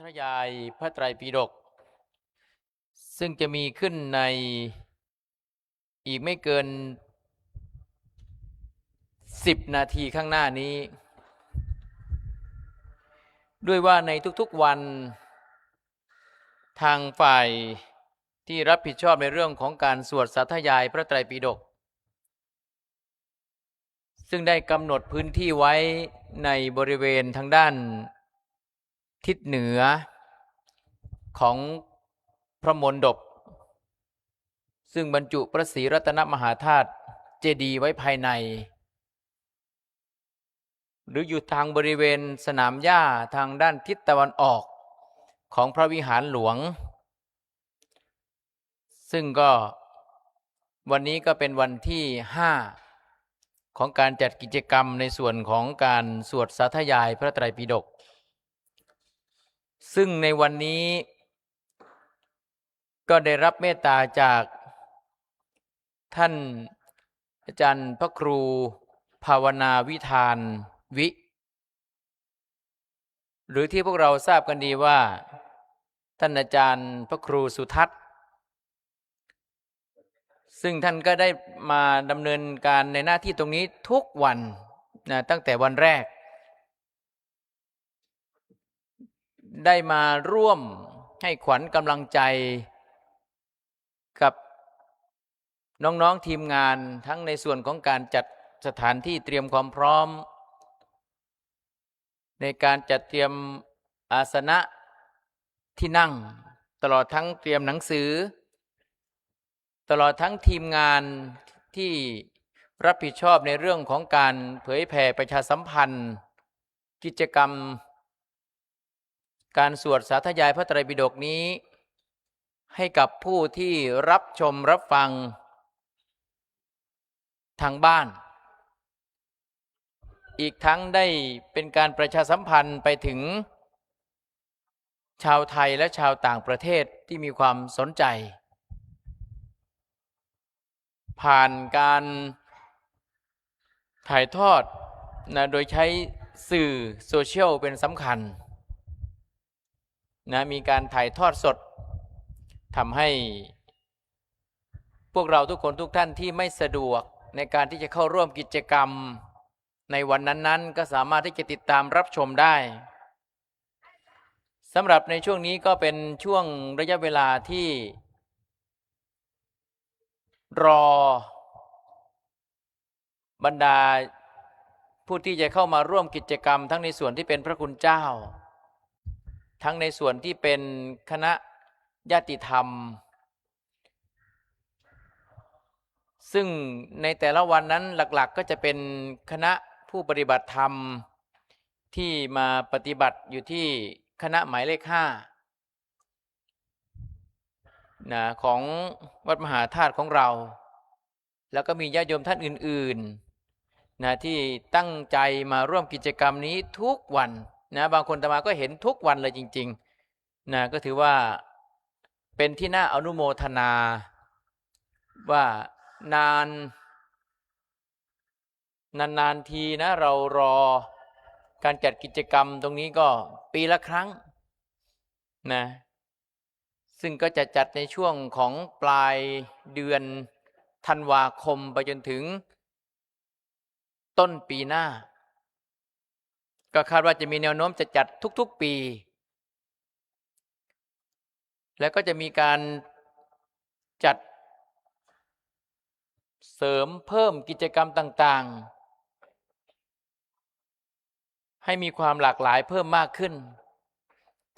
ธยายพระไตรปิฎกซึ่งจะมีขึ้นในอีกไม่เกิน10 นาทีข้างหน้านี้ด้วยว่าในทุกๆวันทางฝ่ายที่รับผิดชอบในเรื่องของการสวดสาธยายพระไตรปิฎกซึ่งได้กำหนดพื้นที่ไว้ในบริเวณทางด้านทิศเหนือของพระมณฑปซึ่งบรรจุพระศรีรัตนมหาธาตุเจดีย์ไว้ภายในหรืออยู่ทางบริเวณสนามหญ้าทางด้านทิศตะวันออกของพระวิหารหลวงซึ่งก็วันนี้ก็เป็นวันที่5ของการจัดกิจกรรมในส่วนของการสวดสาธยายพระไตรปิฎกซึ่งในวันนี้ก็ได้รับเมตตาจากท่านอาจารย์พระครูภาวนาวิธานวิหรือที่พวกเราทราบกันดีว่าท่านอาจารย์พระครูสุทัศน์ซึ่งท่านก็ได้มาดำเนินการในหน้าที่ตรงนี้ทุกวันนะตั้งแต่วันแรกได้มาร่วมให้ขวัญกำลังใจกับน้องๆทีมงานทั้งในส่วนของการจัดสถานที่เตรียมความพร้อมในการจัดเตรียมอาสนะที่นั่งตลอดทั้งเตรียมหนังสือตลอดทั้งทีมงานที่รับผิดชอบในเรื่องของการเผยแผ่ประชาสัมพันธ์กิจกรรมการสวดสาธยายพระไตรปิฎกนี้ให้กับผู้ที่รับชมรับฟังทางบ้านอีกทั้งได้เป็นการประชาสัมพันธ์ไปถึงชาวไทยและชาวต่างประเทศที่มีความสนใจผ่านการถ่ายทอดนะโดยใช้สื่อโซเชียลเป็นสำคัญนะมีการถ่ายทอดสดทำให้พวกเราทุกคนทุกท่านที่ไม่สะดวกในการที่จะเข้าร่วมกิจกรรมในวันนั้นๆก็สามารถที่จะติดตามรับชมได้สำหรับในช่วงนี้ก็เป็นช่วงระยะเวลาที่รอบรรดาผู้ที่จะเข้ามาร่วมกิจกรรมทั้งในส่วนที่เป็นพระคุณเจ้าทั้งในส่วนที่เป็นคณะญาติธรรมซึ่งในแต่ละวันนั้นหลักๆก็จะเป็นคณะผู้ปฏิบัติธรรมที่มาปฏิบัติอยู่ที่คณะหมายเลข5นะของวัดมหาธาตุของเราแล้วก็มีญาติโยมท่านอื่นๆนะที่ตั้งใจมาร่วมกิจกรรมนี้ทุกวันนะบางคนอาตมาก็เห็นทุกวันเลยจริงๆนะก็ถือว่าเป็นที่น่าอนุโมทนาว่านานทีนะเรารอการจัดกิจกรรมตรงนี้ก็ปีละครั้งนะซึ่งก็จะจัดในช่วงของปลายเดือนธันวาคมไปจนถึงต้นปีหน้าก็คาดว่าจะมีแนวโน้มจะจัดทุกๆปีแล้วก็จะมีการจัดเสริมเพิ่มกิจกรรมต่างๆให้มีความหลากหลายเพิ่มมากขึ้น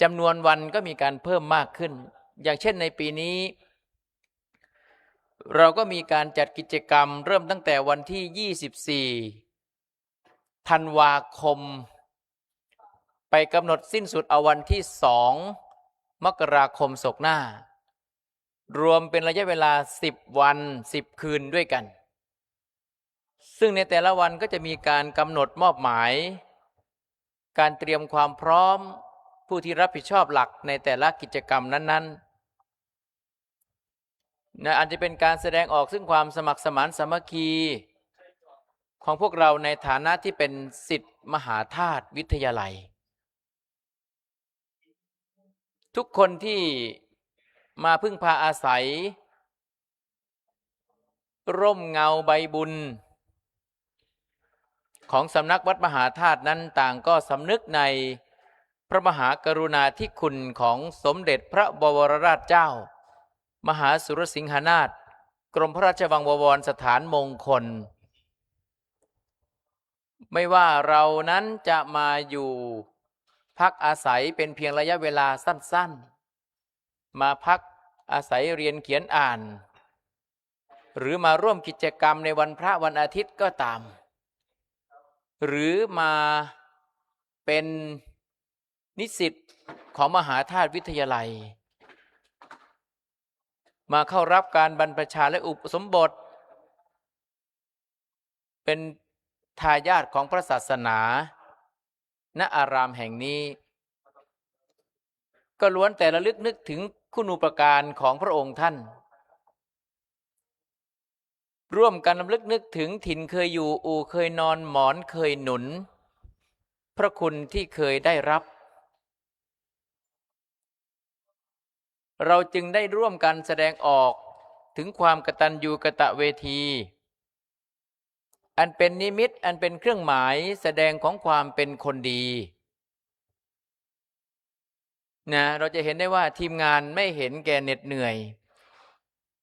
จำนวนวันก็มีการเพิ่มมากขึ้นอย่างเช่นในปีนี้เราก็มีการจัดกิจกรรมเริ่มตั้งแต่วันที่24ธันวาคมไปกำหนดสิ้นสุดเอาวันที่2มกราคมศกหน้ารวมเป็นระยะเวลา10 วัน10 คืนด้วยกันซึ่งในแต่ละวันก็จะมีการกำหนดมอบหมายการเตรียมความพร้อมผู้ที่รับผิดชอบหลักในแต่ละกิจกรรมนั้นๆอาจจะเป็นการแสดงออกซึ่งความสมัครสมานสามัคคีของพวกเราในฐานะที่เป็นศิษย์มหาธาตุวิทยาลัย ทุกคนที่มาพึ่งพาอาศัยร่มเงาใบบุญของสำนักวัดมหาธาตุนั้นต่างก็สำนึกในพระมหากรุณาธิคุณของสมเด็จพระบวรราชเจ้ามหาสุรสิงหนาถกรมพระราชวังบวรสถานมงคลไม่ว่าเรานั้นจะมาอยู่พักอาศัยเป็นเพียงระยะเวลาสั้นๆมาพักอาศัยเรียนเขียนอ่านหรือมาร่วมกิจกรรมในวันพระวันอาทิตย์ก็ตามหรือมาเป็นนิสิตของมหาธาตุวิทยาลัยมาเข้ารับการบรรพชาและอุปสมบทเป็นทายาทของพระศาสนาณอารามแห่งนี้ก็ล้วนแต่ระลึกนึกถึงคุณูปการของพระองค์ท่านร่วมกันรำลึกนึกถึงถิ่นเคยอยู่อู่เคยนอนหมอนเคยหนุนพระคุณที่เคยได้รับเราจึงได้ร่วมกันแสดงออกถึงความกตัญญูกตเวทีอันเป็นนิมิตอันเป็นเครื่องหมายแสดงของความเป็นคนดีนะเราจะเห็นได้ว่าทีมงานไม่เห็นแก่เหน็ดเหนื่อย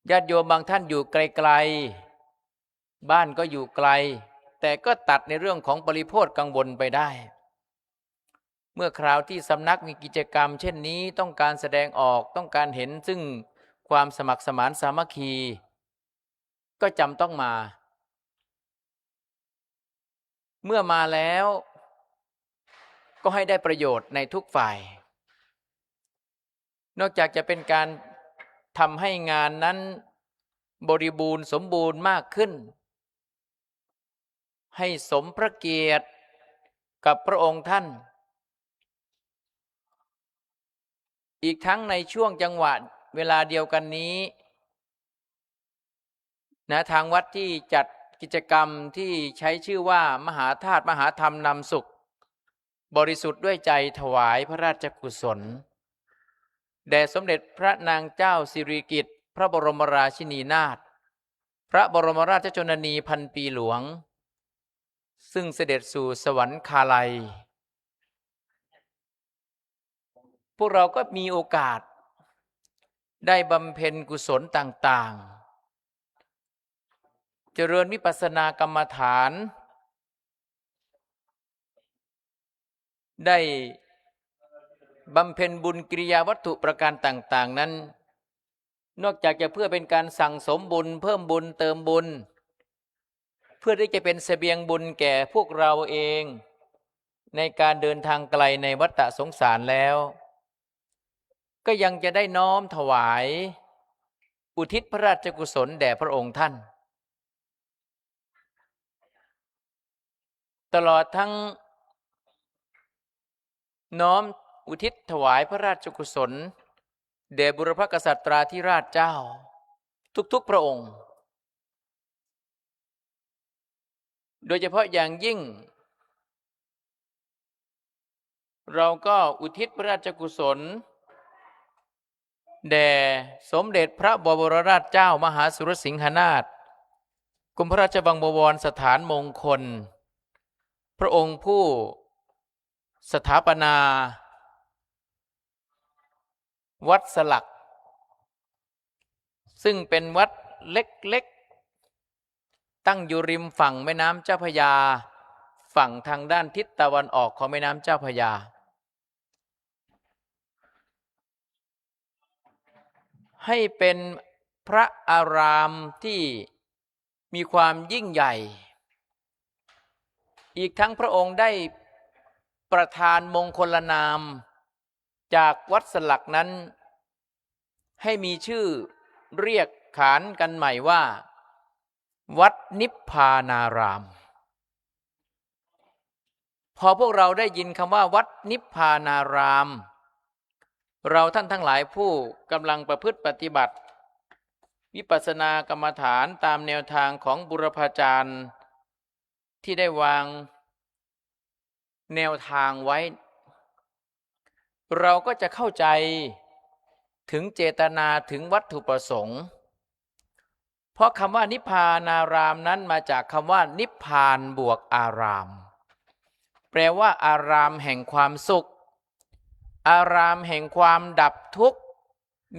ญาติโยมบางท่านอยู่ไกลๆบ้านก็อยู่ไกลแต่ก็ตัดในเรื่องของปริโภทกังวลไปได้เมื่อคราวที่สำนักมีกิจกรรมเช่นนี้ต้องการแสดงออกต้องการเห็นซึ่งความสมัครสมานสามัคคีก็จำต้องมาเมื่อมาแล้วก็ให้ได้ประโยชน์ในทุกฝ่ายนอกจากจะเป็นการทำให้งานนั้นบริบูรณ์สมบูรณ์มากขึ้นให้สมพระเกียรติกับพระองค์ท่านอีกทั้งในช่วงจังหวะเวลาเดียวกันนี้นะทางวัดที่จัดกิจกรรมที่ใช้ชื่อว่ามหาธาตุมหาธรรมนำสุขบริสุทธิ์ด้วยใจถวายพระราชกุศลแด่สมเด็จพระนางเจ้าสิริกิติ์พระบรมราชินีนาถพระบรมราชชนนีพันปีหลวงซึ่งเสด็จสู่สวรรคาลัยพวกเราก็มีโอกาสได้บำเพ็ญกุศลต่างๆเจริญวิปัสสนากรรมฐานได้บำเพ็ญบุญกิริยาวัตถุประการต่างๆนั้นนอกจากจะเพื่อเป็นการสั่งสมบุญเพิ่มบุญเติมบุญเพื่อที่จะเป็นเสบียงบุญแก่พวกเราเองในการเดินทางไกลในวัฏสงสารแล้วก็ยังจะได้น้อมถวายอุทิศพระราชกุศลแด่พระองค์ท่านตลอดทั้งน้อมอุทิศถวายพระราชกุศลแด่บุรพกษัตราธิราชเจ้าทุกๆพระองค์โดยเฉพาะอย่างยิ่งเราก็อุทิศพระราชกุศลแด่สมเด็จพระบวรราชเจ้ามหาสุรสิงหนาถกรมพระราชวังบวรสถานมงคลพระองค์ผู้สถาปนาวัดสลักซึ่งเป็นวัดเล็กๆตั้งอยู่ริมฝั่งแม่น้ำเจ้าพระยาฝั่งทางด้านทิศตะวันออกของแม่น้ำเจ้าพระยาให้เป็นพระอารามที่มีความยิ่งใหญ่อีกทั้งพระองค์ได้ประทานมงคลนามจากวัดสลักนั้นให้มีชื่อเรียกขานกันใหม่ว่าวัดนิพพานารามพอพวกเราได้ยินคำว่าวัดนิพพานารามเราท่านทั้งหลายผู้กำลังประพฤติปฏิบัติวิปัสสนากรรมฐานตามแนวทางของบุรพาจารย์ที่ได้วางแนวทางไว้เราก็จะเข้าใจ ถึงเจตนาถึงวัตถุประสงค์ เพราะคำว่านิพพานารามนั้นมาจากคำว่านิพพานบวกอาราม แปลว่าอารามแห่งความสุข อารามแห่งความดับทุกข์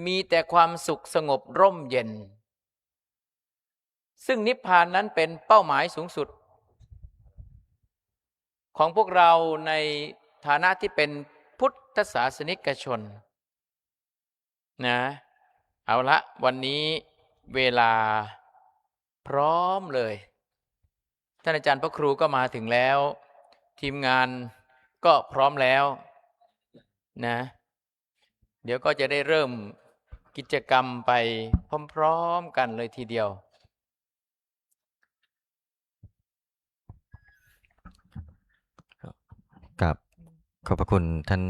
มีแต่ความสุขสงบร่มเย็น ซึ่งนิพพานนั้นเป็นเป้าหมายสูงสุดของพวกเราในฐานะที่เป็นพุทธศาสนิกชนนะเอาละวันนี้เวลาพร้อมเลยท่านอาจารย์พระครูก็มาถึงแล้วทีมงานก็พร้อมแล้วนะเดี๋ยวก็จะได้เริ่มกิจกรรมไปพร้อมๆกันเลยทีเดียวกับขอบพระคุณท่าน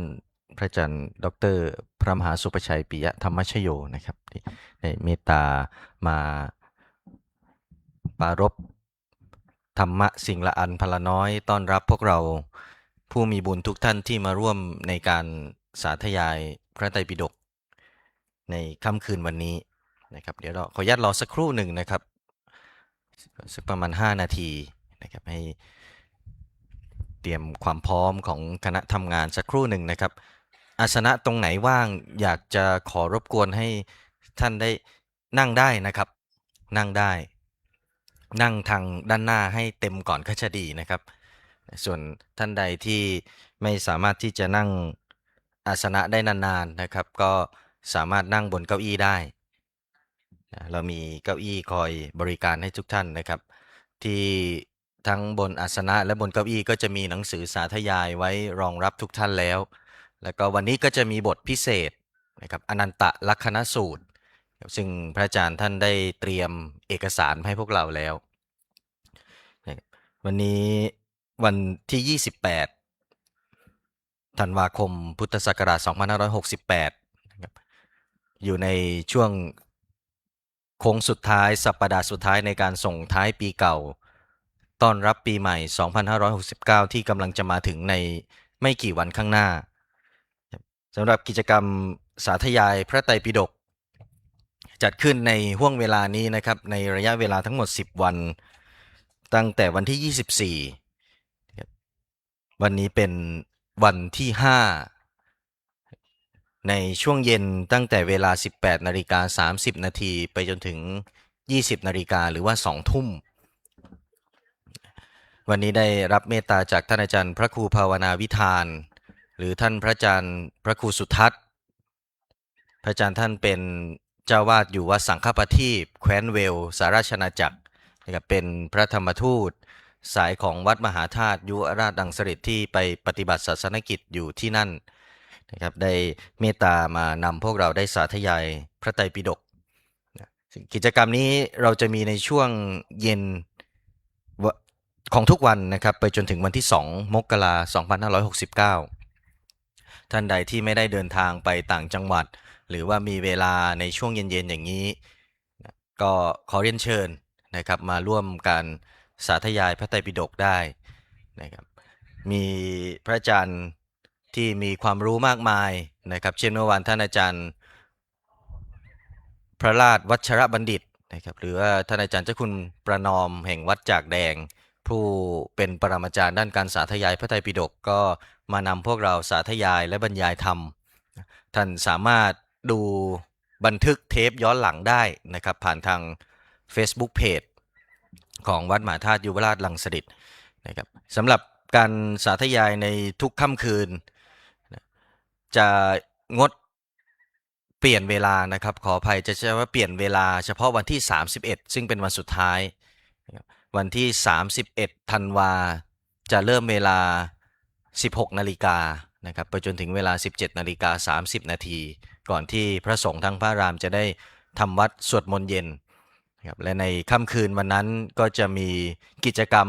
พระอาจารย์ดร.พระมหาสุประชัยปิยธรรมชโยนะครับที่ได้เมตตามาปรารภธรรมะสิ่งละอันพละน้อยต้อนรับพวกเราผู้มีบุญทุกท่านที่มาร่วมในการสาธยายพระไตรปิฎกในค่ำคืนวันนี้นะครับเดี๋ยวเราขออนุญาตรอสักครู่หนึ่งนะครับสักประมาณ5 นาทีนะครับให้เตรียมความพร้อมของคณะทำงานสักครู่หนึ่งนะครับอาสนะตรงไหนว่างอยากจะขอรบกวนให้ท่านได้นั่งได้นะครับนั่งได้นั่งทางด้านหน้าให้เต็มก่อนก็จะดีนะครับส่วนท่านใดที่ไม่สามารถที่จะนั่งอาสนะได้นานๆนะครับก็สามารถนั่งบนเก้าอี้ได้เรามีเก้าอี้คอยบริการให้ทุกท่านนะครับที่ทั้งบนอาสนะและบนเก้าอี้ก็จะมีหนังสือสาธยายไว้รองรับทุกท่านแล้วแล้วก็วันนี้ก็จะมีบทพิเศษนะครับอนันตลักขณสูตรซึ่งพระอาจารย์ท่านได้เตรียมเอกสารให้พวกเราแล้ววันนี้วันที่28ธันวาคมพุทธศักราช2568นะครับอยู่ในช่วงโค้งสุดท้ายสัปดาห์สุดท้ายในการส่งท้ายปีเก่าต้อนรับปีใหม่2569ที่กำลังจะมาถึงในไม่กี่วันข้างหน้าสำหรับกิจกรรมสาธยายพระไตรปิฎกจัดขึ้นในห่วงเวลานี้นะครับในระยะเวลาทั้งหมด10 วันตั้งแต่วันที่ 24วันนี้เป็นวันที่ 5ในช่วงเย็นตั้งแต่เวลา 18:30 นาทีไปจนถึง 20 นาฬิกาหรือว่า 2 ทุ่มวันนี้ได้รับเมตตาจากท่านอาจารย์พระครูภาวนาวิธานหรือท่านพระอาจารย์พระครูสุทัศน์พระอาจารย์ท่านเป็นเจ้าวาดอยู่วัดสังฆประทีปแคว้นเวลส์สหราชอาณาจักรนะครับเป็นพระธรรมทูตสายของวัดมหาธาตุยุวราชดังสฤษดิ์ที่ไปปฏิบัติศาสนกิจอยู่ที่นั่นนะครับได้เมตตามานำพวกเราได้สาธยายพระไตรปิฎกกิจกรรมนี้เราจะมีในช่วงเย็นของทุกวันนะครับไปจนถึงวันที่2 มกราคม 2569ท่านใดที่ไม่ได้เดินทางไปต่างจังหวัดหรือว่ามีเวลาในช่วงเย็นๆอย่างนี้ก็ขอเรียนเชิญนะครับมาร่วมการสาธยายพระไตรปิฎกได้นะครับมีพระอาจารย์ที่มีความรู้มากมายนะครับเช่นเมื่อวานท่านอาจารย์พระราชวัชรบัณฑิตนะครับหรือว่าท่านอาจารย์เจ้าคุณประนอมแห่งวัดจากแดงผู้เป็นปรมาจารย์ด้านการสาธยายพระไตรปิฎกก็มานำพวกเราสาธยายและบรรยายธรรมท่านสามารถดูบันทึกเทปย้อนหลังได้นะครับผ่านทาง Facebook Page ของวัดมหาธาตุยุวราชรังสฤษดิ์นะครับสำหรับการสาธยายในทุกค่ำคืนจะงดเปลี่ยนเวลานะครับขออภัยจะใช้ว่าเปลี่ยนเวลาเฉพาะวันที่31ซึ่งเป็นวันสุดท้ายวันที่31ธันวาจะเริ่มเวลา 16 นาฬิกานะครับไปจนถึงเวลา 17:30 นาทีก่อนที่พระสงฆ์ทั้งพระรามจะได้ทำวัดสวดมนต์เย็นครับและในค่ำคืนวันนั้นก็จะมีกิจกรรม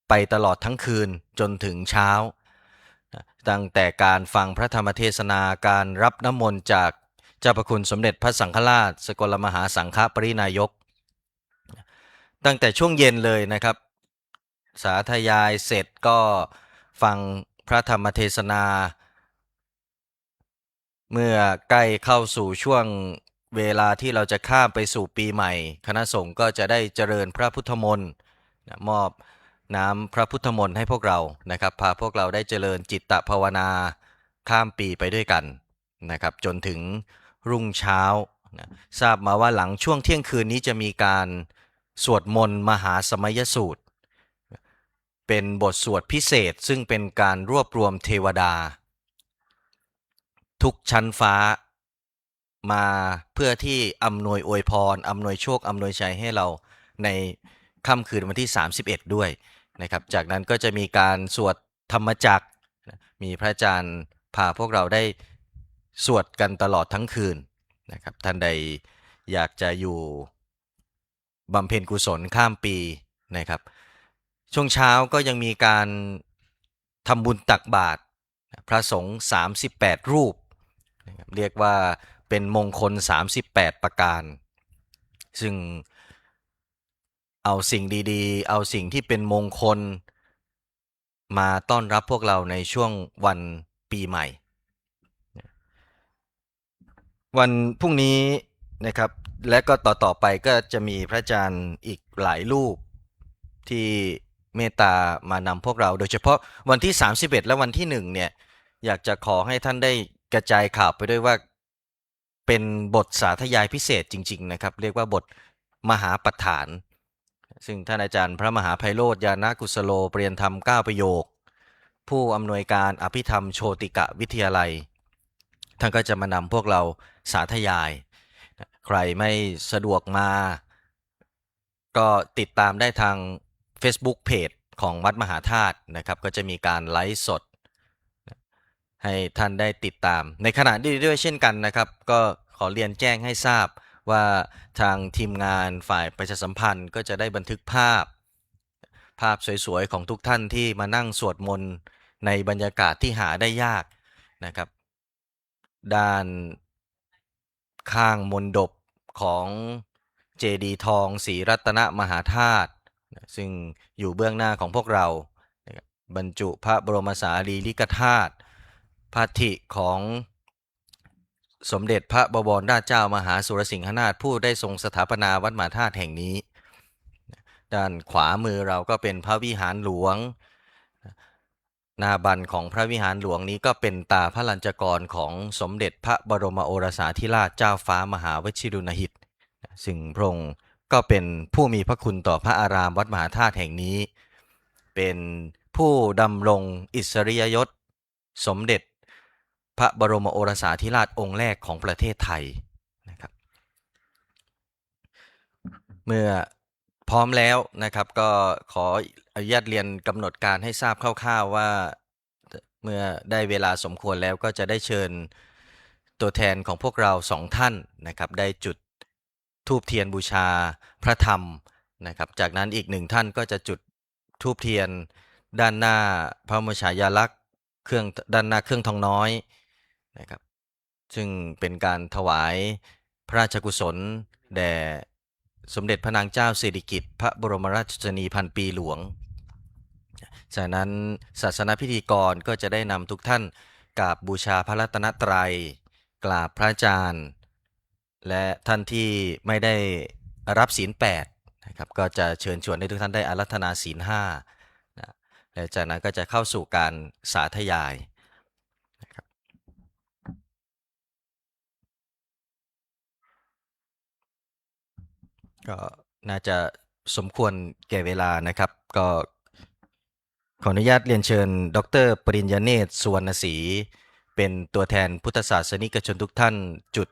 ไปตลอดทั้งคืนจนถึงเช้าตั้งแต่การฟังพระธรรมเทศนาการรับน้ำมนต์จากเจ้าพระคุณสมเด็จพระสังฆราชสกลมหาสังฆปรินายกตั้งแต่ช่วงเย็นเลยนะครับสาธยายเสร็จก็ฟังพระธรรมเทศนา เมื่อใกล้เข้าสู่ช่วงเวลาที่เราจะข้ามไปสู่ปีใหม่คณะสงฆ์ก็จะได้เจริญพระพุทธมนต์มอบน้ำพระพุทธมนต์ให้พวกเรานะครับพาพวกเราได้เจริญจิตตภาวนาข้ามปีไปด้วยกันนะครับจนถึงรุ่งเช้านะทราบมาว่าหลังช่วงเที่ยงคืนนี้จะมีการสวดมนต์มหาสมัยสูตรเป็นบทสวดพิเศษซึ่งเป็นการรวบรวมเทวดาทุกชั้นฟ้ามาเพื่อที่อำนวยอวยพรอำนวยโชคอำนวยชัยให้เราในค่ำคืนวันที่31ด้วยนะครับจากนั้นก็จะมีการสวดธรรมจักรมีพระอาจารย์พาพวกเราได้สวดกันตลอดทั้งคืนนะครับท่านใดอยากจะอยู่บำเพ็ญกุศลข้ามปีนะครับช่วงเช้าก็ยังมีการทำบุญตักบาตรพระสงฆ์38รูปเรียกว่าเป็นมงคล38ประการซึ่งเอาสิ่งดีๆเอาสิ่งที่เป็นมงคลมาต้อนรับพวกเราในช่วงวันปีใหม่วันพรุ่งนี้นะครับและก็ต่อไปก็จะมีพระอาจารย์อีกหลายรูปที่เมตตามานำพวกเราโดยเฉพาะวันที่31และวันที่1เนี่ยอยากจะขอให้ท่านได้กระจายข่าวไปด้วยว่าเป็นบทสาธยายพิเศษจริงๆนะครับเรียกว่าบทมหาปัฏฐานซึ่งท่านอาจารย์พระมหาไพโรจน์ญาณกุสโลเปรียนธรรม9ประโยคผู้อำนวยการอภิธรรมโชติกะวิทยาลัยท่านก็จะมานำพวกเราสาธยายใครไม่สะดวกมาก็ติดตามได้ทาง Facebook Page ของวัดมหาธาตุนะครับก็จะมีการไลฟ์สดให้ท่านได้ติดตามในขณะนี้ด้วยเช่นกันนะครับก็ขอเรียนแจ้งให้ทราบว่าทางทีมงานฝ่ายประชาสัมพันธ์ก็จะได้บันทึกภาพสวยๆของทุกท่านที่มานั่งสวดมนต์ในบรรยากาศที่หาได้ยากนะครับด้านข้างมณฑปของเจดีย์ทองศรีรัตนมหาธาตุซึ่งอยู่เบื้องหน้าของพวกเราบรรจุพระบรมสารีริกธาตุพระธิของสมเด็จพระบวรราชเจ้ามหาสุรสิงหนาถผู้ได้ทรงสถาปนาวัดมหาธาตุแห่งนี้ด้านขวามือเราก็เป็นพระวิหารหลวงหน้าบันของพระวิหารหลวงนี้ก็เป็นตาพระลัญจกรของสมเด็จพระบรมโอรสาธิราชเจ้าฟ้ามหาวชิรุณหิตซึ่งพระองค์ก็เป็นผู้มีพระคุณต่อพระอารามวัดมหาธาตุแห่งนี้เป็นผู้ดำรงอิสริยยศสมเด็จพระบรมโอรสาธิราชองค์แรกของประเทศไทยนะครับเมื่อพร้อมแล้วนะครับก็ขออนุญาตเรียนกำหนดการให้ทราบคร่าวๆว่าเมื่อได้เวลาสมควรแล้วก็จะได้เชิญตัวแทนของพวกเรา2ท่านนะครับได้จุดธูปเทียนบูชาพระธรรมนะครับจากนั้นอีก1ท่านก็จะจุดธูปเทียนด้านหน้าพระบรมฉายาลักษณ์เครื่องด้านหน้าเครื่องทองน้อยนะครับซึ่งเป็นการถวายพระราชกุศลแด่สมเด็จพระนางเจ้าสิริกิติ์พระบรมราชชนนีพันปีหลวงจากนั้นศาสนพิธีกรก็จะได้นำทุกท่านกราบบูชาพระรัตนตรัยกราบพระอาจารย์และท่านที่ไม่ได้รับศีล8นะครับก็จะเชิญชวนให้ทุกท่านได้อาราธนาศีล5นะและจากนั้นก็จะเข้าสู่การสาธยายนะครับก็น่าจะสมควรแก่เวลานะครับก็ขออนุญาตเรียนเชิญดร.ปริญญาเนตรสุวรรณศรีเป็นตัวแทนพุทธศาสนิกชนทุกท่านจุด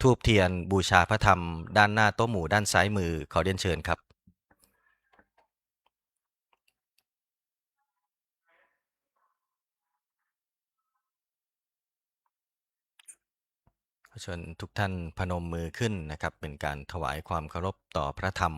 ธูปเทียนบูชาพระธรรมด้านหน้าโต๊ะหมู่ด้านซ้ายมือขอเรียนเชิญครับขอเชิญทุกท่านพนมมือขึ้นนะครับเป็นการถวายความเคารพต่อพระธรรม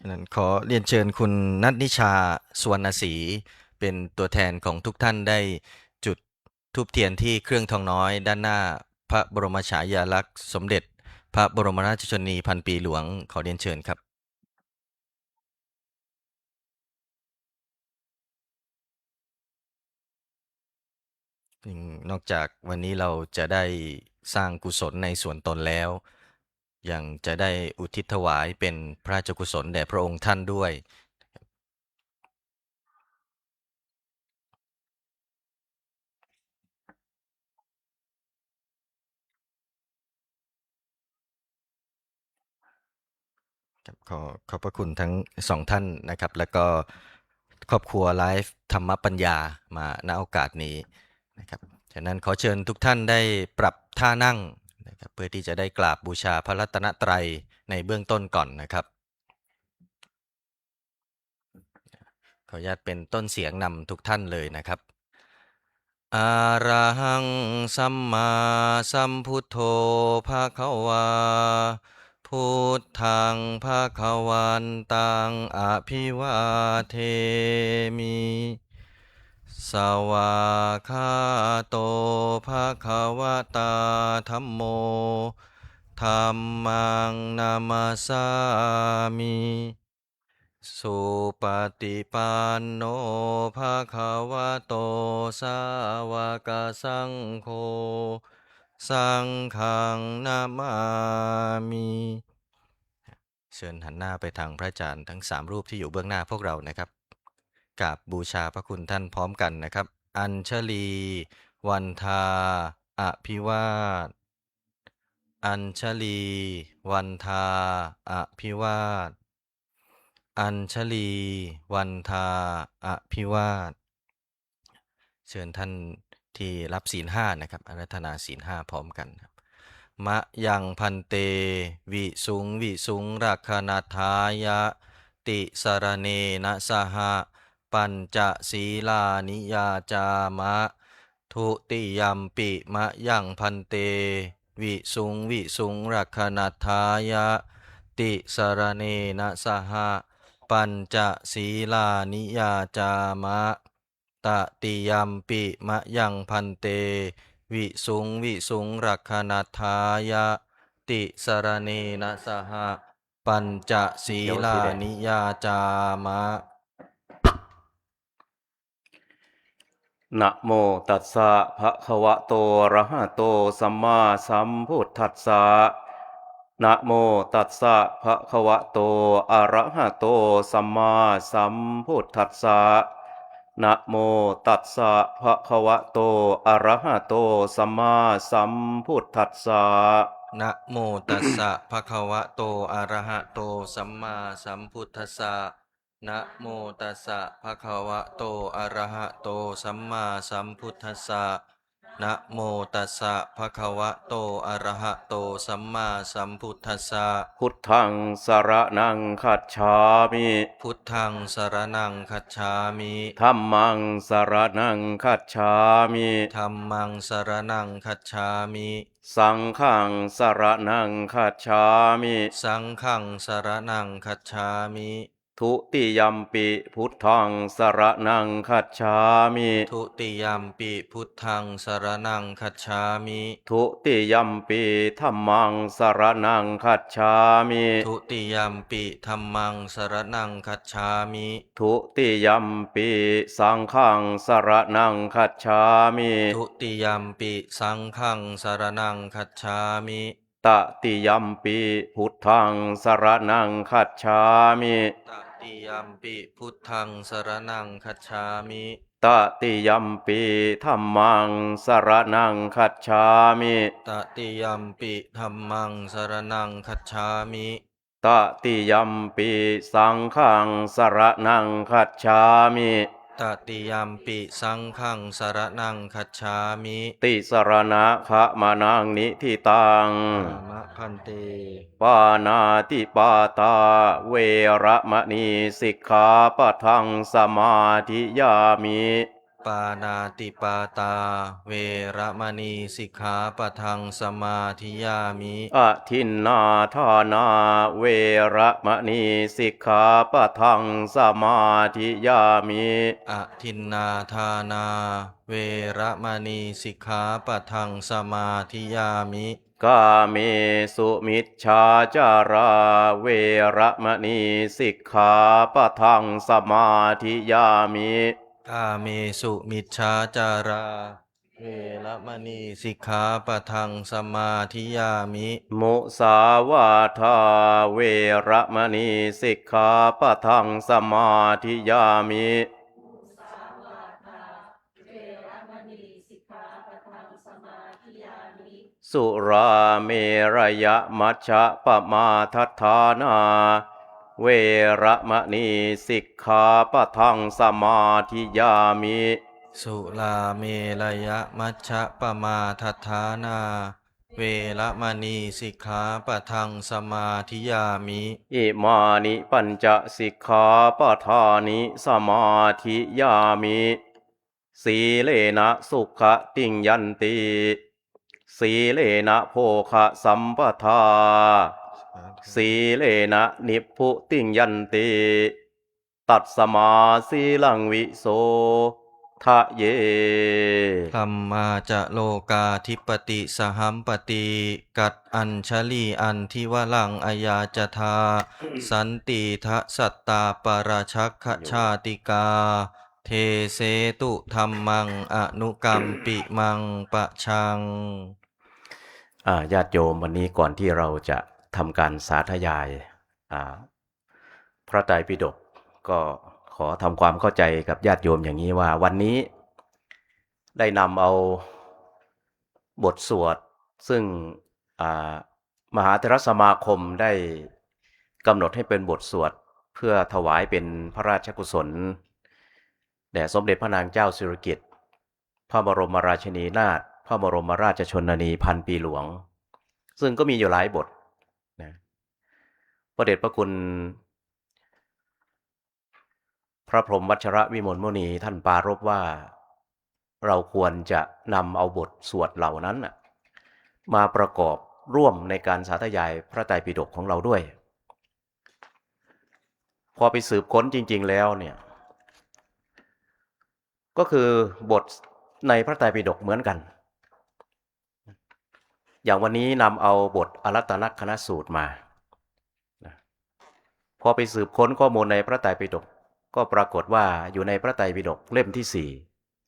ฉะนั้นขอเรียนเชิญคุณนัทนิชาสุวรรณศรีเป็นตัวแทนของทุกท่านได้จุด ธูปเทียนที่เครื่องทองน้อยด้านหน้าพระบรมฉายาลักษณ์สมเด็จพระบรมราชชนนีพันปีหลวงขอเรียนเชิญครับนอกจากวันนี้เราจะได้สร้างกุศลในส่วนตนแล้วยังจะได้อุทิศถวายเป็นพระราชกุศลแด่พระองค์ท่านด้วยครับขอบพระคุณทั้งสองท่านนะครับแล้วก็ครอบครัวไลฟ์ธรรมปัญญามาณโอกาสนี้นะครับฉะนั้นขอเชิญทุกท่านได้ปรับท่านั่งนะครับเพื่อที่จะได้กราบบูชาพระรัตนตรัยในเบื้องต้นก่อนนะครับขออนุญาตเป็นต้นเสียงนำทุกท่านเลยนะครับอะระหังสัมมาสัมพุทโธภะคะวาพุทธังภะคะวันตังอภิวาเทมิสวากขาโตภะคะวะตาธัมโมธัมมังนามัสสามิสุปฏิปันโนภะคะวะโตสาวกสังโฆสังฆังนามามิเชิญหันหน้าไปทางพระอาจารย์ทั้ง3รูปที่อยู่เบื้องหน้าพวกเรานะครับกราบบูชาพระคุณท่านพร้อมกันนะครับอัญชลีวันทาอภิวาทอัญชลีวันทาอภิวาทอัญชลีวันทาอภิวาทเชิญท่านที่รับศีล5นะครับอาราธนาศีล5พร้อมกันครับมะยังพันเตวิสุงรักขณทายะติสรเนนะสหะปัญจศีลานิยาจามะทุติยัมปิมะยังพันเตวิสุงรักขณทายะติสรเนนะสหะปัญจศีลานิยาจามะตติยัมปิมะยังพันเตวิสุงรักขณทายะติสรเนนะสหะปัญจศีลานิยาจามะนะโมตัสสะภะคะวะโตอะระหะโตสัมมาสัมพุทธัสสะนะโมตัสสะภะคะวะโตอะระหะโตสัมมาสัมพุทธัสสะนะโมตัสสะภะคะวะโตอะระหะโตสัมมาสัมพุทธัสสะนะโมตัสสะภะคะวะโตอะระหะโตสัมมาสัมพุทธัสสะนะโมตัสสะภะคะวะโตอะระหะโตสัมมาสัมพุทธัสสะนะโมตัสสะภะคะวะโตอะระหะโตสัมมาสัมพุทธัสสะพุทธังสรณังคัจฉามิ พุทธังสรณังคัจฉามิ ธัมมังสรณังคัจฉามิ ธัมมังสรณังคัจฉามิ สังฆังสรณังคัจฉามิ สังฆังสรณังคัจฉามิทุติยัมปิพุทธังสรณังคัจฉามิ ทุติยัมปิพุทธังสรณังคัจฉามิ ทุติยัมปิธัมมังสรณังคัจฉามิ ทุติยัมปิธัมมังสรณังคัจฉามิ ทุติยัมปิสังฆังสรณังคัจฉามิ ทุติยัมปิสังฆังสรณังคัจฉามิตติยัมปิพุทธังสรณังคัจฉามิตติยัมปิพุทธังสรณังคัจฉามิตติยัมปิธัมมังสรณังคัจฉามิตติยัมปิธัมมังสรณังคัจฉามิตติยัมปิสังฆังสรณังคัจฉามิตติยัมปิสังฆังสรณังคัจฉามิติสรณะขะมานังนิทิตังมะพันเตปานาติปาตาเวระมณีสิกขาปะทังสมาธิยามิ ปานาติปาตาเวระมณีสิกขาปะทังสมาธิยามิ อทินนาทานาเวระมณีสิกขาปะทังสมาธิยามิ อทินนาทานาเวระมณีสิกขาปะทังสมาธิยามิ กาเมสุมิจฉาจาราเวระมณีสิกขาปะทังสมาธิยามิ กาเมสุมิจฉาจาราเวระมณีสิกขาปะทังสมาธิยามิ มุสาวาทาเวระมณีสิกขาปะทังสมาธิยามิ สุราเมรยมัชฌะปมาทัฏฐานาเวระมณีสิกขาปะทังสมาธิยามิ สุลาเมรยมัชฌะปมาทัฏฐานาเวระมณีสิกขาปะทังสมาธิยามิ อิมานิปัญจสิกขาปทานิสมาธิยามิ สีเลนะสุขติงยันติสีเลนะโภคะสัมปทาสีเลนะนิพพุติงยันติตัดสมาสีลังวิโสทะเย ธัมมาจะโลกาธิปติสหัมปติกัดอัญชลีอันทิวลังอายาจทาสันติทะสัตตาปราชักขชาติกาเทเสตุธัมมังอนุกัมปิมังปะชัง ญาติโยมวันนี้ก่อนที่เราจะทำการสาธยายพระไตรปิฎกก็ขอทำความเข้าใจกับญาติโยมอย่างนี้ว่าวันนี้ได้นำเอาบทสวดซึ่งมหาเถรสมาคมได้กำหนดให้เป็นบทสวดเพื่อถวายเป็นพระราชกุศลแด่สมเด็จพระนางเจ้าสิริกิติ์พระบรมราชินีนาถพระบรมราชชนนีพันปีหลวงซึ่งก็มีอยู่หลายบทนะพระเดชพระคุณพระพรหมวัชรวิมลมุนีท่านปรารภว่าเราควรจะนำเอาบทสวดเหล่านั้นมาประกอบร่วมในการสาธยายพระไตรปิฎกของเราด้วยพอไปสืบค้นจริงๆแล้วเนี่ยก็คือบทในพระไตรปิฎกเหมือนกันอย่างวันนี้นำเอาบทอรัตตนัคคณสูตรมาพอไปสืบค้นข้อมูลในพระไตรปิฎกก็ปรากฏว่าอยู่ในพระไตรปิฎกเล่มที่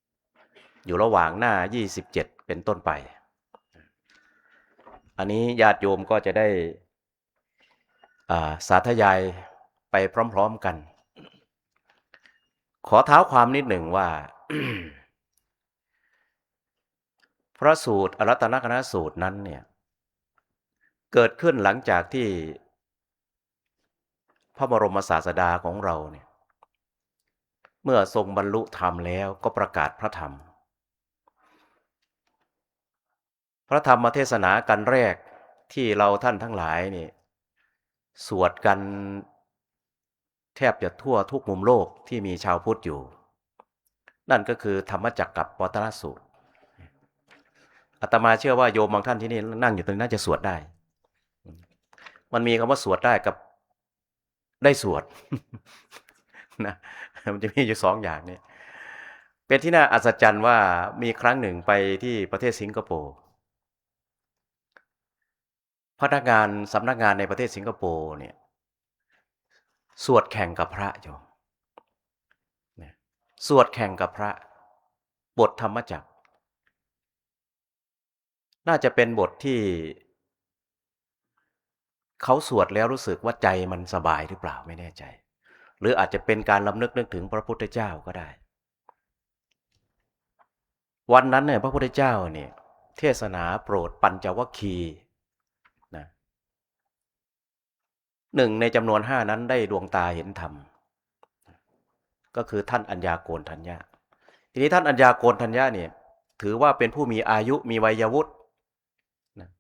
4อยู่ระหว่างหน้า27เป็นต้นไปอันนี้ญาติโยมก็จะได้สาธยายไปพร้อมๆกันขอเท้าความนิดหนึ่งว่า พระสูตรอรัตตนัคคณสูตรนั้นเนี่ยเกิดขึ้นหลังจากที่พระบรมศาสดาของเราเนี่ยเมื่อทรงบรรลุธรรมแล้วก็ประกาศพระธรรมพระธรรมเทศนากันแรกที่เราท่านทั้งหลายนี่สวดกันแทบจะทั่วทุกมุมโลกที่มีชาวพุทธอยู่นั่นก็คือธรรมจักรกับวัตนสูตรอาตมาเชื่อว่าโยมบางท่านที่นี่นั่งอยู่ตรงนี้น่าจะสวดได้มันมีคำว่าสวดได้กับได้สวด นะมันจะมีอยู่2อย่างนี้เป็นที่น่าอัศจรรย์ว่ามีครั้งหนึ่งไปที่ประเทศสิงคโปร์พนักงานสำนักงานในประเทศสิงคโปร์เนี่ยสวดแข่งกับพระโยมสวดแข่งกับพระบทธรรมจักรน่าจะเป็นบทที่เขาสวดแล้วรู้สึกว่าใจมันสบายหรือเปล่าไม่แน่ใจหรืออาจจะเป็นการรำลึกนึกถึงพระพุทธเจ้าก็ได้วันนั้นเนี่ยพระพุทธเจ้าเนี่ยเทศนาโปรดปัญจวัคคีย์นะหนึ่งในจำนวน5นั้นได้ดวงตาเห็นธรรมก็คือท่านอัญญาโกณฑัญญะทีนี้ท่านอัญญาโกณฑัญญะเนี่ยถือว่าเป็นผู้มีอายุมีวัยวุฒินะ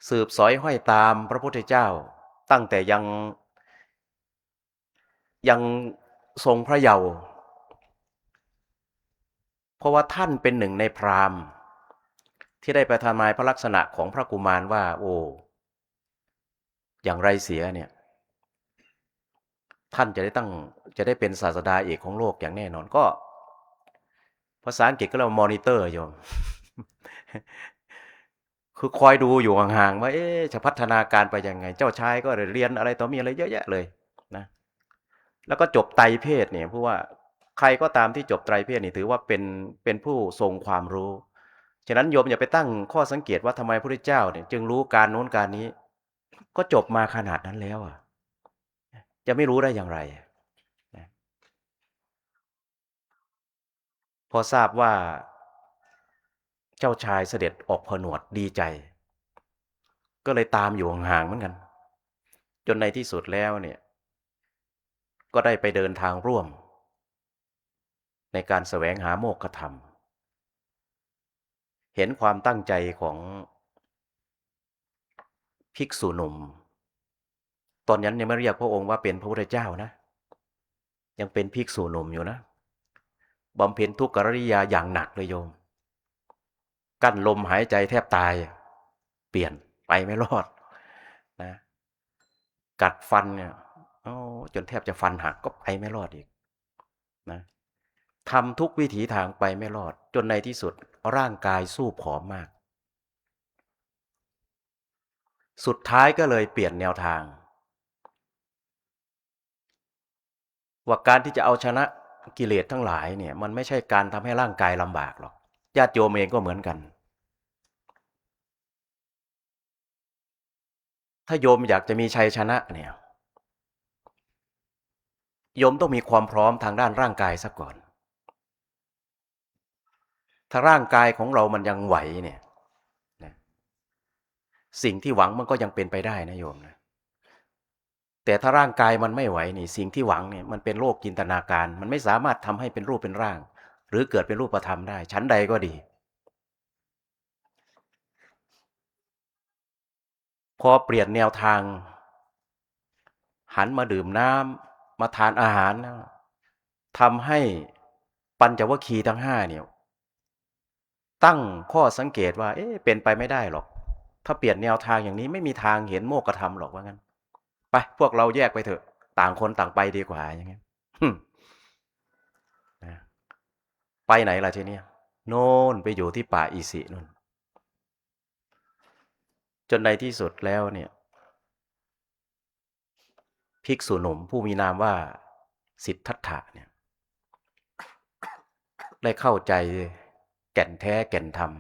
สืบสอยห้อยตามพระพุทธเจ้าตั้งแต่ยังทรงพระเยาว์ เพราะว่าท่านเป็นหนึ่งในพราหมณ์ที่ได้ไปทำนายพระลักษณะของพระกุมารว่าโอ้อย่างไรเสียเนี่ยท่านจะได้เป็นศาสดาเอกของโลกอย่างแน่นอนก็ภาษาอังกฤษก็เรียกว่ามอนิเตอร์โยม คือคอยดูอยู่ห่างๆว่าจะพัฒนาการไปยังไงเจ้าชายก็เรียนอะไรต่อมีอะไรเยอะแยะเลยนะแล้วก็จบไตรเพศเนี่ยเพราะว่าใครก็ตามที่จบไตรเพศนี่ถือว่าเป็นผู้ทรงความรู้ฉะนั้นโยมอย่าไปตั้งข้อสังเกตว่าทำไมพระพุทธเจ้าเนี่ยจึงรู้การโน้นการนี้ก็จบมาขนาดนั้นแล้วอ่ะจะไม่รู้ได้อย่างไรนะพอทราบว่าเจ้าชายเสด็จออกผนวดดีใจก็เลยตามอยู่ห่างๆเหมือนกันจนในที่สุดแล้วเนี่ยก็ได้ไปเดินทางร่วมในการแสวงหาโมกขธรรมเห็นความตั้งใจของภิกษุหนุ่มตอนนั้นยังไม่เรียกพระองค์ว่าเป็นพระพุทธเจ้านะยังเป็นภิกษุหนุ่มอยู่นะบำเพ็ญทุกขกิริยาอย่างหนักเลยโยมกั้นลมหายใจแทบตายเปลี่ยนไปไม่รอดนะกัดฟันเนี่ยจนแทบจะฟันหักก็ไปไม่รอดอีกนะทำทุกวิถีทางไปไม่รอดจนในที่สุดร่างกายสู้ผอมมากสุดท้ายก็เลยเปลี่ยนแนวทางว่าการที่จะเอาชนะกิเลสทั้งหลายเนี่ยมันไม่ใช่การทำให้ร่างกายลำบากหรอกญาติโยมเองก็เหมือนกันถ้าโยมอยากจะมีชัยชนะเนี่ยโยมต้องมีความพร้อมทางด้านร่างกายซะก่อนถ้าร่างกายของเรามันยังไหวเนี่ยสิ่งที่หวังมันก็ยังเป็นไปได้นะโยมนะแต่ถ้าร่างกายมันไม่ไหวนี่สิ่งที่หวังเนี่ยมันเป็นโลกจินตนาการมันไม่สามารถทำให้เป็นรูปเป็นร่างหรือเกิดเป็นรูปธรรมได้ชั้นใดก็ดีพอเปลี่ยนแนวทางหันมาดื่มน้ำมาทานอาหารทำให้ปัญจวัคคีย์ทั้ง5เนี่ยตั้งข้อสังเกตว่าเป็นไปไม่ได้หรอกถ้าเปลี่ยนแนวทางอย่างนี้ไม่มีทางเห็นโมกขธรรมหรอกว่างั้นไปพวกเราแยกไปเถอะต่างคนต่างไปดีกว่าอย่างงี้ไปไหนล่ะทีเนี้ยโน่นไปอยู่ที่ป่าอิสินู่นจนในที่สุดแล้วเนี่ยภิกษุหนุ่มผู้มีนามว่าสิทธัตถะเนี่ยได้เข้าใจแก่นแท้แก่นธรรม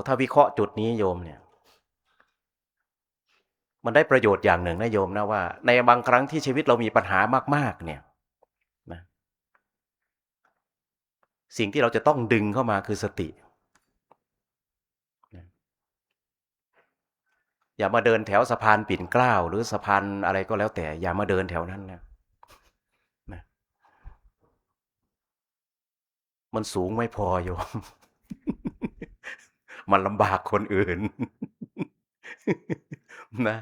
ถ้าวิเคราะห์จุดนี้โยมเนี่ยมันได้ประโยชน์อย่างหนึ่งนะโยมนะว่าในบางครั้งที่ชีวิตเรามีปัญหามากๆเนี่ยนะสิ่งที่เราจะต้องดึงเข้ามาคือสติอย่ามาเดินแถวสะพานปิ่นเกล้าหรือสะพานอะไรก็แล้วแต่อย่ามาเดินแถวนั้นนะมันสูงไม่พอโยม มันลำบากคนอื่น นะ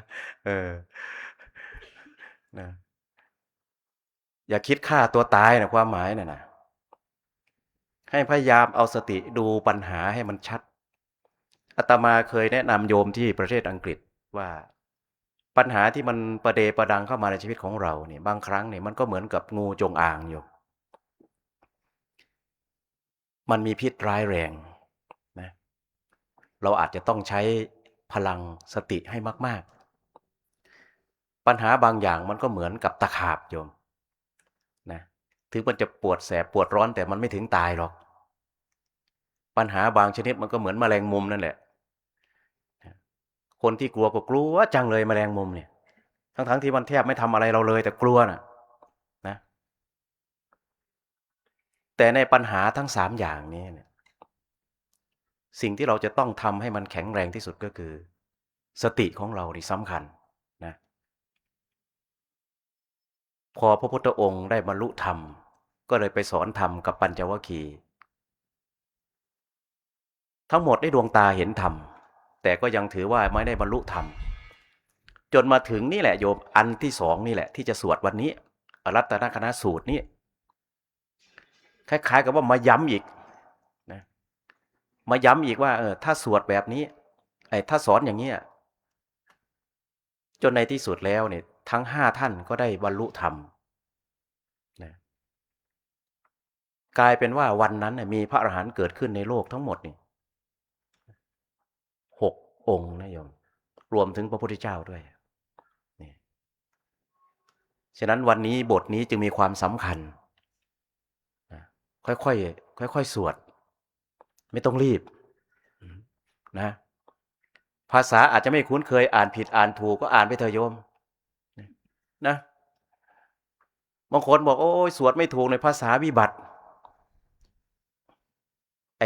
นะอย่าคิดฆ่าตัวตายนะความหมายน่ะนะให้พยายามเอาสติดูปัญหาให้มันชัดอาตมาเคยแนะนำโยมที่ประเทศอังกฤษว่าปัญหาที่มันประเดประดังเข้ามาในชีวิตของเราเนี่ยบางครั้งเนี่ยมันก็เหมือนกับงูจงอางโยมมันมีพิษร้ายแรงนะเราอาจจะต้องใช้พลังสติให้มากๆปัญหาบางอย่างมันก็เหมือนกับตะขาบโยมนะถึงมันจะปวดแสบปวดร้อนแต่มันไม่ถึงตายหรอกปัญหาบางชนิดมันก็เหมือนแมลงมุมนั่นแหละคนที่กลัวก็กลัวจังเลยแมลงมุมเนี่ยทั้งที่มันแทบไม่ทำอะไรเราเลยแต่กลัวนะแต่ในปัญหาทั้ง3อย่างนี้เนี่ยสิ่งที่เราจะต้องทำให้มันแข็งแรงที่สุดก็คือสติของเราที่สำคัญนะพอพระพุทธองค์ได้บรรลุธรรมก็เลยไปสอนธรรมกับปัญจวัคคีย์ทั้งหมดได้ดวงตาเห็นธรรมแต่ก็ยังถือว่าไม่ได้บรรลุธรรมจนมาถึงนี่แหละโยมอันที่2นี่แหละที่จะสวดวันนี้อรัตตนคณสูตรนี้ คล้ายๆกับว่ามาย้ำอีกนะมาย้ำอีกว่าถ้าสวดแบบนี้ถ้าสอนอย่างเงี้ยจนในที่สุดแล้วเนี่ยทั้ง5ท่านก็ได้บรรลุธรรมนะกลายเป็นว่าวันนั้นเนี่ยมีพระอรหันต์เกิดขึ้นในโลกทั้งหมดนี่6 องค์นะโยมรวมถึงพระพุทธเจ้าด้วยนี่ฉะนั้นวันนี้บทนี้จึงมีความสำคัญนะค่อยๆสวดไม่ต้องรีบนะภาษาอาจจะไม่คุ้นเคยอ่านผิดอ่านถูกก็อ่านไปเถอะโยมนะบางคนบอกโอ้ยสวดไม่ถูกในภาษาวิบัติ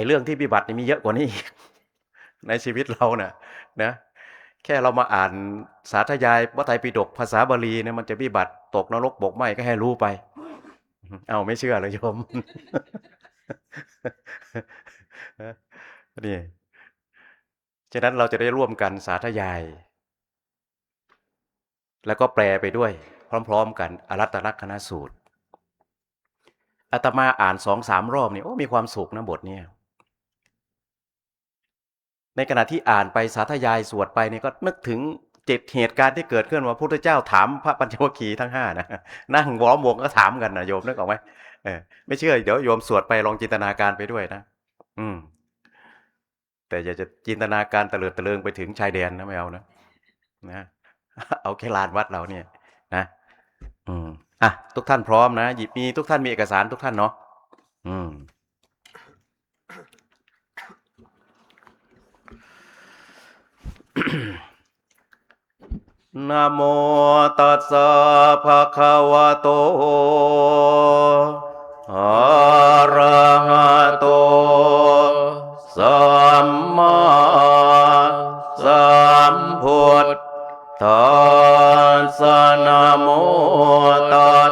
เรื่องที่วิบัตินี่มีเยอะกว่านี้อีกในชีวิตเรานะแค่เรามาอ่านสาธยายพระไตรปิฎกภาษาบาลีเนี่ยมันจะวิบัติตกนรกบกไหม้ก็ให้รู้ไปเอาไม่เชื่อเลยโยมนี่ฉะนั้นเราจะได้ร่วมกันสาธยายแล้วก็แปลไปด้วยพร้อมๆกันอรัตตลักษณสูตรอาตมาอ่าน2-3 รอบนี่โอ้มีความสุขนะบทนี้ในขณะที่อ่านไปสาธยายสวดไปนี่ก็นึกถึงเหตุการณ์ที่เกิดขึ้นว่าพระพุทธเจ้าถามพระปัญจวัคคีย์ทั้ง5นะนั่งล้อมวงก็ถามกันนะโยมนึกออกไหมไม่เชื่อเดี๋ยวโยมสวดไปลองจินตนาการไปด้วยนะแต่อย่าจะจินตนาการตะเลิดตะเลิงไปถึงชายแดนนะไม่เอานะเอาแค่ลานวัดเราเนี่ยนะทุกท่านพร้อมนะมีทุกท่านมีเอกสารทุกท่านเนาะนะโมตัสสะภะคะวะโตอะระหะโตสัมมาสัมพุทธัสสะนะโมตัส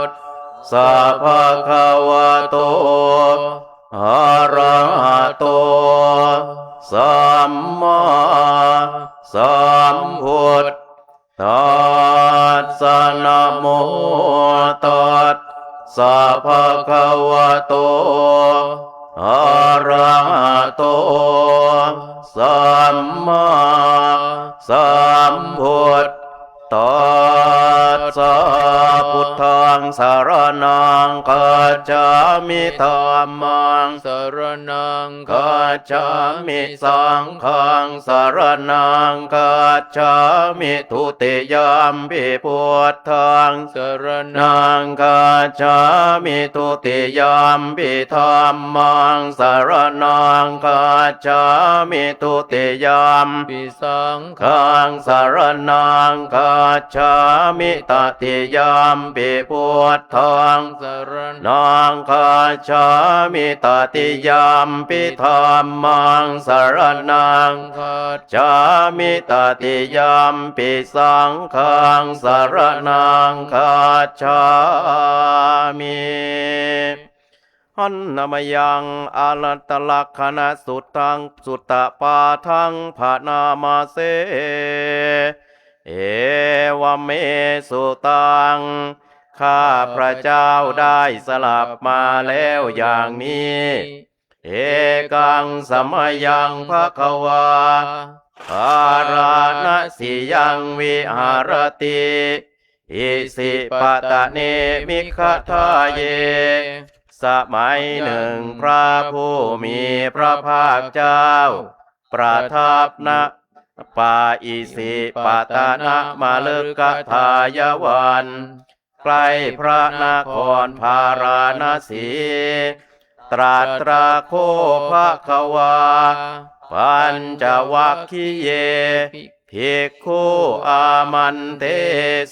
สะภะคะวะโตอะระหะโตสัมมาสัมพุทธัสสะนะโมตัสสะภะคะวะโตอะระหะโตสัมมาสัมพุทธัสสะพุทธังสรณังคัจฉามิธัมมังสรณังคัจฉามิสังฆังสรณังคัจฉามิทุติยมปิพุทธังสรณังคัจฉามิทุติยมปิธัมมังสรณังคัจฉามิทุติยมปิสังฆังสรณังคัจฉามิตติยมปิพุทธังสรณังคัจฉามิตติยมปิธัมมังสรณังคัจฉามิตติยมปิสังฆังสรณังคัจฉามิหันนามยังอารัตตลักขณสุตตังสุตตปาทังภานามาเสเอวเมสุตังข้าพระเจ้าได้สลับมาแล้วอย่างนี้เอกังสมยังภควาอาราณสิยังวิหารติอิสิปตะเนมิขทาเยสมัยหนึ่งพระผู้มีพระภาคเจ้าประทับณป่าอิสิปตนะมาลึกทายวันใกล้พระนครพาราณสีตรัสตราโคภควาปัญจวัคคีเยภิกขุอามันเต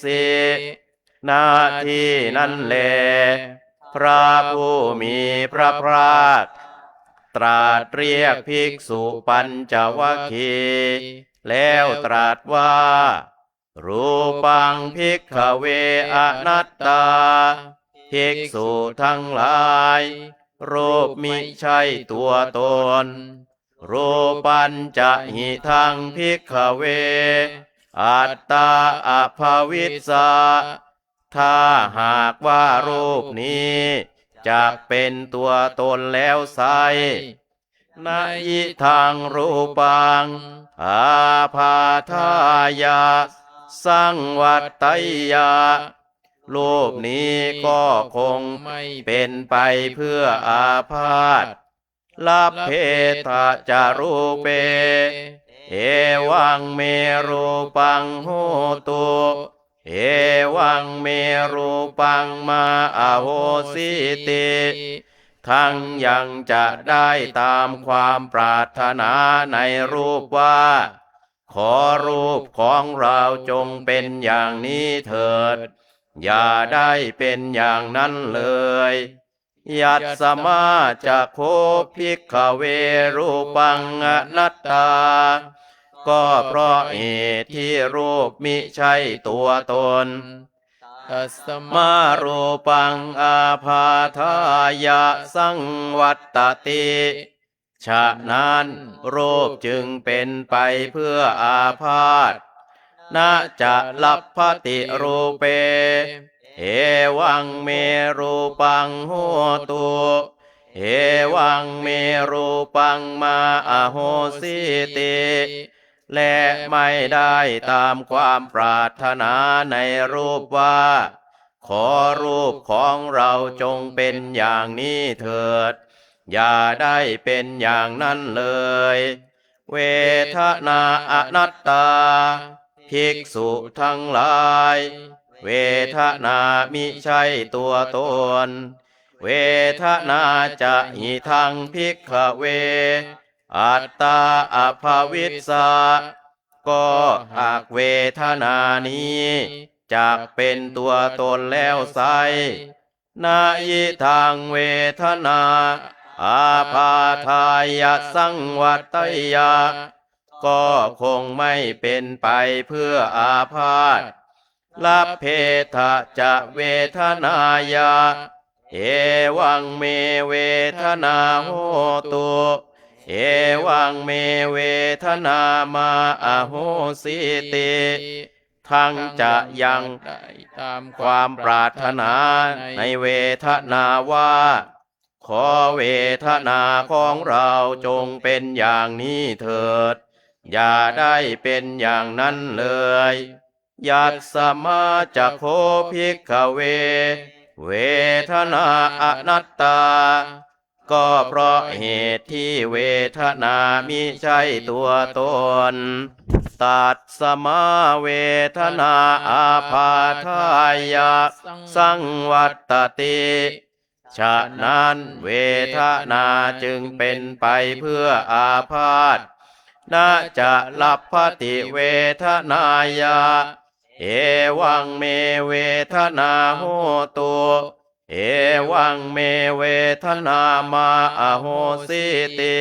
สินาที่นั้นแลพระผู้มีพระภาคตรัสเรียกภิกษุปัญจวัคคีย์แล้วตรัสว่ารูปังภิกขเวอนัตตาภิกษุทั้งหลายรูปมิใช่ตัวตนรูปัญจะหิทังภิกขเวอัตตาอภวิสสะถ้าหากว่ารูปนี้ จากเป็นตัวตนแล้วไซนายิทางรูปังอาพาทายาสังวัตไตยารูปนี้ก็คงไม่เป็นไปเพื่ออาพาธลับเพทะจารูเปเอวังเมรูปังโหตุเอวังเมรูปังมาอโหสิติทั้งยังจะได้ตามความปรารถนาในรูปว่าขอรูปของเราจงเป็นอย่างนี้เถิดอย่าได้เป็นอย่างนั้นเลยยัตสมาจะโคภิกขเวรูปังอนัตตาก็เพราะเหตุที่รูปมิใช่ตัวตนตัสมารูปังอาพาทายะสังวัตติฉะนั้นรูปจึงเป็นไปเพื่ออาพาธนาจะลัพพติรูเปเอวังเมรูปังโหตุเอวังเมรูปังมาอโหสิติและไม่ได้ตามความปรารถนาในรูปว่าขอรูปของเราจงเป็นอย่างนี้เถิดอย่าได้เป็นอย่างนั้นเลยเวทนาอนัตตาภิกษุทั้งหลายเวทนามิใช่ตัวตนเวทนาจะหิทังภิกขเวอัตตาอภวิสสะก็หากเวทนานี้จากเป็นตัวตนแล้วไซนายิทางเวทนาอาพาทายะสังวัตยาก็คงไม่เป็นไปเพื่ออาพาธลัพเพทะจะเวทนายาเอวังเมเวทนาโหตุเอวังเมเวทนามาอโหสิติทั้งจะยังตามความปรารถนาในเวทนาว่าขอเวทนาของเราจงเป็นอย่างนี้เถิดอย่าได้เป็นอย่างนั้นเลยยัตสมาจะโคภิกขเวเวทนาอนัตตาก็เพราะเหตุที่เวทนามิใช่ตัวตนตัดสมาเวทนาอาพาทายะสังวัตติฉะนั้นเวทนาจึงเป็นไปเพื่ออาพาธน่าจะลัพพติเวทนายาเอวังเมเวทนาโหตุเอวังเมเวทนามาอโหสิติ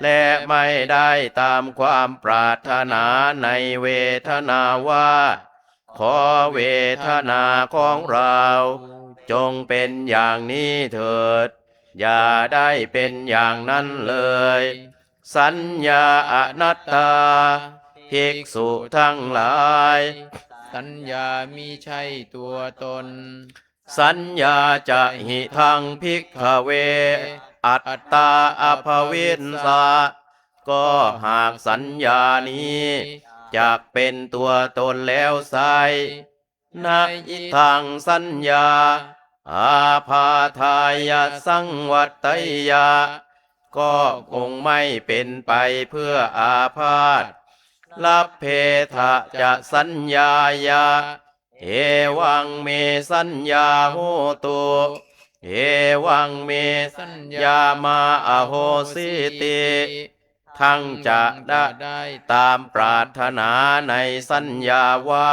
และไม่ได้ตามความปรารถนาในเวทนาว่าขอเวทนาของเราจงเป็นอย่างนี้เถิดอย่าได้เป็นอย่างนั้นเลยสัญญาอนัตตาภิกษุทั้งหลายสัญญามิใช่ตัวตนสัญญาจะหิทังภิกขเวอัตตาอภวินสะก็หากสัญญานี้จากเป็นตัวตนแล้วไซนาอิทังสัญญาอาพาทายะสังวัตยาก็คงไม่เป็นไปเพื่ออาพาธลัพเพทะจะสัญญายาเอวังเมสัญญาโหตุเอวังเมสัญญามาอโหสิติทั้งจะได้ตามปรารถนาในสัญญาว่า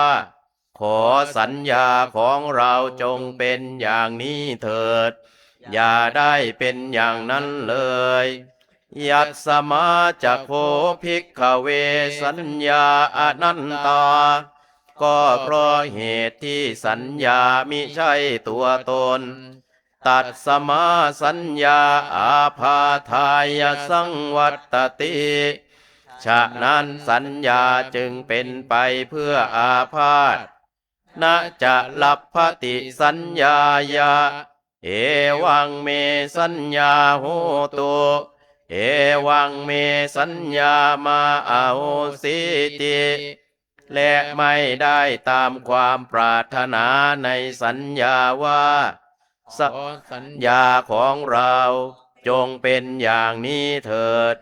ขอสัญญาของเราจงเป็นอย่างนี้เถิดอย่าได้เป็นอย่างนั้นเลยยัตสมาจะโคภิกขเวสัญญาอนันตาก็เพราะเหตุที่สัญญามิใช่ตัวตนตัดสมาสัญญาอาพาทายะสังวัตติฉะนั้นสัญญาจึงเป็นไปเพื่ออาพาธน่าจะลัพพติสัญญายาเอ เอวังเมสัญญาโหตุเอวังเมสัญญามาอาโหสิติและไม่ได้ตามความปรารถนาในสัญญาว่าสัญญาของเราจงเป็นอย่างนี้เถิด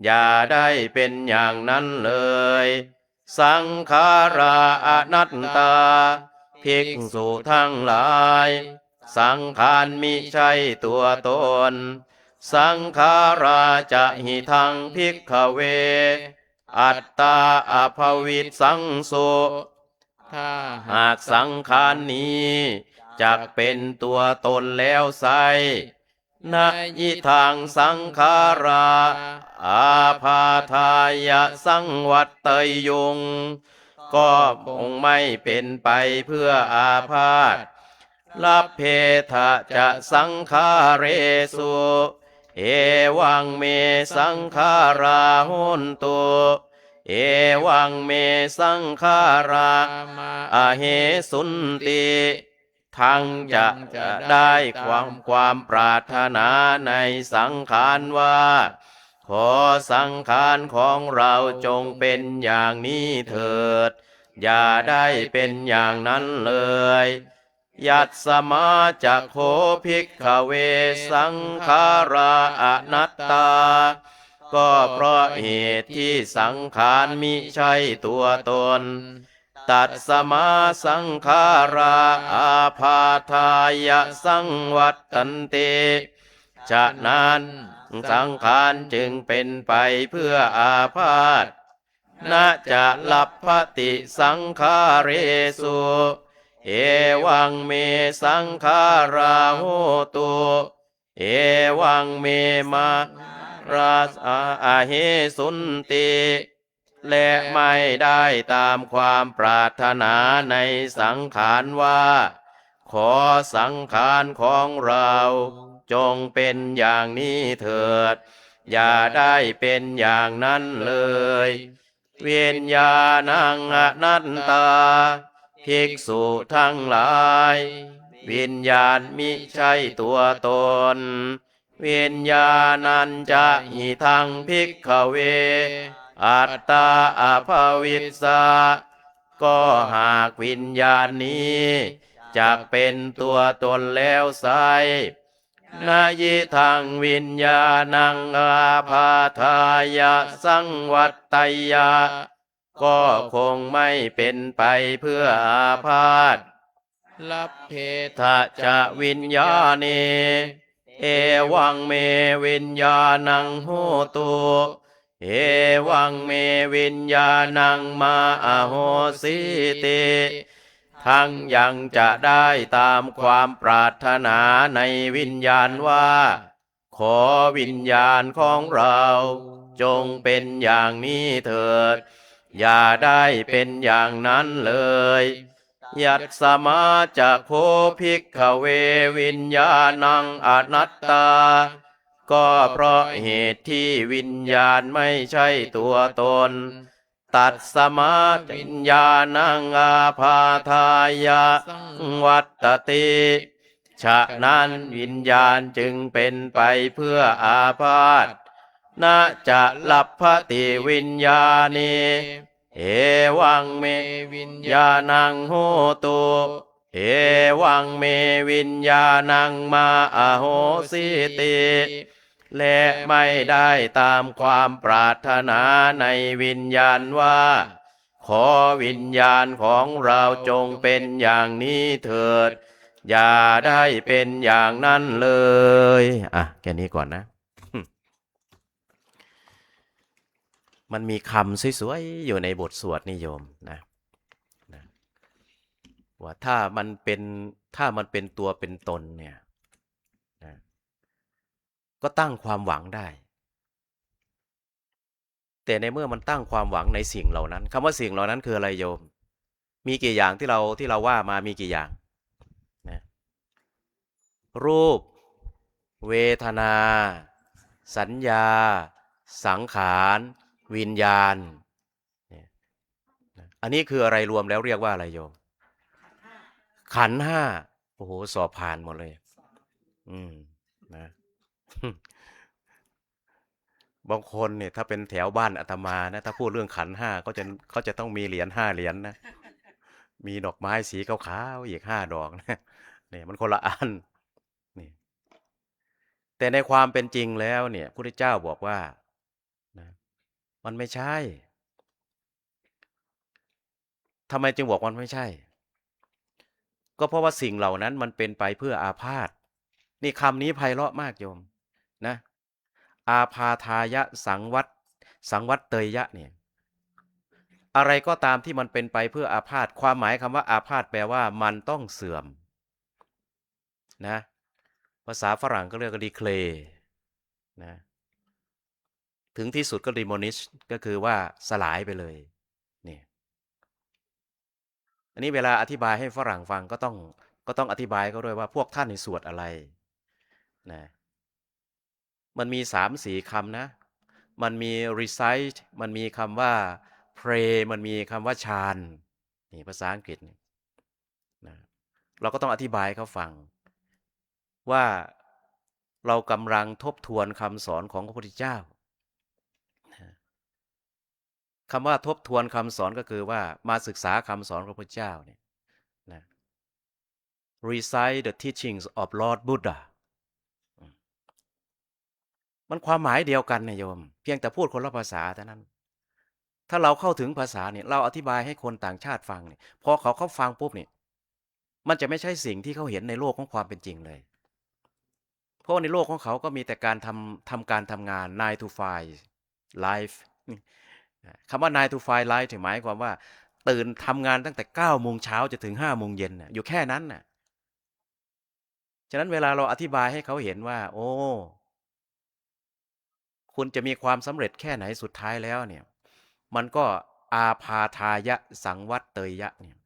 อย่าได้เป็นอย่างนั้นเลยสังขาราอนัตตาภิกษุทั้งหลายสังขารมิใช่ตัวตนสังขาราจะหิทังภิกขเวอัตตาอภวิตสังโสถ้าหากสังขารนี้จักเป็นตัวตนแล้วไซนะยิทังสังขาราอาพาทายะสังวัตเตยยุงก็คงไม่เป็นไปเพื่ออาพาธลัพเพทะจะสังขาเรสุเอวังเมสังขาราหุนตุเอวังเมสังขาราอาเหสุนติทั้งจะได้ความปรารถนาในสังขารว่าขอสังขารของเราจงเป็นอย่างนี้เถิดอย่าได้เป็นอย่างนั้นเลยยัตสมาจะโคภิกขเวสังขาราอนัตตาก็เพราะเหตุที่สังขารมิใช่ตัวตนตัดสมาสังขาราอาพาทายะสังวัตตันเตฉะนั้นสังขารจึงเป็นไปเพื่ออาพาธน่าจะลับพติสังขาเรสุเอวังเมสังขาราโหตุเอวังเมมาราอาเหสุนติและไม่ได้ตามความปรารถนาในสังขารว่าขอสังขารของเราจงเป็นอย่างนี้เถิดอย่าได้เป็นอย่างนั้นเลยเวียนญาณังอนัตตาภิกษุทั้งหลายวิญญาณมิใช่ตัวตนวิญญาณัญจะหิทังภิกขเวอัตตาอภวิสสะก็หากวิญญาณนี้จักเป็นตัวตนแล้วไซนายิทังวิญญาณังอาพาทายะสังวัตไตยะก็คงไม่เป็นไปเพื่ออาพาธลัพเพทะจะวิญญาเนเอวังเมวิญญาณังโหตุเอวังเมวิญญาณังมาอโหสิติทั้งยังจะได้ตามความปรารถนาในวิญญาณว่าขอวิญญาณของเราจงเป็นอย่างนี้เถิดอย่าได้เป็นอย่างนั้นเลยยัตสมาจะโคภิกขเววิญญาณังอนัตตาก็เพราะเหตุที่วิญญาณไม่ใช่ตัวตนตัดสมาวิญญาณังอาพาทายะวัตติฉะนั้นวิญญาณจึงเป็นไปเพื่ออาพาธน่าจะลับพติวิญญาณีเอวังเมวิญญาณังโหตุเอวังเมวิญญาณังมาอโหสิติและไม่ได้ตามความปรารถนาในวิญญาณว่าขอวิญญาณของเราจงเป็นอย่างนี้เถิดอย่าได้เป็นอย่างนั้นเลยแค่นี้ก่อนนะ มันมีคำสวยๆอยู่ในบทสวดนิยมนะว่าถ้ามันเป็นตัวเป็นตนเนี่ยนะก็ตั้งความหวังได้แต่ในเมื่อมันตั้งความหวังในสิ่งเหล่านั้นคำว่าสิ่งเหล่านั้นคืออะไรโยมมีกี่อย่างที่เราว่ามามีกี่อย่างนะรูปเวทนาสัญญาสังขารวิญญาณอันนี้คืออะไรรวมแล้วเรียกว่าอะไรโยมขันธ์ห้าโอ้โหสอบผ่านหมดเลย อืมนะ บางคนเนี่ยถ้าเป็นแถวบ้านอาตมานะถ้าพูดเรื่องขันธ์ห้าเขาจะต้องมีเหรียญ5 เหรียญนะมีดอกไม้สีขาวๆอีก5 ดอกนะเนี่ยมันคนละอันนี่แต่ในความเป็นจริงแล้วเนี่ยพระพุทธเจ้าบอกว่านะมันไม่ใช่ทำไมจึงบอกมันไม่ใช่ ก็เพราะว่าสิ่งเหล่านั้นมันเป็นไปเพื่ออาพาธนี่คำนี้ไพเราะมากโยมนะอาพาทายะสังวัตเตยยะเนี่ยอะไรก็ตามที่มันเป็นไปเพื่ออาพาธความหมายคำว่าอาพาธแปลว่ามันต้องเสื่อมนะภาษาฝรั่งก็เรียกว่า decay นะถึงที่สุดก็ demolish ก็คือว่าสลายไปเลยนี่อันนี้เวลาอธิบายให้ฝรั่งฟังก็ต้องอธิบายเขาด้วยว่าพวกท่านในสวดอะไรนะมันมี3-4คำนะมันมี recite มันมีคำว่า pray มันมีคำว่า chant นี่ภาษาอังกฤษนะเราก็ต้องอธิบายให้เขาฟังว่าเรากำลังทบทวนคำสอนของพระพุทธเจ้าคำว่าทบทวนคำสอนก็คือว่ามาศึกษาคำสอนของพระพุทธเจ้าเนี่ยนะ recite the teachings of Lord Buddha มันความหมายเดียวกันนะโยมเพียงแต่พูดคนละภาษาเท่านั้นถ้าเราเข้าถึงภาษาเนี่ยเราอธิบายให้คนต่างชาติฟังเนี่ยพอเขาฟังปุ๊บเนี่ยมันจะไม่ใช่สิ่งที่เขาเห็นในโลกของความเป็นจริงเลยเพราะในโลกของเขาก็มีแต่การทำงาน 9 to 5 life คำว่า 9 to 5 life หมายความว่าตื่นทำงานตั้งแต่9 โมงเช้าจะถึง5 โมงเย็นอยู่แค่นั้นน่ะฉะนั้นเวลาเราอธิบายให้เขาเห็นว่าโอ้คุณจะมีความสำเร็จแค่ไหนสุดท้ายแล้วเนี่ยมันก็อาพาทายะสังวัตเตยยะเนี่ย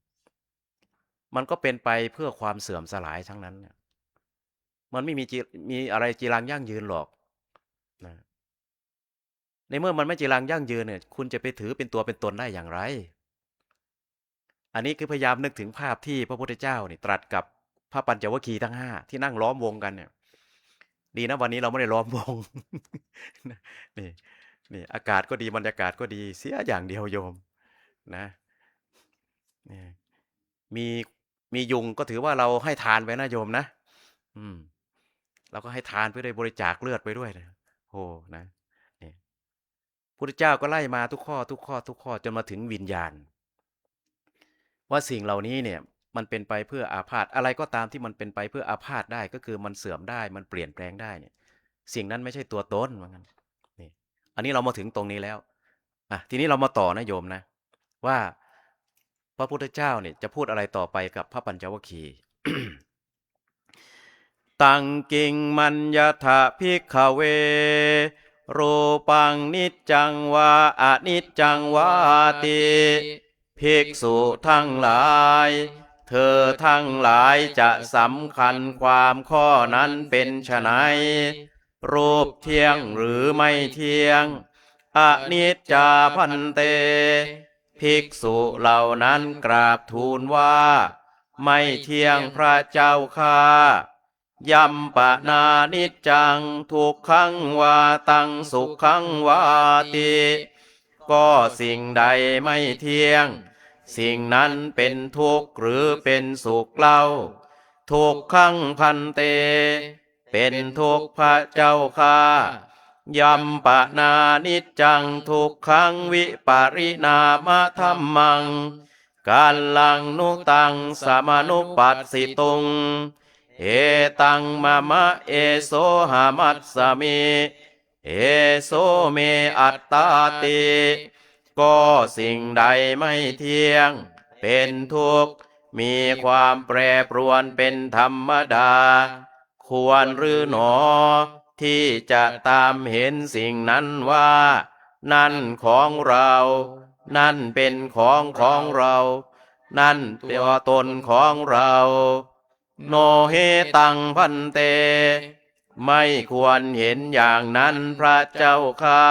มันก็เป็นไปเพื่อความเสื่อมสลายทั้งนั้นเนี่ยมันไม่มีอะไรจีรังยั่งยืนหรอกนะในเมื่อมันไม่จีรังยั่งยืนเนี่ยคุณจะไปถือเป็นตัวเป็นตนได้อย่างไรอันนี้คือพยายามนึกถึงภาพที่พระพุทธเจ้านี่ตรัสกับพระปัญจวัคคีย์ทั้ง5ที่นั่งล้อมวงกันเนี่ยดีนะวันนี้เราไม่ได้ล้อมวง นี่นี่อากาศก็ดีบรรยากาศก็ดีเสียอย่างเดียวโยมนะนี่มีมียุงก็ถือว่าเราให้ทานไปนะโยมนะอืมเราก็ให้ทานไปด้วยบริจาคเลือดไปด้วยนะโอ้นะนี่พุทธเจ้าก็ไล่มาทุกข้อจนมาถึงวิญญาณว่าสิ่งเหล่านี้เนี่ยมันเป็นไปเพื่ออาพาธอะไรก็ตามที่มันเป็นไปเพื่ออาพาธได้ก็คือมันเสื่อมได้มันเปลี่ยนแปลงได้เนี่ยสิ่งนั้นไม่ใช่ตัวตนว่างั้นนี่อันนี้เรามาถึงตรงนี้แล้วทีนี้เรามาต่อนะโยมนะว่าพระพุทธเจ้าเนี่ยจะพูดอะไรต่อไปกับพระปัญจวัคคีย์ ตังกิงมัญญทะภิกขเวรูปังนิจจังวาอนิจจังวาติภิกษุทั้งหลายเธอทั้งหลายจะสำคัญความข้อนั้นเป็นไฉนรูปเที่ยงหรือไม่เที่ยงอนิจจาพันเตภิกษุเหล่านั้นกราบทูลว่าไม่เที่ยงพระเจ้าข้ายัมปะนานิจจังทุกขังวาตังสุขังวาติก็สิ่งใดไม่เที่ยงสิ่งนั้นเป็นทุกข์หรือเป็นสุขเล่าทุกขังพันเตเป็นทุกข์พระเจ้าข้ายัมปะนานิจจังทุกขังวิปริณามะธัมมังกาลังนุตังสมานุปัสสิตุงเอตังมะมะเอโสหามัสสมิเอโสเมอัตตาติก็สิ่งใดไม่เที่ยงเป็นทุกข์มีความแปรปรวนเป็นธรรมดาควรหรือหนอที่จะตามเห็นสิ่งนั้นว่านั่นของเรานั่นเป็นของเรานั่นตัวตนของเราโนเฮตังพันเตไม่ควรเห็นอย่างนั้นพระเจ้าข้า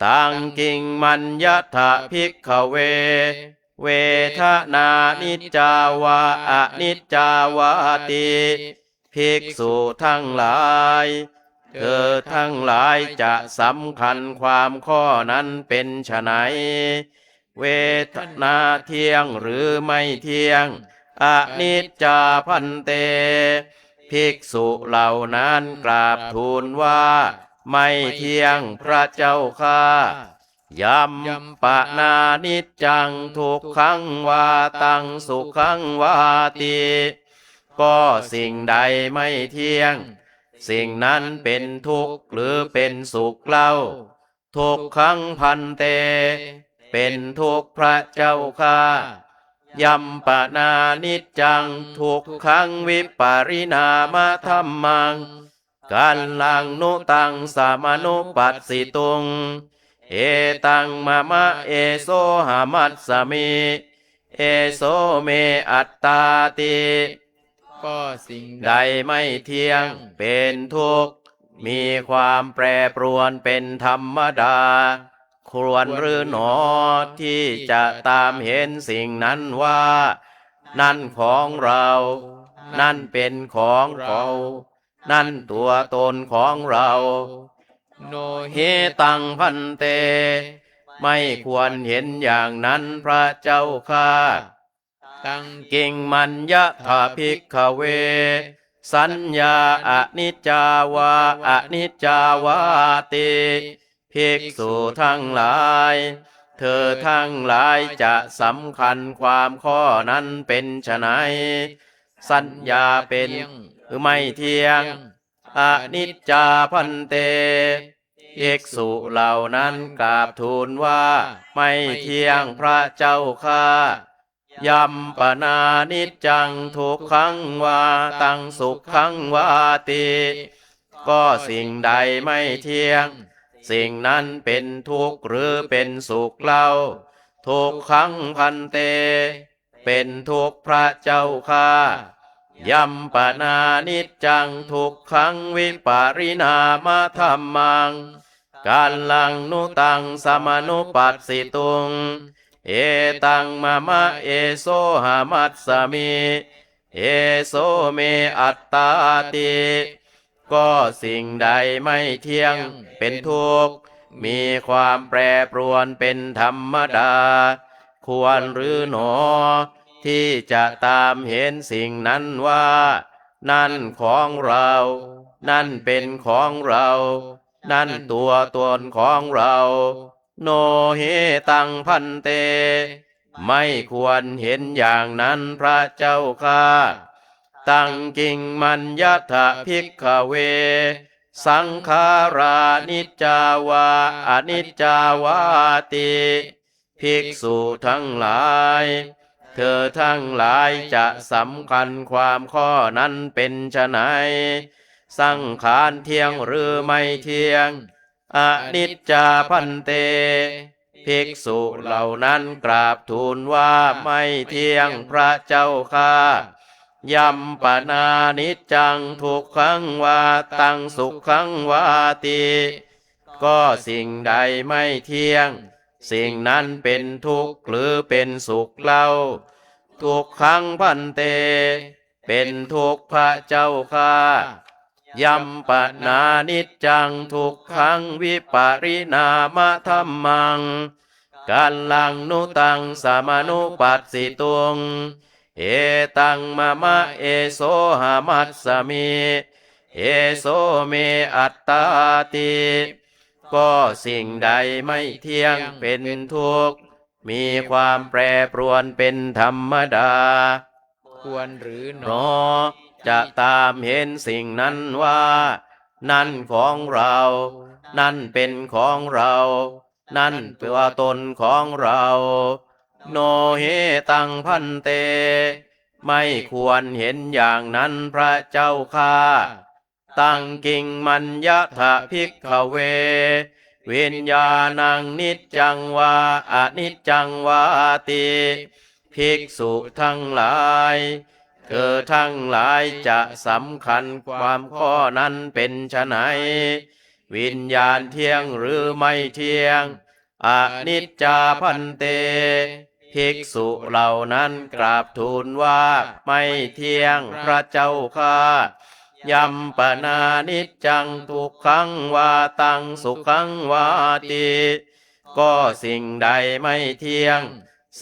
ตังกิงมัญญทะภิกขเวเวทนานิจจาวาอนิจจาวาติ ภิกษุทั้งหลายเธอทั้งหลายจะสำคัญความข้อนั้นเป็นไฉนเวทนาเที่ยงหรือไม่เที่ยงอนิจจาพันเตภิกษุเหล่านั้นกราบทูลว่าไม่เที่ยงพระเจ้าข้ายัมปะนานิจจังทุกขังวาตังสุขังวาติก็สิ่งใดไม่เที่ยงสิ่งนั้นเป็นทุกข์หรือเป็นสุขเล่าทุกขังพันเตเป็นทุกข์พระเจ้าข้ายัมปะนานิจจังทุกขังวิปาริณามะธัมมังกัลลังนุตังสามานุปัสสิตุงเอตังมะมะเอโสหามัสสมิเอโสเมอัตตาติก็สิ่งใดไม่เที่ยงเป็นทุกข์มีความแปรปรวนเป็นธรรมดาควรหรือหนอที่จะตามเห็นสิ่งนั้นว่านั่นของเรานั่นเป็นของเรานั่นตัวตนของเราโนเฮตังพันเตไม่ควรเห็นอย่างนั้นพระเจ้าข้าตังกิงมัญญะถาภิกขเวสัญญาอนิจจาวาอนิจจาวาติภิกษุทั้งหลายเธอทั้งหลายจะสำคัญความข้อนั้นเป็นไฉนสัญญาเป็นหรือไม่เที่ยงอนิจจาพันเตภิกษุเหล่านั้นกราบทูลว่าไม่เที่ยงพระเจ้าข้ายัมปนานิจจังทุกขังวาตังสุขขังวาติก็สิ่งใดไม่เที่ยงสิ่งนั้นเป็นทุกข์หรือเป็นสุขเล่าทุกขังพันเตเป็นทุกข์พระเจ้าข้ายัมปนานิจจังทุกขังวิปาริณามะธัมมังกัลลังนุตังสมานุปัสสิตุงเอตังมะมะเอโสหามัสสมิเอโสเมอัตตาติก็สิ่งใดไม่เที่ยงเป็นทุกข์มีความแปรปรวนเป็นธรรมดาควรหรือหนอที่จะตามเห็นสิ่งนั้นว่านั่นของเรานั่นเป็นของเรานั่นตัวตนของเราโนเหตังพันเตไม่ควรเห็นอย่างนั้นพระเจ้าข้าตังกิงมัญญะถะภิกขเวสังขารานิจจาวาอนิจจาวาติภิกษุทั้งหลายเธอทั้งหลายจะสำคัญความข้อนั้นเป็นไฉนสังขารเที่ยงหรือไม่เที่ยงอนิจจาพันเตภิกษุเหล่านั้นกราบทูลว่าไม่เที่ยงพระเจ้าข้ายัมปนานิจจังทุกขังวาตังสุขขังวาติก็สิ่งใดไม่เที่ยงสิ่งนั้นเป็นทุกข์หรือเป็นสุขเล่าทุกขังพันเตเป็นทุกข์พระเจ้าข้ายัมปนานิจจังทุกขังวิปาริณามะธัมมังกัลลังนุตังสามานุปัสสิตุงเอตังมะมะเอโสหามัสสมิเอโสเมอัตตาติก็สิ่งใดไม่เที่ยงเป็นทุกข์มีความแปรปรวนเป็นธรรมดาควรหรือหนอจะตามเห็นสิ่งนั้นว่านั่นของเรานั่นเป็นของเรานั่นตัวตนของเราโนเหตังพันเตไม่ควรเห็นอย่างนั้นพระเจ้าข้าตังกิงมัญญะถะภิกขเววิญญาณังนิจจังวาอนิจจังวาติภิกษุทั้งหลายเธอทั้งหลายจะสำคัญความข้อนั้นเป็นไฉนวิญญาณเที่ยงหรือไม่เที่ยงอนิจจาพันเตภิกษุเหล่านั้นกราบทูลว่าไม่เที่ยงพระเจ้าข้า ยัมปนานิจจังทุกขังวาตังสุขังวาติก็สิ่งใดไม่เที่ยง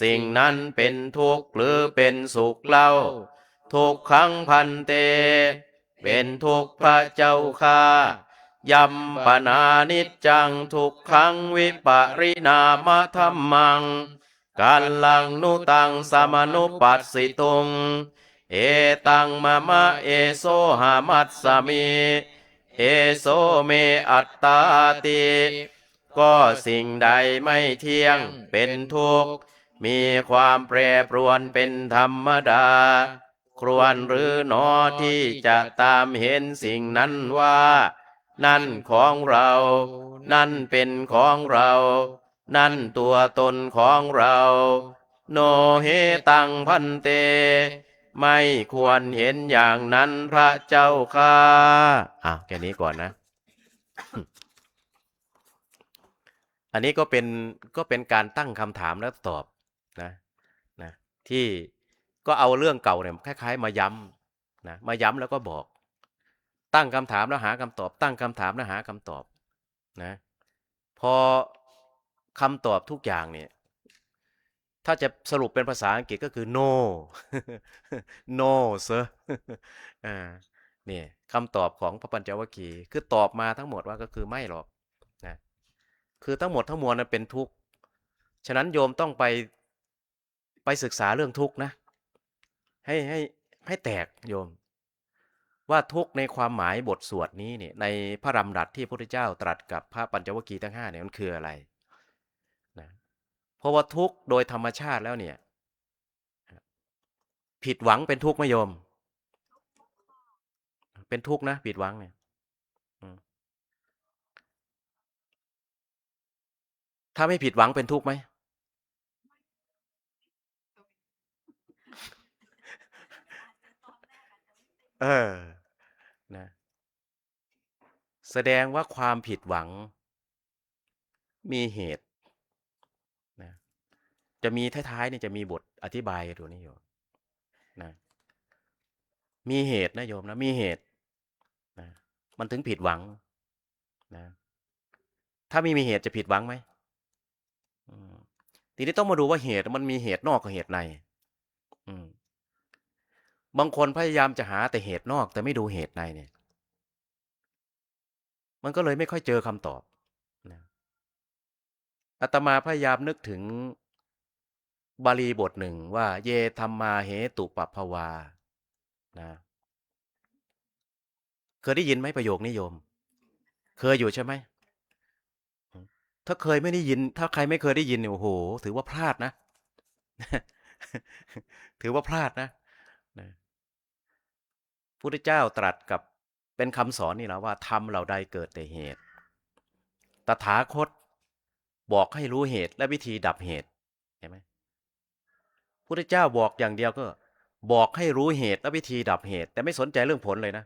สิ่งนั้นเป็นทุกข์หรือเป็นสุขเล่าทุกขังพันเตเป็นทุกข์พระเจ้าข้ายัมปนานิจจังทุกขังวิปริณามธัมมังกัลลังนุตังสมนุปัสสิตุงเอตังมะมะเอโซหามัสสมิเอโซเมอัตตาติก็สิ่งใดไม่เที่ยงเป็นทุกข์มีความแปรปรวนเป็นธรรมดาครวรหรือหนอที่จะตามเห็นสิ่งนั้นว่านั่นของเรา นั่นเป็นของเรา นั่นตัวตนของเรา โนเหตังพันเต ไม่ควรเห็นอย่างนั้นพระเจ้าค่ะแค่นี้ก่อนนะ อันนี้ก็เป็นการตั้งคำถามแล้วตอบนะนะที่ก็เอาเรื่องเก่าเนี่ยคล้ายๆมาย้ำนะมาย้ำแล้วก็บอก ตั้งคำถามแล้วหาคำตอบ ตั้งคำถามแล้วหาคำตอบนะพอคำตอบทุกอย่างเนี่ยถ้าจะสรุปเป็นภาษาอังกฤษก็คือ no no sir เนี่ยคำตอบของพระปัญจวัคคีย์คือตอบมาทั้งหมดว่าก็คือไม่หรอกนะคือทั้งหมดทั้งมวลนั้นเป็นทุกข์ฉะนั้นโยมต้องไปศึกษาเรื่องทุกข์นะให้แตกโยมว่าทุกข์ในความหมายบทสวดนี้เนี่ยในพระดำรัสที่พระพุทธเจ้าตรัสกับพระปัญจวัคคีย์ทั้ง5เนี่ยมันคืออะไรนะเพราะว่าทุกข์โดยธรรมชาติแล้วเนี่ยผิดหวังเป็นทุกข์ไหมโยมเป็นทุกข์นะผิดหวังเนี่ยถ้าไม่ผิดหวังเป็นทุกข์ไหมนะแสดงว่าความผิดหวังมีเหตุนะจะมีท้ายๆเนี่ยจะมีบทอธิบายตัวนี้อยู่นะมีเหตุนะโยมนะมีเหตุนะมันถึงผิดหวังนะถ้าไม่มีเหตุจะผิดหวังไหมทีนี้ต้องมาดูว่าเหตุมันมีเหตุนอกกับเหตุในบางคนพยายามจะหาแต่เหตุนอกแต่ไม่ดูเหตุในเนี่ยมันก็เลยไม่ค่อยเจอคำตอบนะอาตมาพยายามนึกถึงบาลีบทหนึ่งว่าเยธัมมาเหตุปัปภวานะเคยได้ยินไหมประโยคนี้โยมเคยอยู่ใช่ไหมถ้าเคยไม่ได้ยินถ้าใครไม่เคยได้ยินเนี่ยโอ้โหถือว่าพลาดนะ ถือว่าพลาดนะพุทธเจ้าตรัสกับเป็นคำสอนนี่นะว่าธรรมเหล่าใดเกิดแต่เหตุตถาคตบอกให้รู้เหตุและวิธีดับเหตุเห็นไหมพุทธเจ้าบอกอย่างเดียวก็บอกให้รู้เหตุและวิธีดับเหตุแต่ไม่สนใจเรื่องผลเลยนะ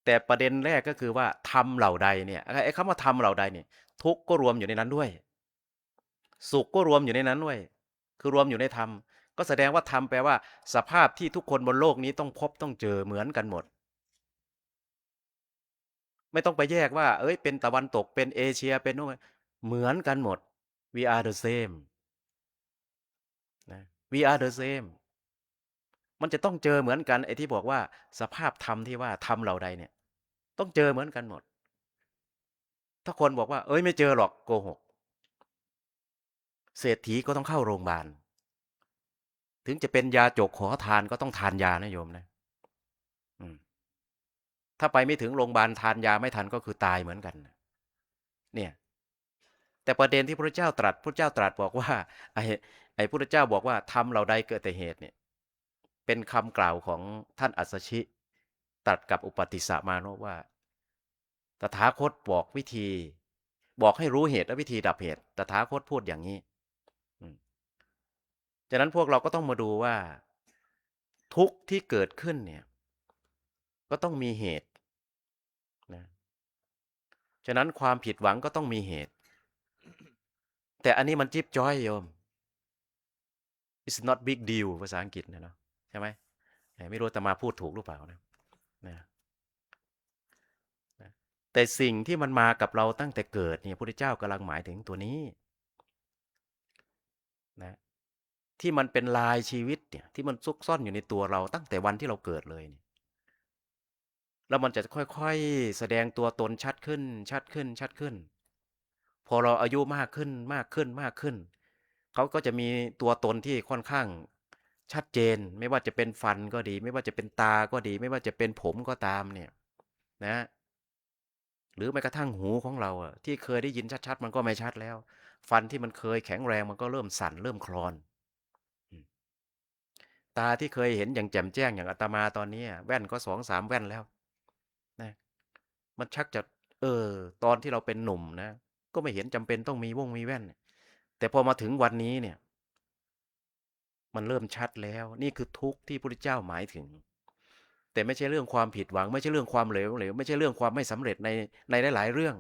แต่ประเด็นแรกก็คือว่าธรรมเหล่าใดเนี่ยไอ้คำว่าธรรมเหล่าใดเนี่ยทุกข์ก็รวมอยู่ในนั้นด้วยสุขก็รวมอยู่ในนั้นด้วยคือรวมอยู่ในธรรมก็แสดงว่าธรรมแปลว่าสภาพที่ทุกคนบนโลกนี้ต้องพบต้องเจอเหมือนกันหมดไม่ต้องไปแยกว่าเอ้ยเป็นตะวันตกเป็นเอเชียเป็นโน่นเหมือนกันหมด we are the same นะ we are the same มันจะต้องเจอเหมือนกันไอ้ที่บอกว่าสภาพธรรมที่ว่าธรรมเหล่าใดเนี่ยต้องเจอเหมือนกันหมดถ้าคนบอกว่าเอ้ยไม่เจอหรอกโกหกเศรษฐีก็ต้องเข้าโรงพยาบาลถึงจะเป็นยาจกขอทานก็ต้องทานยานะโยมนะถ้าไปไม่ถึงโรงพยาบาลทานยาไม่ทันก็คือตายเหมือนกันเนี่ยแต่ประเด็นที่พระเจ้าตรัสบอกว่าไอ้พระเจ้าบอกว่าธรรมเหล่าใดเกิดแต่เหตุเนี่ยเป็นคำกล่าวของท่านอัสสชิตรัสกับอุปติสสมาโนว่าตถาคตบอกวิธีบอกให้รู้เหตุและวิธีดับเหตุตถาคตพูดอย่างนี้ฉะนั้นพวกเราก็ต้องมาดูว่าทุกข์ที่เกิดขึ้นเนี่ยก็ต้องมีเหตุนะฉะนั้นความผิดหวังก็ต้องมีเหตุแต่อันนี้มันจิ๊บจ้อยโยม it's not big deal ภาษาอังกฤษนะเนาะใช่ไหม ไม่รู้อาตมาพูดถูกหรือเปล่านะนะนะแต่สิ่งที่มันมากับเราตั้งแต่เกิดเนี่ยพระพุทธเจ้ากำลังหมายถึงตัวนี้นะที่มันเป็นลายชีวิตเนี่ยที่มันซุกซ่อนอยู่ในตัวเราตั้งแต่วันที่เราเกิดเลยเนี่ยแล้วมันจะค่อยๆแสดงตัวตนชัดขึ้นชัดขึ้นชัดขึ้นพอเราอายุมากขึ้นมากขึ้นมากขึ้นเขาก็จะมีตัวตนที่ค่อนข้างชัดเจนไม่ว่าจะเป็นฟันก็ดีไม่ว่าจะเป็นตาก็ดีไม่ว่าจะเป็นผมก็ตามเนี่ยนะหรือแม้กระทั่งหูของเราอะที่เคยได้ยินชัดๆมันก็ไม่ชัดแล้วฟันที่มันเคยแข็งแรงมันก็เริ่มสั่นเริ่มคลอนอืมตาที่เคยเห็นอย่างแจ่มแจ้งอย่างอาตมาตอนนี้แว่นก็2-3แว่นแล้วนะมันชักจะตอนที่เราเป็นหนุ่มนะก็ไม่เห็นจำเป็นต้องมีแว่นแต่พอมาถึงวันนี้เนี่ยมันเริ่มชัดแล้วนี่คือทุกข์ที่พระพุทธเจ้าหมายถึงแต่ไม่ใช่เรื่องความผิดหวังไม่ใช่เรื่องความเหลวไม่ใช่เรื่องความไม่สำเร็จในหลายๆเรื่อง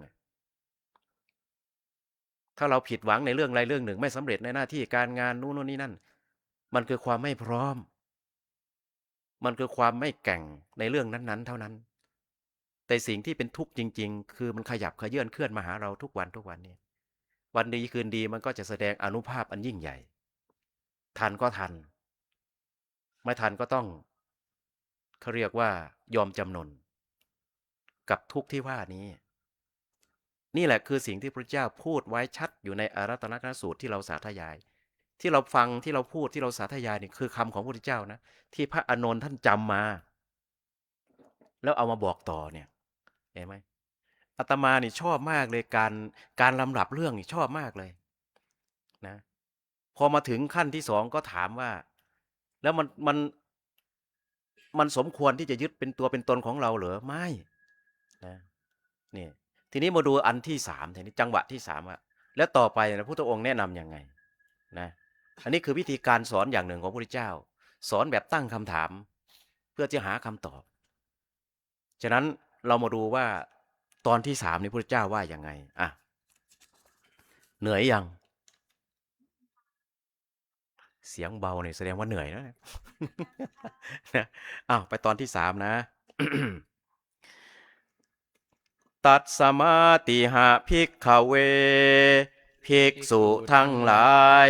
ถ้าเราผิดหวังในเรื่องใดเรื่องหนึ่งไม่สำเร็จในหน้าที่การงานนู่นนี่นั่นมันคือความไม่พร้อมมันคือความไม่แกร่งในเรื่องนั้นๆเท่านั้นแต่สิ่งที่เป็นทุกข์จริงๆคือมันขยับเขยื้อนเคลื่อนมาหาเราทุกวันนี้วันดีคืนดีมันก็จะแสดงอานุภาพอันยิ่งใหญ่ทันก็ทันไม่ทันก็ต้องเขาเรียกว่ายอมจำนนกับทุกข์ที่ว่านี้นี่แหละคือสิ่งที่พระเจ้าพูดไว้ชัดอยู่ในอารัตนกสูตรที่เราสาธยายที่เราฟังที่เราพูดที่เราสาธยายนี่คือคำของพระพุทธเจ้านะที่พระอานนท์ท่านจำมาแล้วเอามาบอกต่อเนี่ยเห็นไหมอาตมานี่ชอบมากเลยการลำดับเรื่องนี่ชอบมากเลยนะพอมาถึงขั้นที่2ก็ถามว่าแล้วมันสมควรที่จะยึดเป็นตัวเป็นตนของเราเหรอไม่นะนี่ทีนี้มาดูอันที่3ทีนี้จังหวะที่3ว่าแล้วต่อไปนะพระพุทธองค์แนะนำยังไงนะอันนี้คือวิธีการสอนอย่างหนึ่งของพระพุทธเจ้าสอนแบบตั้งคำถามเพื่อจะหาคำตอบฉะนั้นเรามาดูว่าตอนที่3นี้พระพุทธเจ้าว่ายังไงอ่ะเหนื่อยยังเสียงเบาเนี่ยแสดงว่าเหนื่อยนะ นะอ้าวไปตอนที่3นะ ตัดสมาติหะภิกขเวภิกษุทั้งหลาย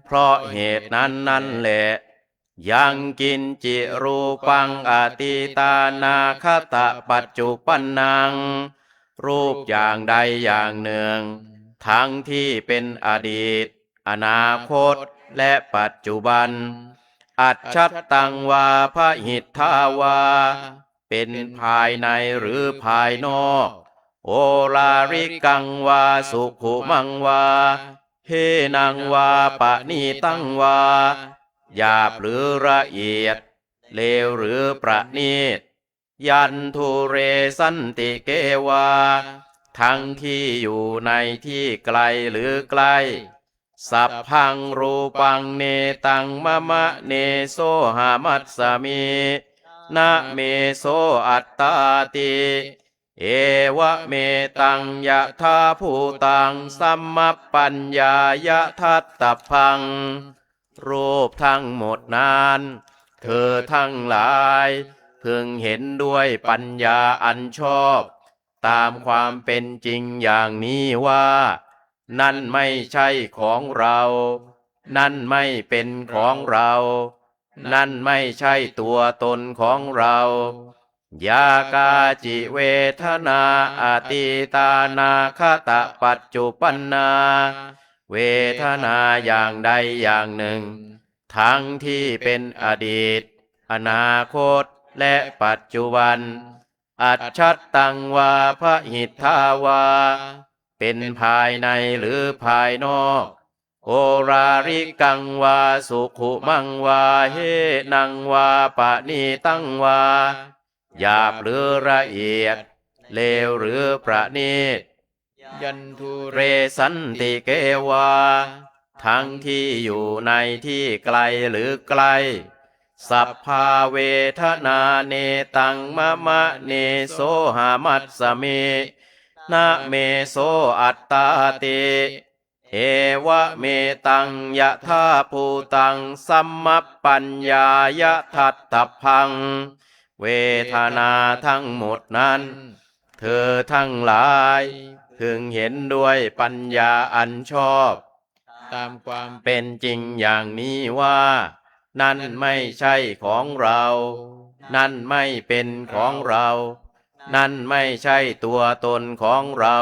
เพราะเหตุนั้นแหละยังกินจิรูปังอติตานาคตะปัจจุปันนังรูปอย่างใดอย่างหนึ่งทั้งที่เป็นอดีตอนาคตและปัจจุบันอัจฉัตตังวาพหิทธาวาเป็นภายในหรือภายนอกโอลาริกังวาสุขุมังวาเฮนังวาปะนีตังวาหยาบหรือละเอียดเลวหรือประณีตยันทุเรสันติเกวาทั้งที่อยู่ในที่ไกลหรือใกล้สัพพังรูปังเนตังมะมะเนโสหามัสสมินะเมโสอัตตาติเอวะเมตังยะธาภูตังสัมมปัญญายะทัตตพังรูปทั้งหมดนั้นเธอทั้งหลายพึงเห็นด้วยปัญญาอันชอบตามความเป็นจริงอย่างนี้ว่านั่นไม่ใช่ของเรานั่นไม่เป็นของเรานั่นไม่ใช่ตัวตนของเรายากาจิเวทนาอติตานาคตะปัจจุปันนาเวทนาอย่างใดอย่างหนึ่งทั้งที่เป็นอดีตอนาคตและปัจจุบันอัจฉัตตังวาพหิทธาวาเป็นภายในหรือภายนอกโอราริกังวาสุขุมังวาเฮนังวาปะนีตังวาหยาบหรือละเอียดเลวหรือประณีตยันทุเรสันติเกวาทั้งที่อยู่ในที่ไกลหรือใกล้สัพพาเวทนาเนตังมะมะเนโสหามัสสมินะเมโสอัตตาติเอ เอวะเมตังยะธาภูตังสัมมัปปัญญายะทัตตพัง เวทนาทั้งหมดนั้น เธอทั้งหลายพึงเห็นด้วยปัญญาอันชอบ ตามความ เป็นจริงอย่างนี้ว่า นั่นไม่ใช่ของเรา นั่นไม่เป็นของเรา นั่นไม่ใช่ตัวตนของเรา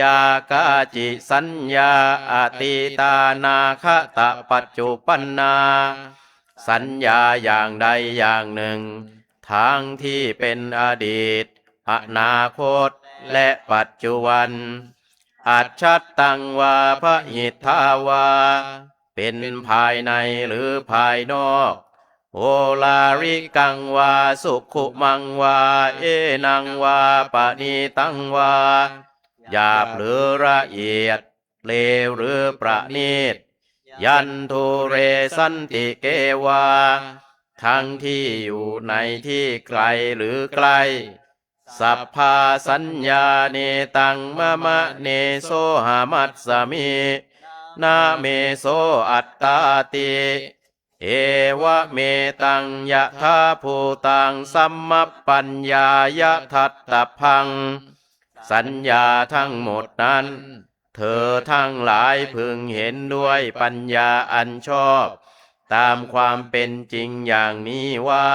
ยากาจิสัญญาอติตานาคตะปัจจุปันนา สัญญาอย่างใดอย่างหนึ่งทางที่เป็นอดีต อนาคต และปัจจุบัน อัจฉัตตังวาพหิทธาวา เป็นภายในหรือภายนอก โอลาริกังวาสุขุมังวา เอนังวาปณิตังวา หยาบหรือละเอียด เลวหรือประณีต ยันทุเรสันติเกวา ทั้งที่อยู่ในที่ไกลหรือใกล้ สัพพาสัญญาเนตังมะมะเนโสหามัสสมินาเมโสอัตตาติเอวะเมตังยะธาภูตังสัมมัปปัญญายะทัตตพัง สัญญาทั้งหมดนั้น เธอทั้งหลายพึงเห็นด้วยปัญญาอันชอบ ตามความเป็นจริงอย่างนี้ว่า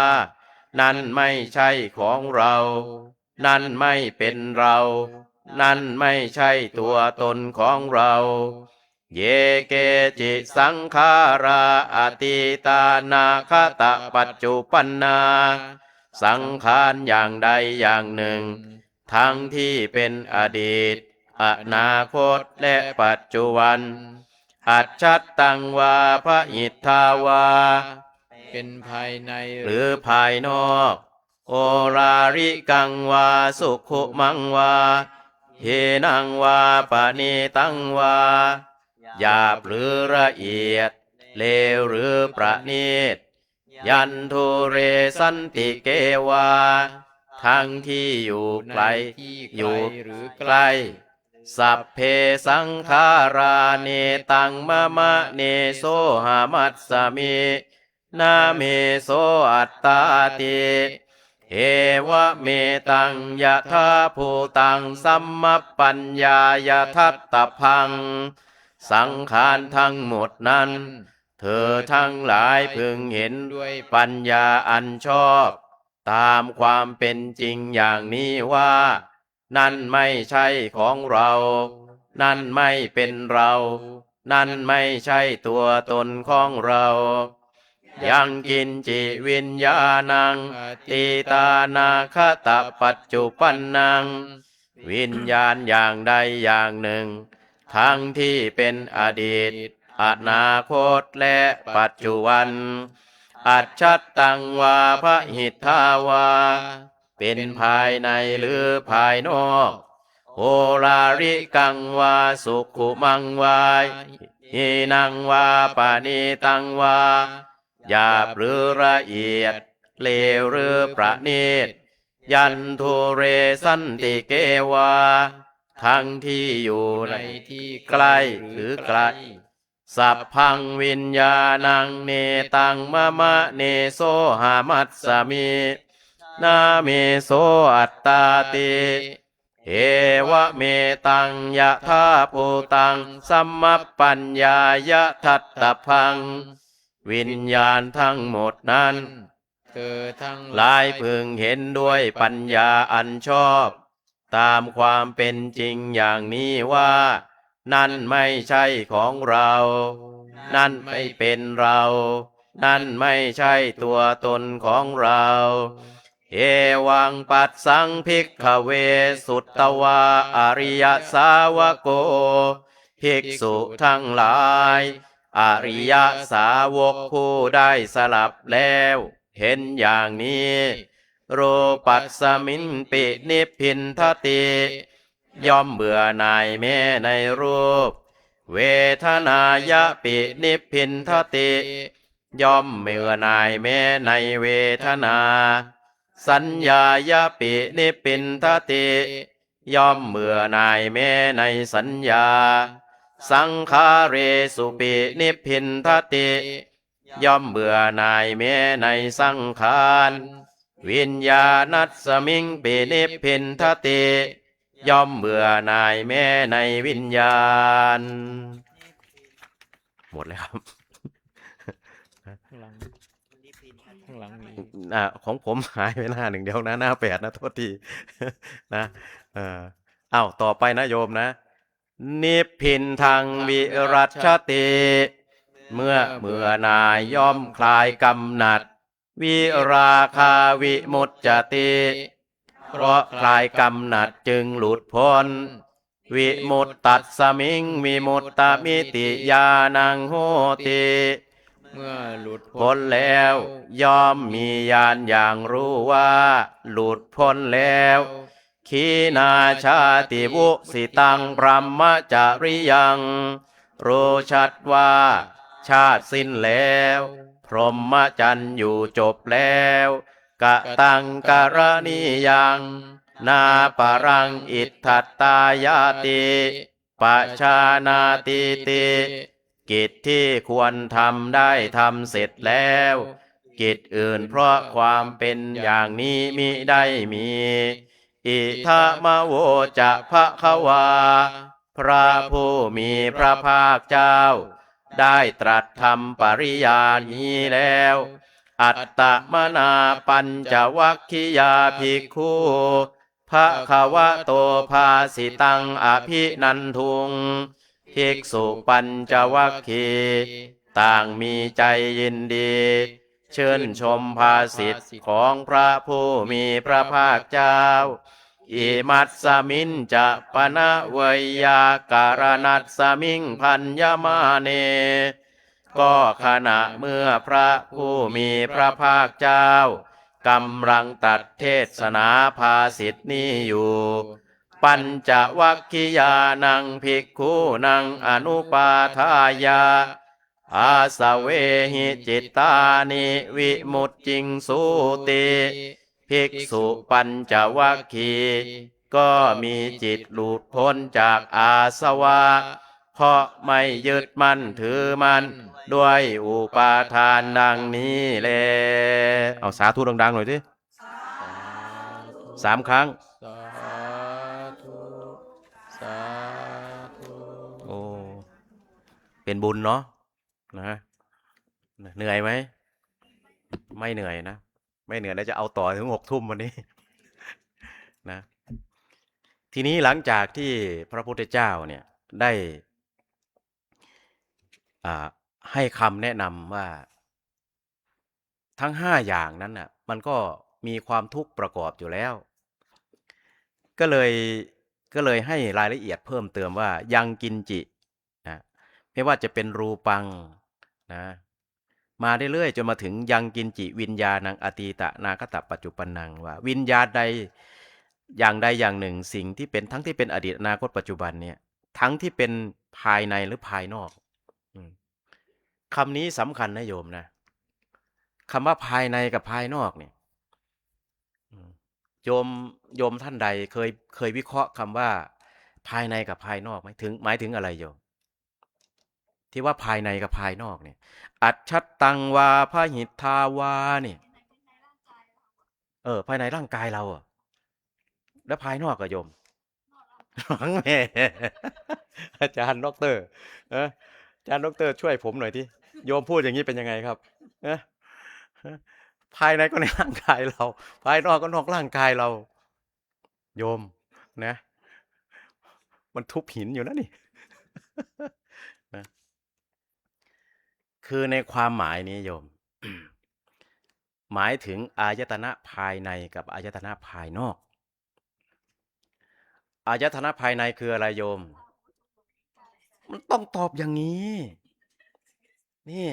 นั่นไม่ใช่ของเรา นั่นไม่เป็นเรา นั่นไม่ใช่ตัวตนของเรา เยเกจิสังขาราอติตานาคตะปัจจุปันนา สังขารอย่างใดอย่างหนึ่ง ทั้งที่เป็นอดีต อนาคตและปัจจุบัน อัจฉัตตังวาพหิทธาวา เป็นภายใน หรือภายนอก โอลาริกังวาสุขุมังวา เฮนังวาปณิตังวา หยาบหรือละเอียด เลวหรือประณีต ยันทุเรสันติเกวา ทั้งที่อยู่ไกล ที่ อยู่ หรือ ใกล้ สัพเพสังขาราเนตังมะมะเนโสหามัสสมินาเมโสอัตตาติเอวะเมตังยะธาภูตังสัมมัปปัญญายะทัตตพัง สังขารทั้งหมดนั้น เธอทั้งหลายพึงเห็น ด้วย ปัญญาอันชอบ ตามความเป็นจริงอย่างนี้ว่า นั่นไม่ใช่ของเรา นั่นไม่เป็นเรา นั่นไม่ใช่ตัวตนของเรา ยังกินจิวิญญาณังติตานาคตะปัจจุปันนัง วิญญาณอย่างใดอย่างหนึ่ง ทั้งที่เป็นอดีต อนาคตและปัจจุบัน อัจฉัตตังวาพหิทธาวา เป็นภายในหรือภายนอก โอลาริกังวาสุขุมังวาหินังวาปณิตังวา หยาบหรือละเอียด เลวหรือประณีต ยันทุเรสันติเกวา ทั้งที่อยู่ใน ที่ ใกล้หรือไกล สัพพังวิญญาณังเนตังมะมะเนโสหามัสสมินาเมโสอัตตาติเอวะเมตังยะธาภูตังสัมมัปปัญญายะทัตตพัง วิญญาณทั้งหมดนั้น เธอทั้ง หลายพึงเห็นด้วยปัญญาอันชอบ ตามความเป็นจริงอย่างนี้ว่า นั่นไม่ใช่ของเรา นั่นไม่เป็นเรา นั่นไม่ใช่ตัวตนของเรา เอวังปัสสังภิกขเวสุตตวาอริยสาวโก ภิกษุทั้งหลาย อริยสาวกผู้ได้สลับแล้ว เห็นอย่างนี้ โรปัสสมินปินิพพินทติ ย่อมเบื่อหน่ายแม้ในรูป เวทนายะปินิพพินทติ ย่อมเบื่อหน่ายแม้ในเวทนา สัญญายะปินิพพินทติ ย่อมเบื่อหน่ายแม้ในสัญญา สังขาเรสุปินิพพินทติ ย่อมเบื่อหน่ายแม้ในสังขารวิญญาณัสสมิงปินิพพินทติ ย่อมเบื่อหน่ายแม้ในวิญญาณ หมดเลยครับ ข้างหลังข้างหลังมี ของผมหายไปหน้าหนึ่งเดียวนะหน้า8นะโทษที นะอ้าวต่อไปนะโยมนะ นิพพินทางวิรัชติ เมื่อหนายย่อมคลายกำหนัด วิราคาวิมุตจติ เพราะคลายกำหนัดจึงหลุดพ้น วิมุตตัสสมิงวิมุตตมิติญาณังโหติ เมื่อหลุด พ้นแล้วย่อมมีญาณอย่างรู้ว่า หลุดพ้นแล้วขีนาชาติวุสิตังพรหมจาริยัง รู้ชัดว่า ชาติสิ้นแล้ว พรหมจรรย์อยู่จบแล้วกะตังกรณียัง นาปรังอิทธัตตายาติปชานาติติ กิจที่ควรทำได้ทำเสร็จแล้ว กิจอื่นเพราะความเป็นอย่างนี้มิได้มี อิทามโวจะภควา พระผู้มีพระภาคเจ้า ได้ตรัสธรรมปริยายนี้แล้ว อัตตมนาปัญจวัคคิยาภิกขุภควโตภาสิตังอภินันทุง ภิกษุปัญจวัคคีย์ต่างมีใจยินดีเชิญชมภาสิทธิ์ของพระผู้มีพระภาคเจ้า อิมัตสมินจะปนะเวยาการนัตสมิงพัญญมาเน ก็ขณะเมื่อพระผู้มีพระภาคเจ้ากำลังตัดเทศนาภาสิทธินี้อยู่ ปัญจวัคคิยานังภิกขุนังอนุปาทายา อาสเวหิจิตตานิวิมุตติงสุติ ภิกษุปัญจวัคคีย์ก็มีจิตหลุดพ้นจากอาสวะ เพราะไม่ยึดมั่นถือมั่นด้วยอุปาทานดังนี้แลเอาสาธุดังๆหน่อยสิ3 ครั้ง สาธุสาธุ โอ้เป็นบุญเนาะนะเหนื่อยไหมไม่เหนื่อยนะไม่เหนื่อยแล้วจะเอาต่อถึง6 ทุ่มวันนี้ นะทีนี้หลังจากที่พระพุทธเจ้าเนี่ยได้ให้คำแนะนำว่าทั้ง5อย่างนั้นน่ะมันก็มีความทุกข์ประกอบอยู่แล้ว ก็เลยให้รายละเอียดเพิ่มเติมว่ายังกินจินะไม่ว่าจะเป็นรูปังนะมาเรื่อยๆจนมาถึงยังกินจิวิญญาณังอตีตะนาคตปัจจุปันนังว่าวิญญาณใดอย่างหนึ่งสิ่งที่เป็นทั้งที่เป็นอดีตอนาคตปัจจุบันเนี่ยทั้งที่เป็นภายในหรือภายนอกคำนี้สำคัญนะโยมนะคำว่าภายในกับภายนอกเนี่ยโยมท่านใดเคยวิเคราะห์คำว่าภายในกับภายนอกไหมหมายถึงอะไรโยมที่ว่าภายในกับภายนอกเนี่ยอัจฉัตตังวาพหิทธาวาเนี่ยภายในร่างกายเราแล้วภายนอกกับโยมหลังแม่อาจารย์ด็อกเตอร์อาจารย์ด็อกเตอร์ช่วยผมหน่อยที่โยมพูดอย่างนี้เป็นยังไงครับภายในก็ในร่างกายเราภายนอกก็นอกร่างกายเราโยมนะมันทุบหินอยู่นะนี่นะคือในความหมายนี้โยม หมายถึงอายตนะภายในกับอายตนะภายนอกอายตนะภายในคืออะไรโยมมันต้องตอบอย่างนี้นี่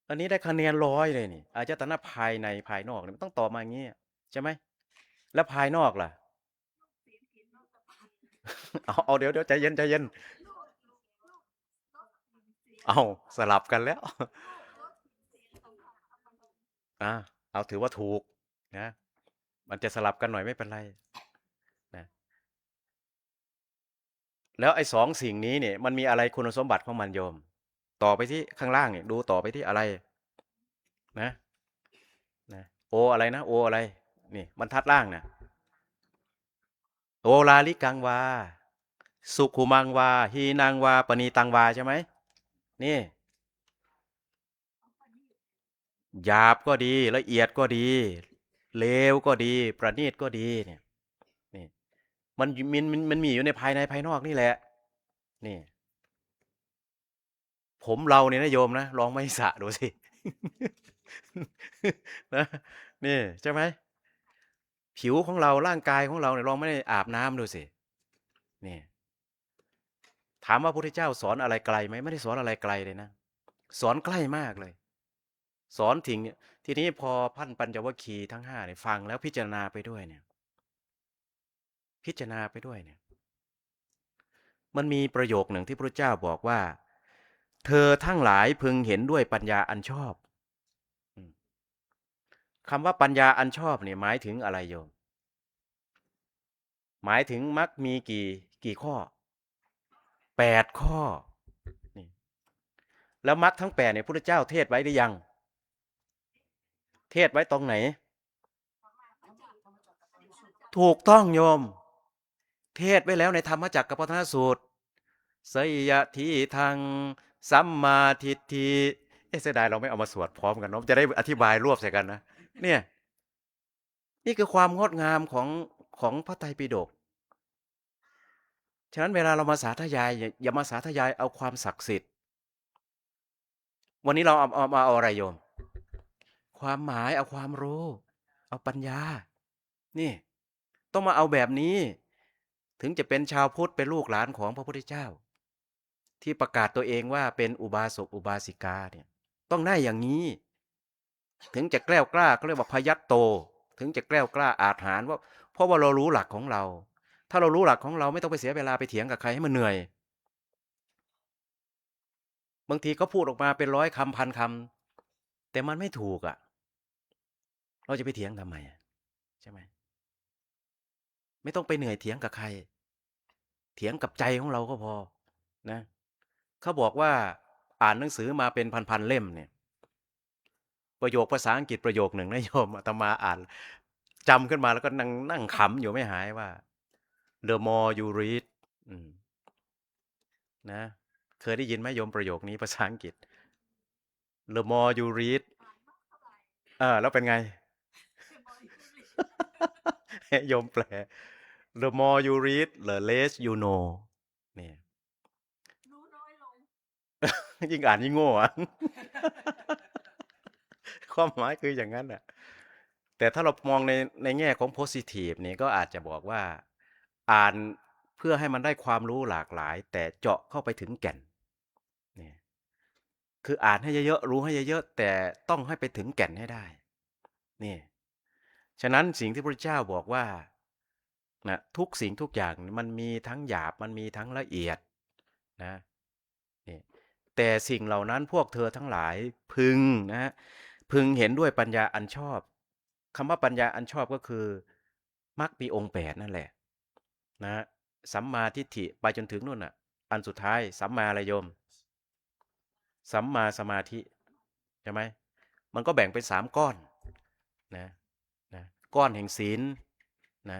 อันนี้ได้คะแนน100เลยนี่อายตนะภายในภายนอกมันต้องตอบมาอย่างนี้ใช่ไหมแล้วภายนอกล่ะเอาเดี๋ยวใจเย็นเอาสลับกันแล้วเอาถือว่าถูกนะมันจะสลับกันหน่อยไม่เป็นไรนะ แล้วไอ้สองสิ่งนี้เนี่ยมันมีอะไรคุณสมบัติของมันโยม ต่อไปที่ข้างล่างเนี่ยดูต่อไปที่อะไรนะนะโออะไรนะโออะไรนี่บรรทัดล่างนะโอลาลิกังวาสุขุมังวาฮีนางวาปณีตังวาใช่ไหมนี่หยาบก็ดีละเอียดก็ดีเลวก็ดีประณีตก็ดีเนี่ยนี่มันมีอยู่ในภายในภายนอกนี่แหละนี่ผมเราเนี่ยนะโยมนะลองไม่สระดูสิ นะนี่ใช่ไหมผิวของเราร่างกายของเราเนี่ยลองไม่ได้อาบน้ำดูสินี่ถามว่าพระพุทธเจ้าสอนอะไรไกลไหมไม่ได้สอนอะไรไกลเลยนะสอนใกล้มากเลยสอนถึงทีนี้พอพันปัญจวัคคีย์ทั้งห้าเนี่ยฟังแล้วพิจารณาไปด้วยเนี่ยพิจารณาไปด้วยเนี่ยมันมีประโยคหนึ่งที่พระเจ้าบอกว่าเธอทั้งหลายพึงเห็นด้วยปัญญาอันชอบคำว่าปัญญาอันชอบเนี่ยหมายถึงอะไรโยมหมายถึงมรรคมีกี่ข้อ8 ข้อนี่แล้วมรรคทั้ง8เนี่ยพระพุทธเจ้าเทศไว้หรือยังเทศไว้ตรงไหนถูกต้องโยมเทศไว้แล้วในธรรมจักรกับปวัตนสูตรสยทิทางสัมมาทิฏฐิเสียดายเราไม่เอามาสวดพร้อมกันเนาะจะได้อธิบายรวบใส่กันนะเนี่ยนี่คือความงดงามของพระไตรปิฎกฉะนั้นเวลาเรามาสาธยายอย่ามาสาธยายเอาความศักดิ์สิทธิ์วันนี้เราเอาอะไรโยมความหมายเอาความรู้เอาปัญญานี่ต้องมาเอาแบบนี้ถึงจะเป็นชาวพุทธเป็นลูกหลานของพระพุทธเจ้าที่ประกาศตัวเองว่าเป็นอุบาสกอุบาสิกาเนี่ยต้องได้อย่างนี้ถึงจะแกล้วกล้าก็เรียกว่าพยัตโตถึงจะแกล้วกล้าอาจหาญว่าเพราะว่าเรารู้หลักของเราถ้าเรารู้หลักของเราไม่ต้องไปเสียเวลาไปเถียงกับใครให้มันเหนื่อยบางทีก็พูดออกมาเป็น100 คำ1,000 คำแต่มันไม่ถูกอ่ะเราจะไปเถียงทำไมใช่ไหมไม่ต้องไปเหนื่อยเถียงกับใครเถียงกับใจของเราก็พอนะเขาบอกว่าอ่านหนังสือมาเป็นพันๆเล่มเนี่ยประโยคภาษาอังกฤษประโยคหนึ่งนะโยมอาตมาอ่านจำขึ้นมาแล้วก็นั่งขำอยู่ไม่หายว่า the more you read นะเคยได้ยินไหมโยมประโยคนี้ภาษาอังกฤษ the more you read แล้วเป็นไง ให้โยมแปล the more you read the less you know นี่ยิ่งอ่านยิ่งโง่อะ ความหมายคืออย่างนั้นแหละแต่ถ้าเรามองในแง่ของ positive เนี่ยก็อาจจะบอกว่าอ่านเพื่อให้มันได้ความรู้หลากหลายแต่เจาะเข้าไปถึงแก่นนี่คืออ่านให้เยอะๆรู้ให้เยอะๆแต่ต้องให้ไปถึงแก่นให้ได้นี่ฉะนั้นสิ่งที่พระเจ้าบอกว่านะทุกสิ่งทุกอย่างมันมีทั้งหยาบมันมีทั้งละเอียดนะนี่แต่สิ่งเหล่านั้นพวกเธอทั้งหลายพึงนะพึงเห็นด้วยปัญญาอันชอบคำว่าปัญญาอันชอบก็คือมรรคมีองค์8นั่นแหละนะสัมมาทิฏฐิไปจนถึงนู่นน่ะอันสุดท้ายสัมมาอะไรโยมสัมมาสมาธิใช่ไหมมันก็แบ่งเป็น3 ก้อนนะนะก้อนแห่งศีลนะ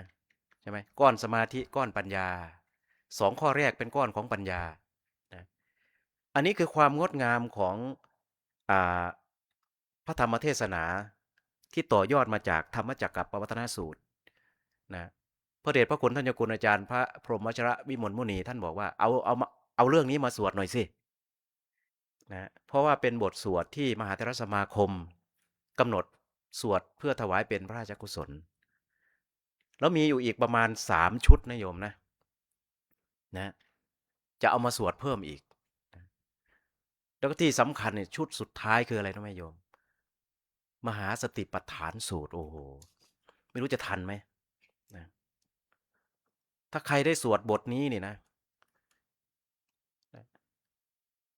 ใช่ไหมก้อนสมาธิก้อนปัญญา2 ข้อแรกเป็นก้อนของปัญญานะอันนี้คือความงดงามของอ่าพระธรรมเทศนาที่ต่อยอดมาจากธรรมจักรกับปวัตนสูตรนะพระเดชพระคุณท่านเจ้าคุณอาจารย์พระพรหมวชระวิมลมุนีท่านบอกว่าเอาเรื่องนี้มาสวดหน่อยสินะเพราะว่าเป็นบทสวดที่มหาเถรสมาคมกำหนดสวดเพื่อถวายเป็นพระราชกุศลแล้วมีอยู่อีกประมาณ3 ชุดนะโยมนะจะเอามาสวดเพิ่มอีกแล้วก็ที่สำคัญเนี่ยชุดสุดท้ายคืออะไรนะแม่โยมมหาสติปัฏฐานสูตรโอ้โหไม่รู้จะทันไหมนะถ้าใครได้สวดบทนี้นี่นะ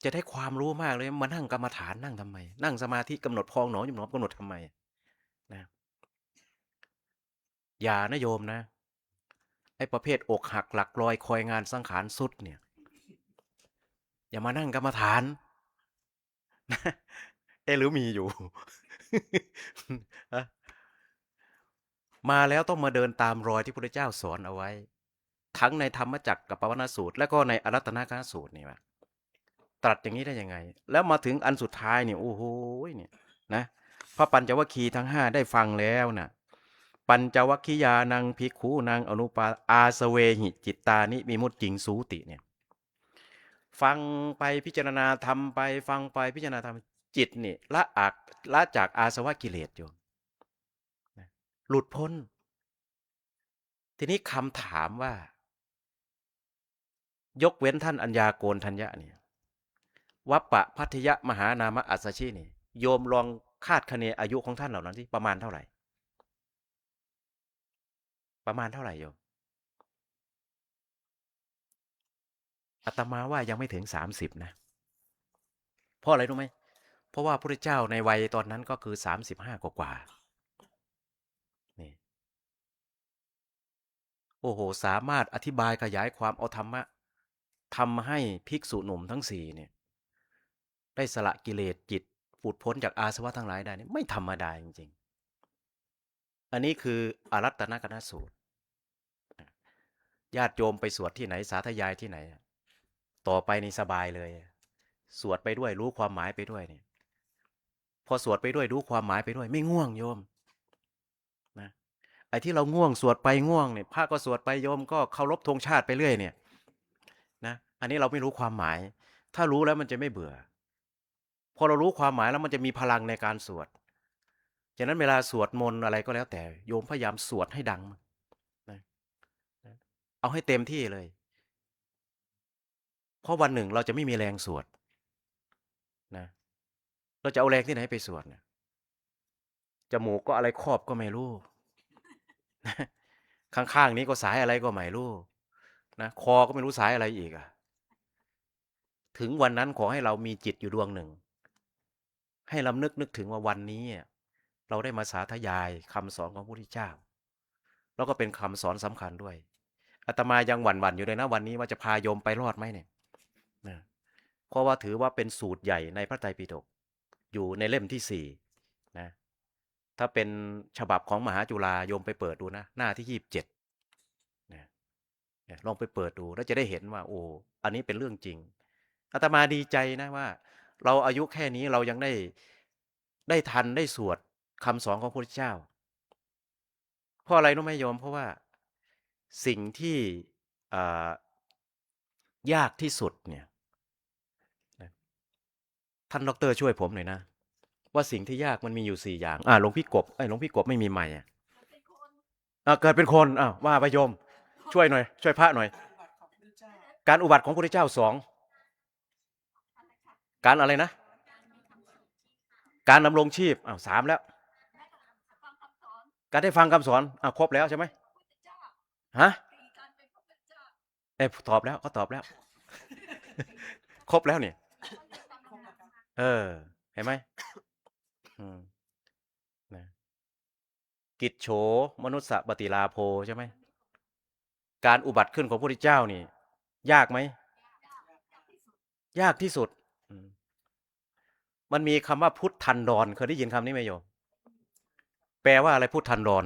จะได้ความรู้มากเลยมานั่งกรรมฐานนั่งทำไมนั่งสมาธิกำหนดพองหนอยุบหนอกำหนดทำไมนะอย่านะโยมนะ อ้ประเภทอกหักหลักลอยคอยงานสังขารสุดเนี่ย อย่ามานั่งกรรมฐาน หรือมีอยู่ ฮะมาแล้วต้องมาเดินตามรอยที่พระพุทธเจ้าสอนเอาไว้ ทั้งในธรรมจักรกับปวัณณสูตร และก็ในอรัตตนกสูตรนี่ว่าตรัสอย่างนี้ได้ยังไง แล้วมาถึงอันสุดท้ายเนี่ยโอ้โหเนี่ยนะพระปัญจวัคคีย์ทั้ง5ได้ฟังแล้วนะปัญจวัคคียานังภิกขุนังอนุปาอาสเวหิจิตตานิวิมุตติงสูติเนี่ยฟังไปพิจารณาทำไปฟังไปพิจารณาทำจิตนี่ละจากอาสวะกิเลสอยู่หลุดพ้น ทีนี้คำถามว่ายกเว้นท่านอัญญาโกณทัญญะเนี่ยวัปปะพัทยมหานามอัสสชินี่โยมลองคาดคะเนอายุของท่านเหล่านั้นที่ประมาณเท่าไหร่โยมอาตมาว่ายังไม่ถึง30นะเพราะอะไรรู้ไหมเพราะว่าพระพุทธเจ้าในวัยตอนนั้นก็คือ35กว่านี่โอ้โหสามารถอธิบายขยายความเอาธรรมะทำให้ภิกษุหนุ่มทั้ง4เนี่ยได้สละกิเลสจิตหลุดพ้นจากอาสวะทั้งหลายได้นี่ไม่ธรรมดาจริงๆอันนี้คืออารัตตนกนสูตรญาติโยมไปสวดที่ไหนสาธยายที่ไหนต่อไปนี่สบายเลยสวดไปด้วยรู้ความหมายไปด้วยเนี่ยพอสวดไปด้วยรู้ความหมายไปด้วยไม่ง่วงโยมนะไอ้ที่เราง่วงสวดไปง่วงเนี่ยพระก็สวดไปโยมก็เคารพธงชาติไปเรื่อยเนี่ยนะอันนี้เราไม่รู้ความหมายถ้ารู้แล้วมันจะไม่เบื่อพอเรารู้ความหมายแล้วมันจะมีพลังในการสวดฉะนั้นเวลาสวดมนต์อะไรก็แล้วแต่โยมพยายามสวดให้ดังนะเอาให้เต็มที่เลยเพราะวันหนึ่งเราจะไม่มีแรงสวดนะเราจะเอาแรงที่ไหนไปสวดเนี่ยจมูกก็อะไรครอบก็ไม่รู้ ข้างๆนี้ก็สายอะไรก็ไม่รู้นะคอก็ไม่รู้สายอะไรอีกอะถึงวันนั้นขอให้เรามีจิตอยู่ดวงหนึ่งให้ลำนึกถึงว่าวันนี้เราได้มาสาธยายคำสอนของพระพุทธเจ้าแล้วก็เป็นคำสอนสำคัญด้วยอาตมายังหวั่นๆอยู่เลยนะวันนี้ว่าจะพาโยมไปรอดไหมเนี่ยนะเพราะว่าถือว่าเป็นสูตรใหญ่ในพระไตรปิฎกอยู่ในเล่มที่4นะถ้าเป็นฉบับของมหาจุฬาโยมไปเปิดดูนะหน้าที่27นะลองไปเปิดดูแล้วจะได้เห็นว่าโอ้อันนี้เป็นเรื่องจริงอาตมาดีใจนะว่าเราอายุแค่นี้เรายังได้ทันได้สวดคำสอนของพระพุทธเจ้าเพราะอะไรรู้ไหมโยมเพราะว่าสิ่งที่อ่ายากที่สุดเนี่ยท่านดรช่วยผมหน่อยนะว่าสิ่งที่ยากมันมีอยู่4อย่างหลวงพี่กบหลวงพี่กบไม่มีใหม่เกิดเป็นคนว่าไปโยมช่วยหน่อยช่วยพระหน่อยการอุบัติของพระพุทธเจ้า2การอะไรนะการดำรงชีพ3แล้วการได้ฟังคำสอนครบแล้วใช่ไหมฮะตอบแล้วเขาตอบแล้วครบแล้วเนี่ยเห็นไหมนะกิจโฉมนุสสะปฏิลาโภใช่ไหมการอุบัติขึ้นของพระพุทธเจ้านี่ยากไหมยากที่สุดมันมีคำว่าพุทธันดรเคยได้ยินคำนี้ไหมโยมแปลว่าอะไรพุทธันดร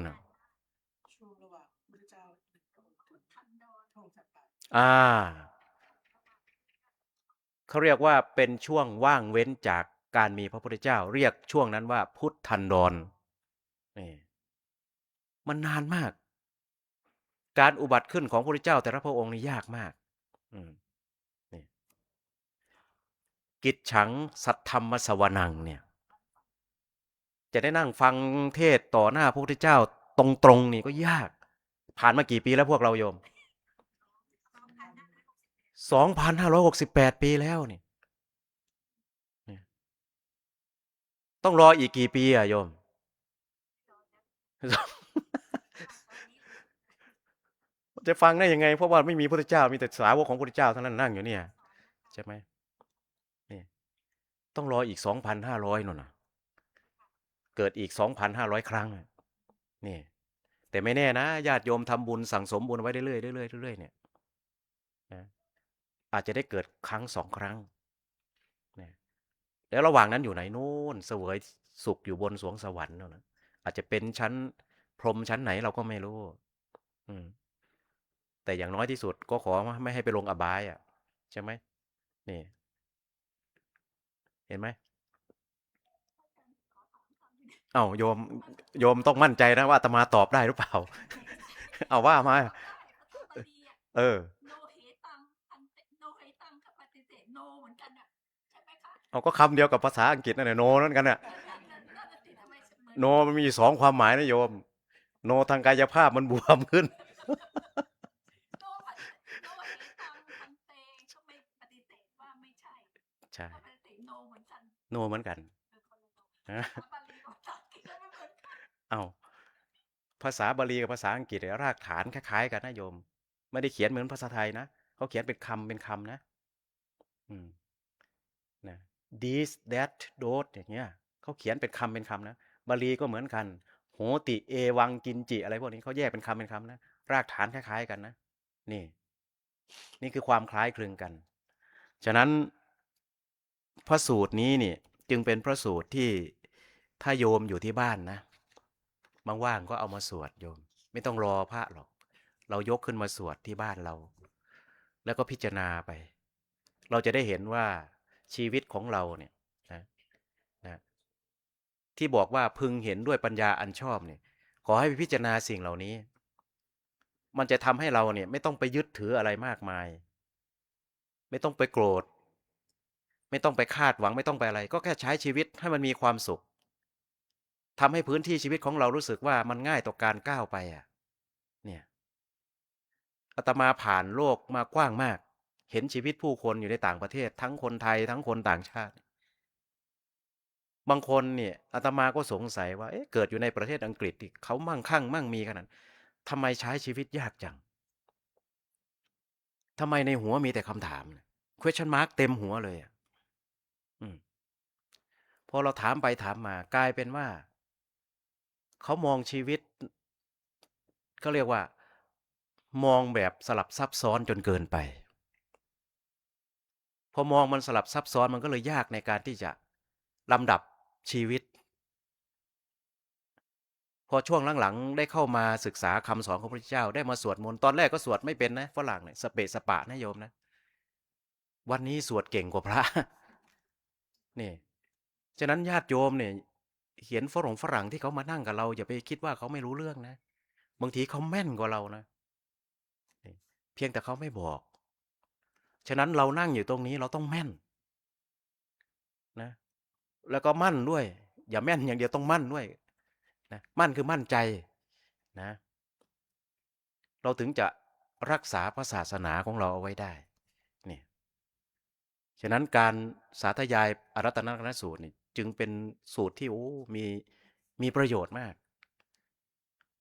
เขาเรียกว่าเป็นช่วงว่างเว้นจากการมีพระพุทธเจ้าเรียกช่วงนั้นว่าพุทธันดรนี่มันนานมากการอุบัติขึ้นของพระพุทธเจ้าแต่ละพระองค์นี่ยากมากนี่กิจฉังสัทธรรมสวนังเนี่ยจะได้นั่งฟังเทศต่อหน้าพระพุทธเจ้าตรงๆนี่ก็ยากผ่านมากี่ปีแล้วพวกเราโยม2568 ปีแล้วนี่ต้องรออีกกี่ปีโยมจะฟังได้ยังไงเพราะว่าไม่มีพระพุทธเจ้ามีแต่สาวกของพระพุทธเจ้าเท่านั้นนั่งอยู่เนี่ยใช่ไหมนี่ต้องรออีก2,500นู่นน่ะเกิดอีก2,500 ครั้งนี่ แต่ไม่แน่นะญาติโยมทำบุญสั่งสมบุญไว้เรื่อยๆเรื่อยๆเรื่อยๆเนี่ยนะอาจจะได้เกิดครั้งสองครั้งนะแล้วระหว่างนั้นอยู่ไหนนู่นเสวยสุขอยู่บนสวงสวรรค์นั่นนะอาจจะเป็นชั้นพรหมชั้นไหนเราก็ไม่รู้อืมแต่อย่างน้อยที่สุดก็ขอไม่ให้ไปลงอบายอ่ะใช่ไหมนี่เห็นไหมเอ้าโยมต้องมั่นใจนะว่าอาตมาตอบได้หรือเปล่า เอาว่ามาเออเอาก็คำเดียวกับภาษาอังกฤษนั่นแหละโนนั่นกันน่ะโนมันมีสองความหมายนะโยมโนทางกายภาพมันบวมขึ้นใช่โนเหมือนกันนะเอาภาษาบาลีกับภาษาอังกฤษเนี่ยรากฐานคล้ายๆกันนะโยมไม่ได้เขียนเหมือนภาษาไทยนะเขาเขียนเป็นคำนะอืมนะ this that those อย่างเงี้ยเขาเขียนเป็นคำนะบาลีก็เหมือนกันโหติเอวังกินจิอะไรพวกนี้เขาแยกเป็นคำนะรากฐานคล้ายๆกันนะนี่นี่คือความคล้ายคลึงกันฉะนั้นพระสูตรนี้นี่จึงเป็นพระสูตรที่ถ้าโยมอยู่ที่บ้านนะว่างๆก็เอามาสวดโยมไม่ต้องรอพระหรอกเรายกขึ้นมาสวดที่บ้านเราแล้วก็พิจารณาไปเราจะได้เห็นว่าชีวิตของเราเนี่ยนะนะที่บอกว่าพึงเห็นด้วยปัญญาอันชอบเนี่ยขอให้พิจารณาสิ่งเหล่านี้มันจะทำให้เราเนี่ยไม่ต้องไปยึดถืออะไรมากมายไม่ต้องไปโกรธไม่ต้องไปคาดหวังไม่ต้องไปอะไรก็แค่ใช้ชีวิตให้มันมีความสุขทำให้พื้นที่ชีวิตของเรารู้สึกว่ามันง่ายต่อการก้าวไปอ่ะเนี่ยอาตมาผ่านโลกมากว้างมากเห็นชีวิตผู้คนอยู่ในต่างประเทศทั้งคนไทยทั้งคนต่างชาติบางคนเนี่ยอาตมาก็สงสัยว่าเอ๊ะเกิดอยู่ในประเทศอังกฤษที่เขามั่งคั่งมั่งมีขนาดทำไมใช้ชีวิตยากจังทำไมในหัวมีแต่คำถาม question mark เต็มหัวเลยอ่ะอืมพอเราถามไปถามมากลายเป็นว่าเขามองชีวิตเขาเรียกว่ามองแบบสลับซับซ้อนจนเกินไปพอมองมันสลับซับซ้อนมันก็เลยยากในการที่จะลำดับชีวิตพอช่วงหลังๆได้เข้ามาศึกษาคำสอนของพระพุทธเจ้าได้มาสวดมนต์ตอนแรกก็สวดไม่เป็นนะฝรั่งเนี่ยสเปะสปะนะโยมนะวันนี้สวดเก่งกว่าพระนี่ฉะนั้นญาติโยมเนี่ยเห็นฝรั่งที่เขามานั่งกับเราอย่าไปคิดว่าเขาไม่รู้เรื่องนะบางทีเขาแม่นกว่าเรานะเพียงแต่เขาไม่บอกฉะนั้นเรานั่งอยู่ตรงนี้เราต้องแม่นนะแล้วก็มั่นด้วยอย่าแม่นอย่างเดียวต้องมั่นด้วยนะมั่นคือมั่นใจนะเราถึงจะรักษาพระศาสนาของเราเอาไว้ได้นี่ฉะนั้นการสาธยายอารัตนกนสูตรนี่จึงเป็นสูตรที่มีประโยชน์มาก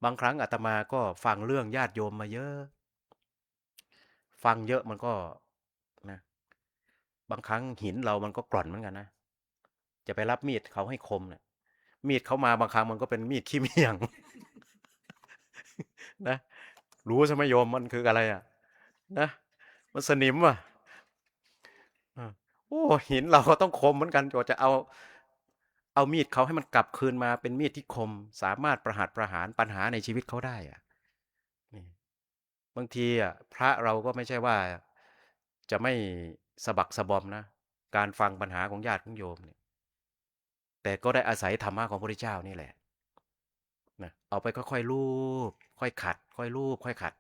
บางครั้งอาตมาก็ฟังเรื่องญาติโยมมาเยอะฟังเยอะมันก็นะบางครั้งหินเรามันก็กร่อนเหมือนกันนะจะไปรับมีดเขาให้คมเนี่ยมีดเขามาบางครั้งมันก็เป็นมีดขี้เมี่ยง นะรู้ใช่ไหมโยมมันคืออะไรอ่ะนะมันสนิมอ่ะโอ้หินเราก็ต้องคมเหมือนกันกว่าจะเอามีดเขาให้มันกลับคืนมาเป็นมีดที่คมสามารถประหารปัญหาในชีวิตเขาได้อ่ะนี่บางทีอ่ะพระเราก็ไม่ใช่ว่าจะไม่สะบักสะบอมนะการฟังปัญหาของญาติของโยมเนี่ยแต่ก็ได้อาศัยธรรมะของพระพุทธเจ้านี่แหละนะเอาไปค่อยๆลูบค่อยขัดค่อยลูบค่อยขัด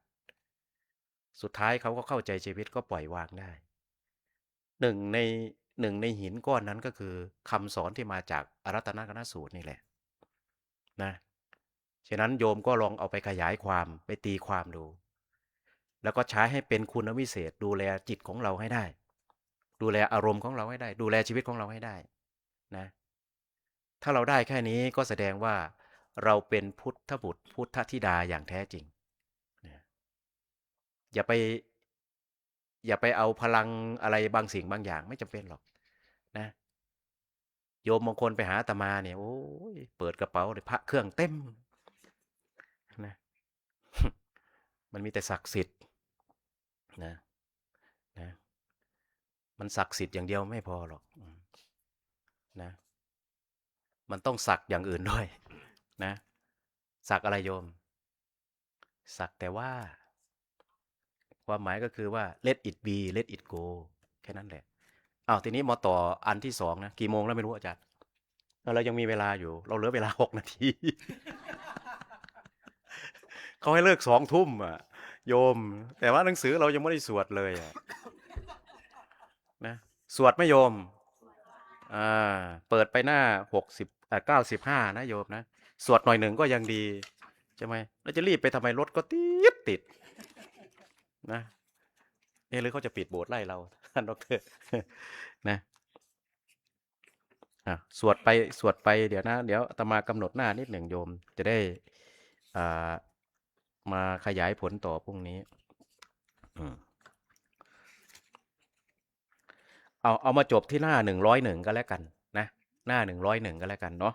สุดท้ายเขาก็เข้าใจชีวิตก็ปล่อยวางได้หนึ่งในหินก้อนนั้นก็คือคำสอนที่มาจากอารัตนกนสูตรนี่แหละนะฉะนั้นโยมก็ลองเอาไปขยายความไปตีความดูแล้วก็ใช้ให้เป็นคุณวิเศษดูแลจิตของเราให้ได้ดูแลอารมณ์ของเราให้ได้ดูแลชีวิตของเราให้ได้นะถ้าเราได้แค่นี้ก็แสดงว่าเราเป็นพุทธบุตรพุทธธิดาอย่างแท้จริงนะอย่าไปเอาพลังอะไรบางสิ่งบางอย่างไม่จำเป็นหรอกนะโยมบางคนไปหาอาตมาเนี่ยโอ้ยเปิดกระเป๋าเลยพระเครื่องเต็มนะ มันมีแต่ศักดิ์สิทธิ์นะนะมันศักดิ์สิทธิ์อย่างเดียวไม่พอหรอกนะมันต้องสักอย่างอื่นด้วยนะสักอะไรโยมสักแต่ว่าความหมายก็คือว่า let it be let it go แค่นั้นแหละอ้าวทีนี้มาต่ออันที่สองนะกี่โมงแล้วไม่รู้อาจารย์เรายังมีเวลาอยู่เราเหลือเวลา6 นาที เขาให้เลิก20 ทุ่มอ่ะโยมแต่ว่าหนังสือเรายังไม่ได้สวดเลยอ่ะนะสวดไหม่โยมเปิดไปหน้า95นะโยมนะสวดหน่อยหนึ่งก็ยังดีใช่ไหมแล้วจะรีบไปทำไมรถก็ติดนะหรือเขาจะปิดโบสถ์ไล่เราท่านดรนะสวดไปเดี๋ยวนะเดี๋ยวอาตมากำหนดหน้านิดหนึ่งโยมจะได้อ่ามาขยายผลต่อพรุ่งนี้เอามาจบที่หน้า101ก็แล้วกันนะหน้า101ก็แล้วกันเนาะ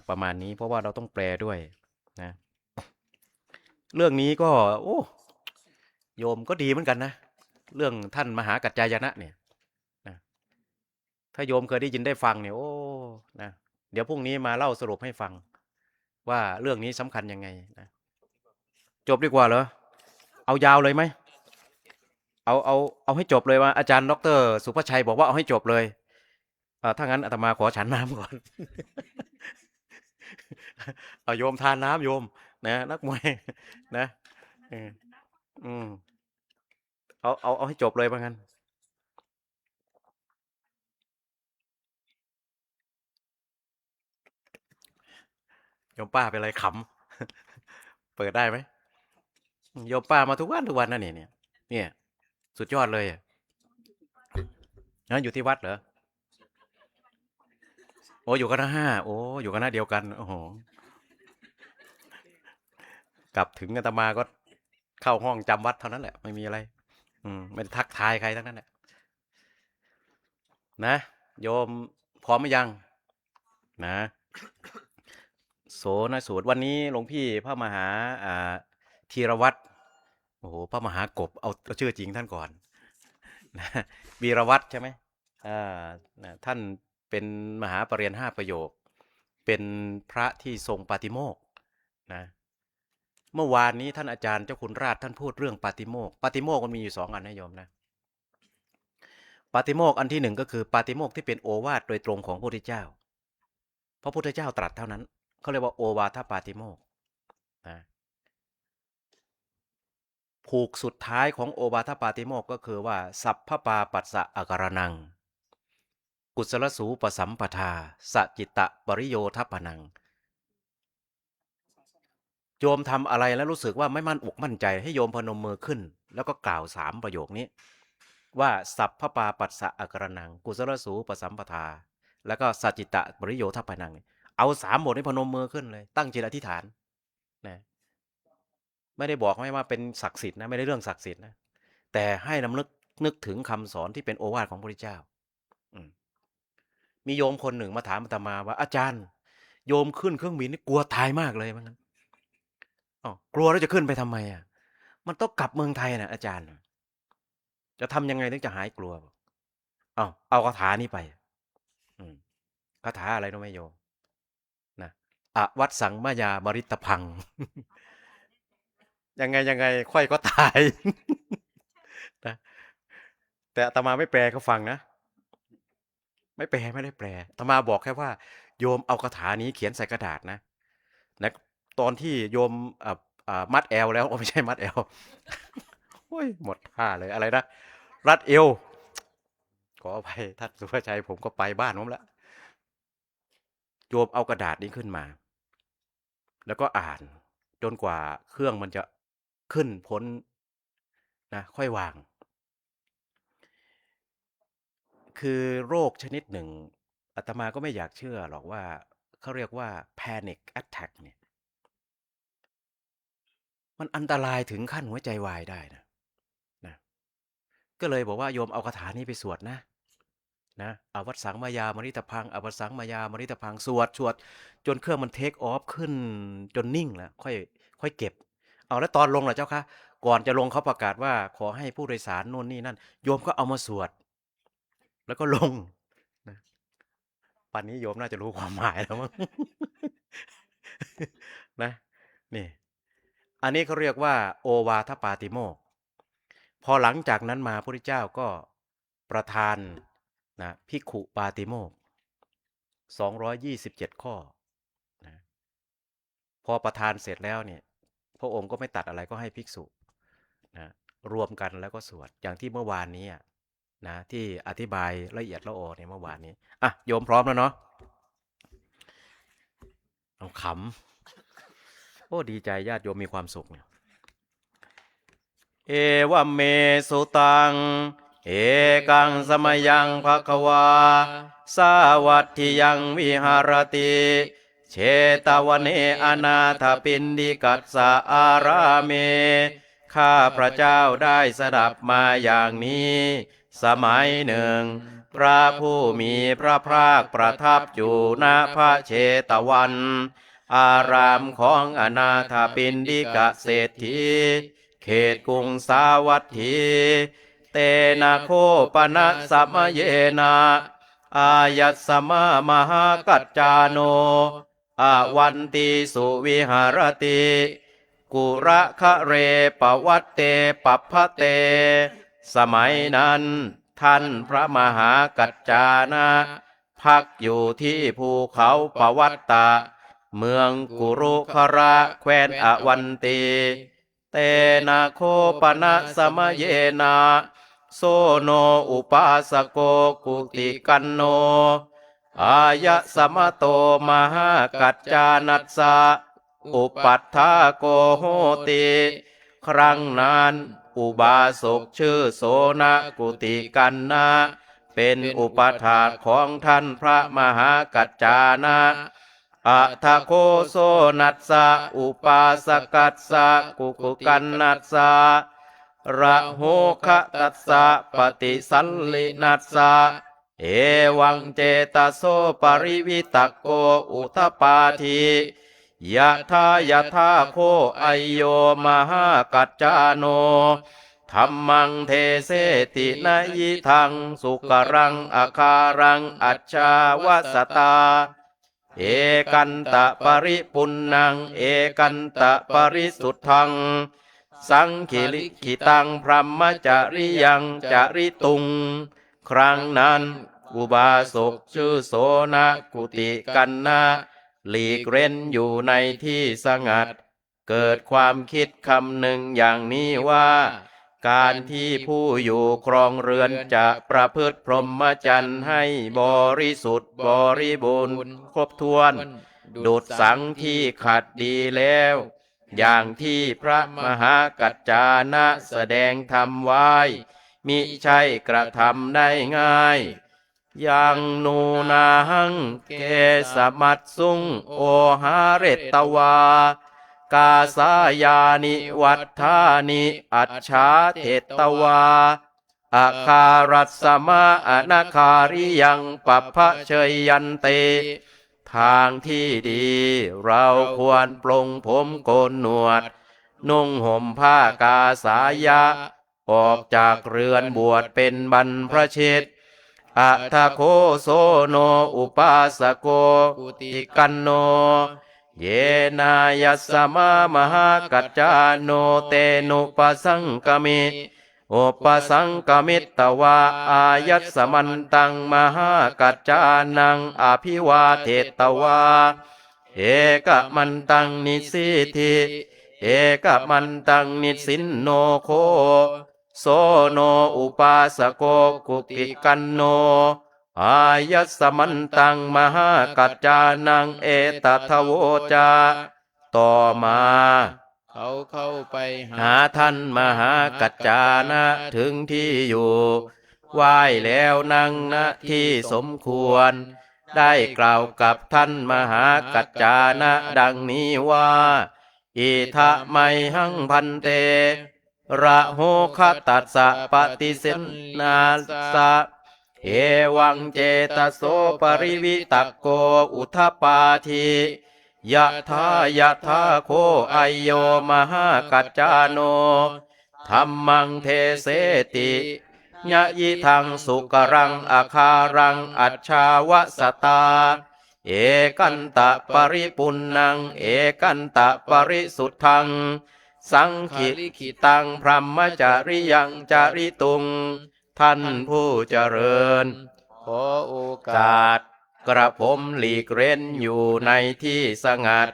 ประมาณนี้เพราะว่าเราต้องแปลด้วยนะเรื่องนี้ก็โอ้โยมก็ดีเหมือนกันนะเรื่องท่านมหากัจจายนะเนี่ยนะถ้าโยมเคยได้ยินได้ฟังเนี่ยโอ้นะเดี๋ยวพรุ่งนี้มาเล่าสรุปให้ฟังว่าเรื่องนี้สำคัญยังไงนะจบดีกว่าเหรอเอายาวเลยไหมเอาให้จบเลยว่าอาจารย์ดร.สุภชัยบอกว่าเอาให้จบเลยถ้างั้นอาตมาขอฉันน้ำก่อน เอาโยมทานน้ำโยมนะนักมวยนะเอออืมเอาให้จบเลยว่างั้นโยมป้าเป็นไรขำ เปิดได้ไหมโยมป้ามาทุกวันนะเนี่ยสุดยอดเลยนะอยู่ที่วัดเหรอโอ้อยู่คณะ5โอ้อยู่คณะเดียวกันโอ้โหกลับถึงอาตมาก็เข้าห้องจำวัดเท่านั้นแหละไม่มีอะไรไม่ได้ทักทายใครทั้งนั้นแหละนะโยมพร้อมหรือยังนะโสนสูตรวันนี้หลวงพี่พระมหาธีรวัตรโอ้โหพระมหากบเอาชื่อจริงท่านก่อนนะวีรวัตรใช่ไหมท่านเป็นมหาปรริญญา5 ประโยคเป็นพระที่ทรงปาติโมกข์นะเมื่อวานนี้ท่านอาจารย์เจ้าคุณราชท่านพูดเรื่องปาติโมกข์ปาติโมกข์มันมีอยู่2 อันนะโยมนะปาติโมกข์อันที่ 1ก็คือปาติโมกข์ที่เป็นโอวาทโดยตรงของพระพุทธเจ้าพระพุทธเจ้าตรัสเท่านั้นเขาเรียกว่าโอวาทปาติโมกข์นะผูกสุดท้ายของโอวาทปาติโมกข์ก็คือว่าสัพพปาปัสสะอาการนังกุศลสูปสัมปทาสจิตตปริโยทัปปนังโยมทำอะไรแล้วรู้สึกว่าไม่มั่นอกมั่นใจให้โยมพนมมือขึ้นแล้วก็กล่าว3 ประโยคนี้ว่าสัพพปาปัสสะอาการนังกุศลสูปสัมปทาแล้วก็สจิตตปริโยทัปปนังเอา3 บทให้พนมมือขึ้นเลยตั้งจิตอธิษฐานนะไม่ได้บอกไม่ว่าเป็นศักดิ์สิทธิ์นะไม่ได้เรื่องศักดิ์สิทธิ์นะแต่ให้นึกถึงคำสอนที่เป็นโอวาทของพระพุทธเจ้ามีโยมคนหนึ่งมาถามอาตมาว่าอาจารย์โยมขึ้นเครื่องบินนี่กลัวตายมากเลยมั้งกลัวแล้วจะขึ้นไปทำไมมันต้องกลับเมืองไทยนะอาจารย์จะทำยังไงถึงจะหายกลัวเอาคาถานี้ไปคาถาอะไรรู้ไหมโยมนะอวัตสังมายาบริตพัง ยังไงค่อยก็ตาย นะแต่อาตมาไม่แปลเขาฟังนะไม่ได้แปลอาตมาบอกแค่ว่าโยมเอาคาถานี้เขียนใส่กระดาษนะตอนที่โยมมัดแอลแล้วไม่ใช่มัดแอล โอ้ยหมดท่าเลยอะไรนะรัดเอวขออภัยท่านสุภชัยผมก็ไปบ้านผมแล้วโยมเอากระดาษนี้ขึ้นมาแล้วก็อ่านจนกว่าเครื่องมันจะขึ้นพ้นนะค่อยวางคือโรคชนิดหนึ่งอาตมาก็ไม่อยากเชื่อหรอกว่าเขาเรียกว่า panic attack เนี่ยมันอันตรายถึงขั้นหัวใจวายได้นะก็เลยบอกว่าโยมเอาคาถานี้ไปสวดนะอวัตสังมายามริตพังอวัตสังมายามริตพังสวดจนเครื่องมันเทคออฟขึ้นจนนิ่งแล้วค่อยเก็บ เอาแล้วตอนลงล่ะเจ้าคะก่อนจะลงเขาประกาศว่าขอให้ผู้โดยสารโน่นนี่นั่นโยมก็เอามาสวด แล้วก็ลงนะป่านนี้โยมน่าจะรู้ความหมายแล้วมั้ง นะนี่อันนี้เขาเรียกว่าโอวาทปาติโมกข์พอหลังจากนั้นมาพระพุทธเจ้าก็ประทานนะภิกขุปาติโมกข์227 ข้อนะพอประทานเสร็จแล้วเนี่ยพระองค์ก็ไม่ตัดอะไรก็ให้ภิกษุนะรวมกันแล้วก็สวดอย่างที่เมื่อวานนี้นะที่อธิบายละเอียดละออในเมื่อวานนี้อ่ะโยมพร้อมแล้วเนาะเอาขำโอ้ดีใจญาติโยมมีความสุขเนี่ยเอวเมสุตังเอกังสมยังภควาสาวัตถิยังวิหารติเชตวันเนอนาถปินดิกัสสะอาราเมข้าพระเจ้าได้สดับมาอย่างนี้สมัยหนึ่งพระผู้มีพระภาคประทับอยู่ณพระเชตวัน อารามของอนาถปินดิกะเศรษฐีเขตกรุงสาวัตถีเตนะโคปนะสัมเยนะอายัสสมามหากัจจาโนอาวันติสุวิหารติกุระคะเรปวัตเตปัพพะเตสมัยนั้นท่านพระมหากัจจานะพักอยู่ที่ภูเขาปวัตตะเมืองกุรุคระแคว้นอวันตีเตนะโคปนะสมเยนะโซโนอุปาสโกกุติกันโนอายะสมโตมหากัจจานัสสะอุปัฏฐาโกโหติครั้งนั้นอุบาสกชื่อโสนกุติกันนะเป็นอุปถาของท่านพระมหากัจจานะอัทธโคโสนัสสะอุปาสกัสสะกุกุกันนัสสะระโหคะตัสสะปฏิสัลลินัสสะเอวังเจตโสปริวิตโกอุทปาทิยะทายะทาโคไอโยมหากัจจาโนธัมมังเทเสตินยิทังสุกรังอาคารังอัจฉาวสตาเอกันตะปริปุณนังเอกันตะปริสุทธังสังขิลิขิตังพรหมจริยังจริตุงครั้งนั้นอุบาสกชื่อโสนกุติกันนะหลีกเร้นอยู่ในที่สงัดเกิดความคิดคำหนึ่งอย่างนี้ว่าการที่ผู้อยู่ครองเรือนจะประพฤติพรหมจรรย์ให้บริสุทธิ์บริบูรณ์ครบถ้วนดุจสังที่ขัดดีแล้วอย่างที่พระมหากัจจานะแสดงธรรมไว้มิใช่กระทำได้ง่ายยังนูนาหังเกสมัตสุงโอหาเรตตวากาสายานิวัฏฐานิอัจฉาเทตวาอาคารัสสมาอนาคาริยังปัพพะเชยยันเตทางที่ดีเราควรปลงผมโกนหนวดนุ่งห่มผ้ากาสายะออกจากเรือนบวชเป็นบรรพชิตอัทธโคโสโนอุปาสโกกุติกันโนเยนายัสสมามหากัจจาโนเตนุปสังกมิอุปสังกมิตตวาอายัสสมันตังมหากัจจานังอภิวาเทตวาเอกมันตังนิสิธิเอกมันตังนิสินโนโคโสโนอุปาสโกกุติกันโนอายัสสมันตังมหากัจจานังเอตัทโวจาต่อมาเขาเข้าไปหาท่านมหากัจจานะถึงที่อยู่ไหว้แล้วนั่งณที่สมควรได้กล่าวกับท่านมหากัจจานะดังนี้ว่าอิทะไมหังพันเตระโหคะตัสสะปฏิเสนาสะเอวังเจตโสปริวิตโกอุทปาทิ ยะทายะทาโคไอโยมหากัจจาโนธัมมังเทเสติยะยิทังสุกรังอาคารังอัจฉาวสตาเอกันตะปริปุณนังเอกันตะปริสุทธังสังขิขิตังพรหมจาริยังจาริตุงท่านผู้เจริญ ขอโอกาส กาสกระผมหลีกเร้นอยู่ในที่สงัด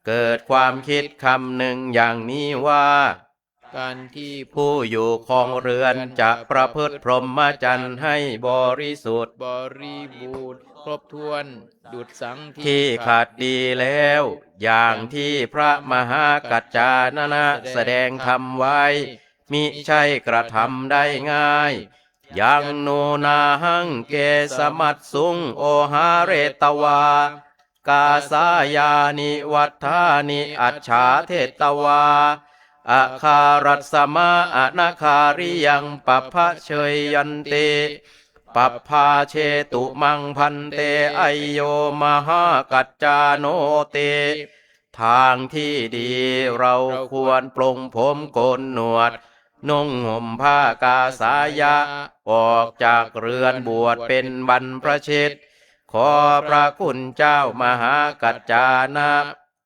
เกิดความคิดคำหนึ่งอย่างนี้ว่า การที่ ผู้อยู่ครองเรือนจะประพฤติพรหมจรรย์ให้บริสุทธิ์ บริบูรณ์ครบถ้วนดุจสัง ที่ขาดดีแล้ว อย่างที่พระมหากัจจานะแสดงธรรมไว้ มิใช่กระทำได้ง่ายยังโนนาหังเกสมัตสุงโอหาเรตวากาสายานิวัฏฐานิอัจฉาเทตวาอาคารัสสมาอนาคาริยังปัพพะเชยยันเตปัพพาเชตุมังพันเตไอโยมหากัจจาโนเตทางที่ดีเราควรปลงผมโกนหนวดนุ่งห่มผ้ากาสายะออกจากเรือนบวชเป็นบรรพชิตขอพระคุณเจ้ามหากัจจานะ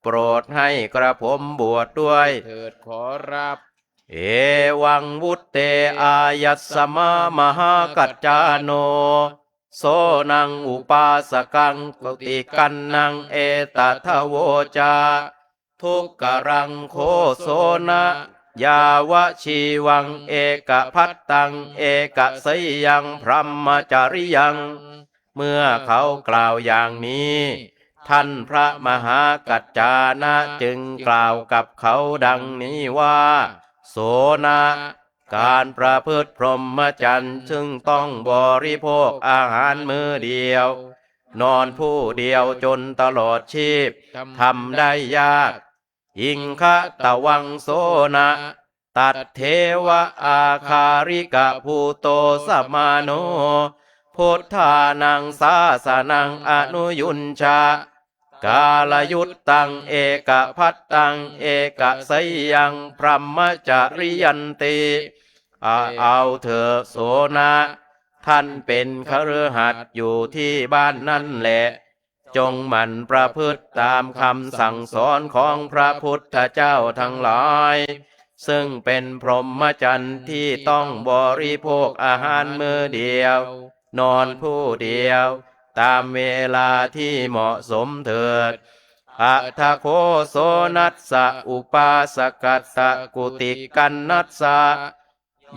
โปรดให้กระผมบวชด้วย เถิดขอรับ เอวังวุตเตอายัสสมามหากัจจาโนโสนังอุปาสกังกุติกันนังเอตทะโวจาทุกกรังโคโสนะยาวชีวังเอกพัตตังเอกสยยังพรหมจาริยังเมื่อเขากล่าวอย่างนี้ท่านพระมหากัจจานะจึงกล่าวกับเขาดังนี้ว่าโสนะการประพฤติพรหมจรรย์ซึ่งต้องบริโภคอาหารมื้อเดียวนอนผู้เดียวจนตลอดชีพทำได้ยากอิงคะตะวังโสนะตัดเทวะอาคาริกะภูโตสมาโนพุทธานังสาสนังอนุยุญชากาลยุตตังเอกพัตตังเอกสยยังพรหมจาริยันติเอาเถอะโสนะท่านเป็นคฤหัสถ์อยู่ที่บ้านนั่นแหละจงหมั่นประพฤติตามคำสั่งสอนของพระพุทธเจ้าทั้งหลายซึ่งเป็นพรหมจรรย์ที่ต้องบริโภคอาหารมื้อเดียวนอนผู้เดียวตามเวลาที่เหมาะสมเถิดอะทะโคโสนัสสะอุปาสกัสสะกุติกันนัสสะ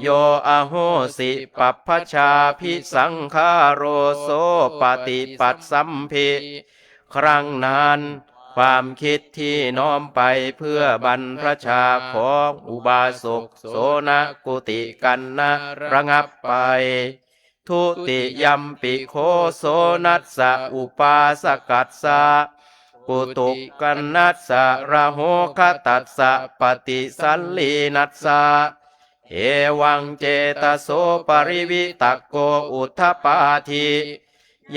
โยอโหสิปัพพชาภิสังคารโรโสปฏิปัสสัมภิครั้งนั้นความคิดที่น้อมไปเพื่อบรรพชาของอุบาสกโสนกุติกันนะระงับไปทุติยัมปิโคโสนัสสะอุปาสกัสสะกุตุกันนัสสะระโหคตัสสะปฏิสัลลีนัสสะเอวังเจตโสปริวิตกโกอุทธปาทิ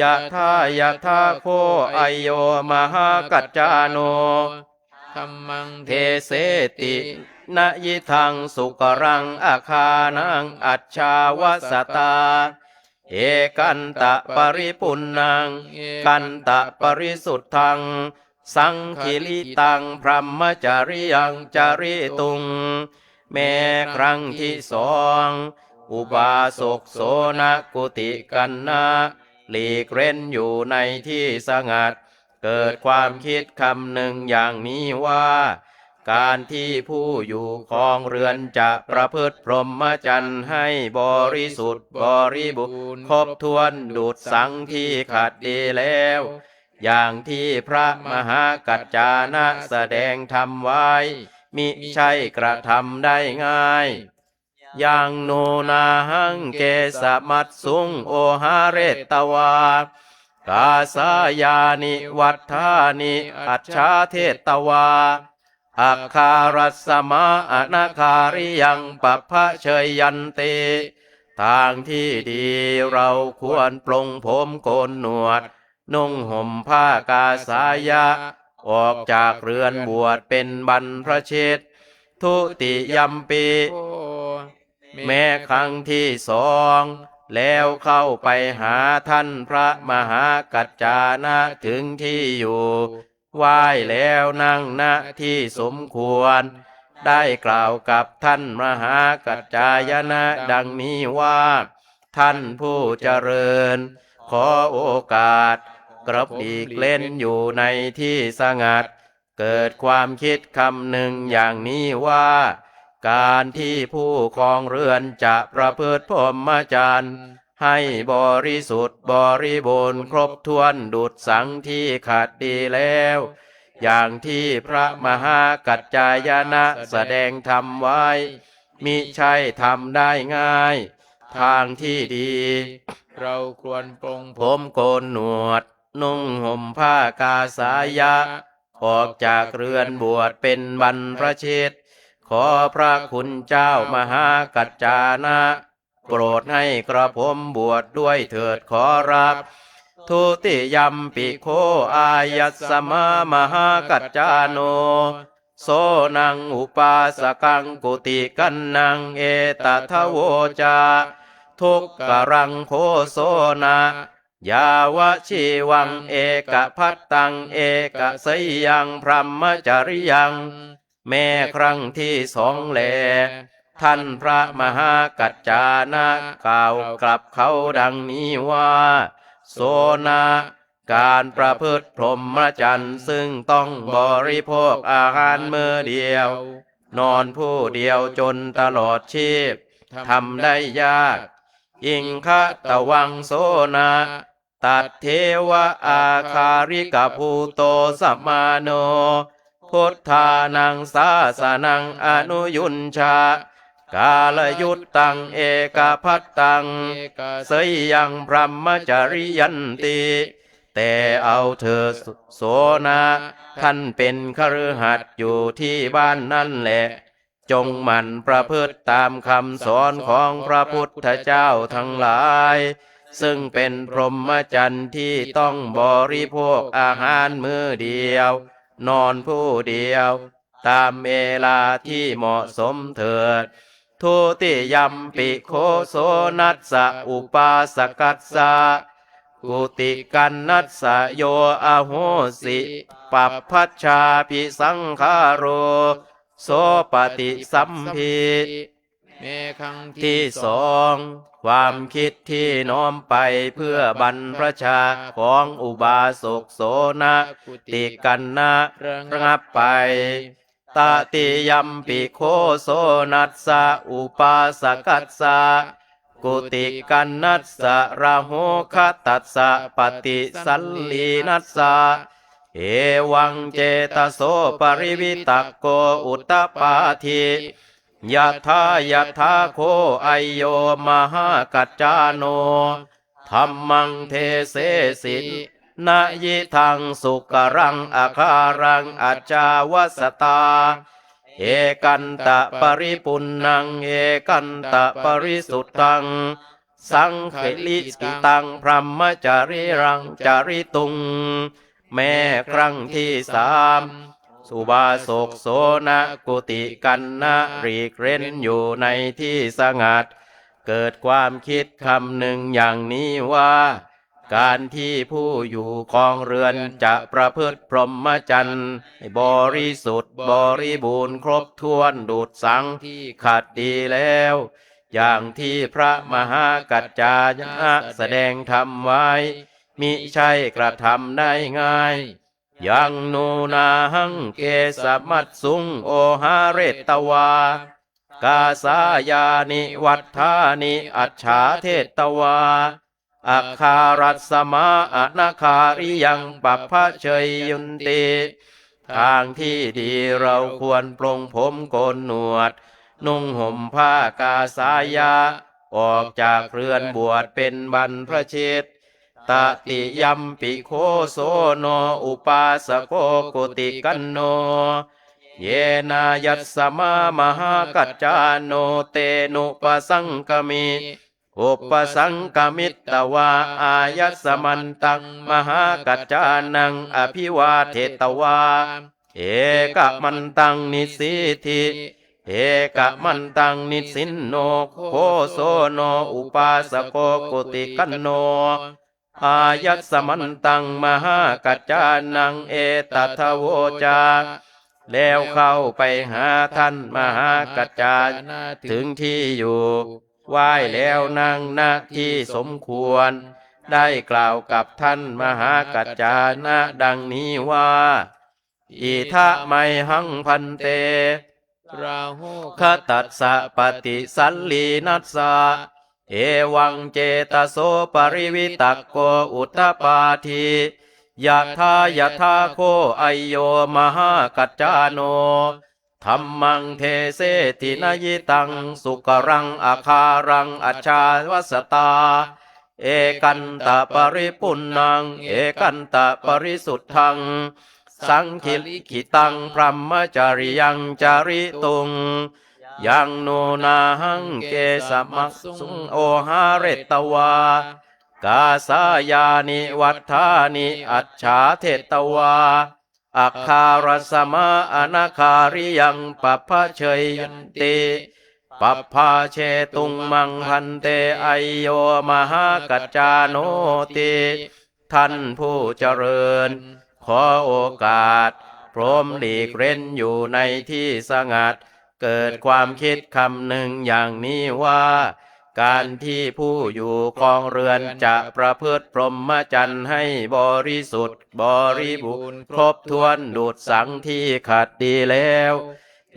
ยะทายะทาโคไอโยมหากัจจาโน ธัมมัง เทเสตินะยิทังสุกรังอาคานังอัจฉาวสตาเอกันตะปริปุณนังกันตะปริสุทธังสังคิลิตังพรหมจาริยังจาริตุงแม้ครั้งที่สองอุบาสกโสนกุติกันนะหลีกเร้นอยู่ในที่สงัดเกิดความคิดคำหนึ่งอย่างนี้ว่าการที่ผู้อยู่ครองเรือนจะประพฤติพรหมจรรย์ให้บริสุทธิ์บริบูรณ์ครบถ้วนดุจสังที่ขาดดีแล้วอย่างที่พระมหากัจจานะแสดงธรรมไว้มิใช่กระทำได้ง่ายยังโนนาหังเกสมัตสุงโอหาเรตวากาสายานิวัฏฐานิอัจฉาเทตวาอาคารัสสมาอนาคาริยังปัพพะเชยยันเตทางที่ดีเราควรปลงผมโกนหนวดนุ่งห่มผ้ากาสายะ ออกจากเรือนบวชเป็นบรรพชิตทุติยัมปี โอ้ แม้ครั้งที่สองแล้วเข้าไปหาท่านพระมหากัจจานะถึงที่อยู่ไหว้แล้วนั่งณที่สมควร ได้กล่าวกับท่านมหากัจจายนะดังนี้ว่า ท่านผู้เจริญ ขอโอกาสกระปีกเล่นอยู่ในที่สงัด เกิดความคิดคำหนึ่งอย่างนี้ว่า การที่ผู้ครองเรือนจะประพฤติพรหมจรรย์ให้บริสุทธิ์บริบูรณ์ครบถ้วนดุจสังที่ขาดดีแล้ว อย่างที่พระมหากัจจายนะแสดงธรรมไว้ มิใช่ทำได้ง่าย ทางที่ดี เราควรปรง ผมโกนหนวด นุ่งห่มผ้ากาสายะ ออกจากเรือนบวชเป็นบรรพชิต ขอพระคุณเจ้ามหากัจจานะโปรดให้กระผมบวชดด้วยเถิดขอรับ ทุติยัมปิโคอายัสสมามหากัจจาโน โสนังอุปาสกังกุติกันนังเอตทะโวจา ทุกกรังโคโสนะ ยาวชีวังเอกพัตตังเอกสยยังพรหมจริยัง แม้ครั้งที่สองแล ท่านพระมหากัจจานะกล่าวกลับเขาดังนี้ว่า โสนะการประพฤติพรหมจรรย์ซึ่งต้องบริโภคอาหารมื้อเดียว นอนผู้เดียวจนตลอดชีพทำได้ยาก อิงคะตะวังโสนะตัดเทวะอาคาริกภูโตสัมมาโน พุทธานังสาสนังอนุยุญชากาลยุตตังเอกพัตตังเสยยังพรหมจริยันติแต่เอาเธอโสนะท่านเป็นคฤหัสถ์อยู่ที่บ้านนั่นแหละ จงหมั่นประพฤติตามคำสอนของพระพุทธเจ้าทั้งหลาย ซึ่งเป็นพรหมจรรย์ที่ต้องบริโภคอาหารมื้อเดียว นอนผู้เดียว ตามเวลาที่เหมาะสมเถิด ทุติยัมปิโคโสนัสสะอุปาสกัสสะกุติกันนัสสะโยอโหสิปัปพัชชาภิสังขารโรโสปฏิสัมภิแม้ครั้ง ที่สองความคิดที่น้อมไปเพื่อบรรพชาของอุบาสกโสนะติกันนะระงับไปตติยัมปิโคโสนัสสะอุปาสกัสสะกุติกันนัสสะระโหคตัสสะปฏิสัลลีนัสสะเอวังเจตโสปริวิตกโกอุตตปาธิยะถาโคไอโยมหากัจจาโนธัมมังเทเสสินายิทังสุกรังอาคารังอัจจาวสตาเอกันตะปริปุณนังเอกันตะปริสุทธังสังเขลิสิตังพรหมจาริรังจาริตุงแม้ครั้งที่สามสุบาสกโสนะกุติกันนะรีกเร้นอยู่ในที่สงัด เกิดความคิดคำหนึ่งอย่างนี้ว่า การที่ผู้อยู่ครองเรือนจะประพฤติพรหมจรรย์ให้บริสุทธิ์บริบูรณ์ครบถ้วนดุจสังที่ขัดดีแล้ว อย่างที่พระมหากัจจายนะแสดงธรรมไว้ มิใช่กระทำได้ง่าย ยังนูนาหังเกสมัตสุงโอหาเรตวากาสายานิวัฏฐานิอัจฉาเทตวาอัคคารัสมาอนาคาริยังปัปพะเชยยุนติทางที่ดีเราควรปลงผมโกนหนวด นุ่งห่มผ้ากาสายะออกจากเรือนบวชเป็นบรรพชิตตติยัมปิโคโสโนอุปาสโกกุติกันโนเยนายัสสมามหากัจจาโนเตนุปสังกมิ อุปสังกมิตตวาอายัสสมันตังมหากัจจานังอภิวาเทตวาเอกมันตังนิสิทธิเอกมันตังนิสินโนโคโสโนอุปาสโกกุติกันโนอายัสสมันตังมหากัจจานังเอตทะโวจาแล้วเข้าไปหาท่านมหากัจจาถึงที่อยู่ไหว้แล้วนั่งณที่สมควรได้กล่าวกับท่านมหากัจจานะดังนี้ว่าอิทะไมหังพันเตราหุคตัสสะปฏิสัลลีนัสสะเอวังเจตโสปริวิตักโกอุตตปาทียะทายะทาโคไอโยมหากัจจาโนธัมมังเทเสตินยิตังสุกรังอาคารังอัจฉาวัสตาเอกันตะปริปุณนังเอกันตะปริสุทธังสังคิลิขิตังพรหมจาริยังจาริตุงยังโนนาหังเกสมักสุงโอหาเรตวากาสายานิวัฏฐานิอัจฉาเทตวาอัคคารสมาอนาคาริยังปัพพะเชยยันติปัพพาเชตุงมังพันเตไอโยมหากัจจาโนติท่านผู้เจริญขอโอกาสพรหมหลีกเร้นอยู่ในที่สงัดเกิดความคิดคำหนึ่งอย่างนี้ว่าการที่ผู้อยู่ครองเรือนจะประพฤติพรหมจรรย์ให้บริสุทธิ์บริบูรณ์ครบถ้วนดุจสังที่ขัดดีแล้ว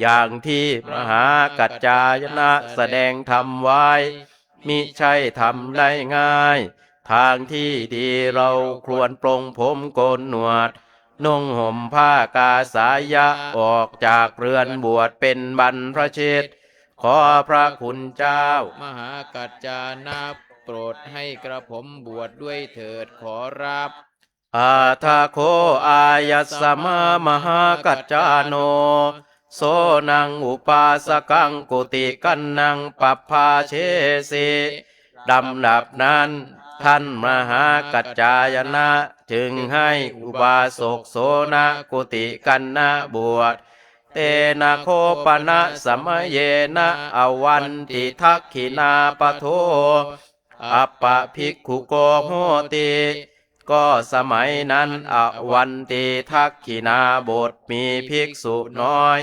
อย่างที่มหากัจจายนะแสดงธรรมไว้มิใช่ทำได้ง่ายทางที่ดีเราควรปลงผมโกนหนวดนุ่งห่มผ้ากาสายะออกจากเรือนบวชเป็นบรรพชิตขอพระคุณเจ้ามหากัจจานะโปรดให้กระผมบวชดด้วยเถิดขอรับอาทาโคอายัสสมามหากัจจาโนโสนังอุปาสกังกุติกันนังปัพพาเชสิดำดับนั้นท่านมหากัจจายนะจึงให้อุบาสกโสนกุติกันนะบวชเตนะโคปนะสมเยนะอวันติทักขินาปโทอัปปะภิกขุโกโหติก็สมัยนั้นอวันติทักขินาบทมีภิกษุน้อย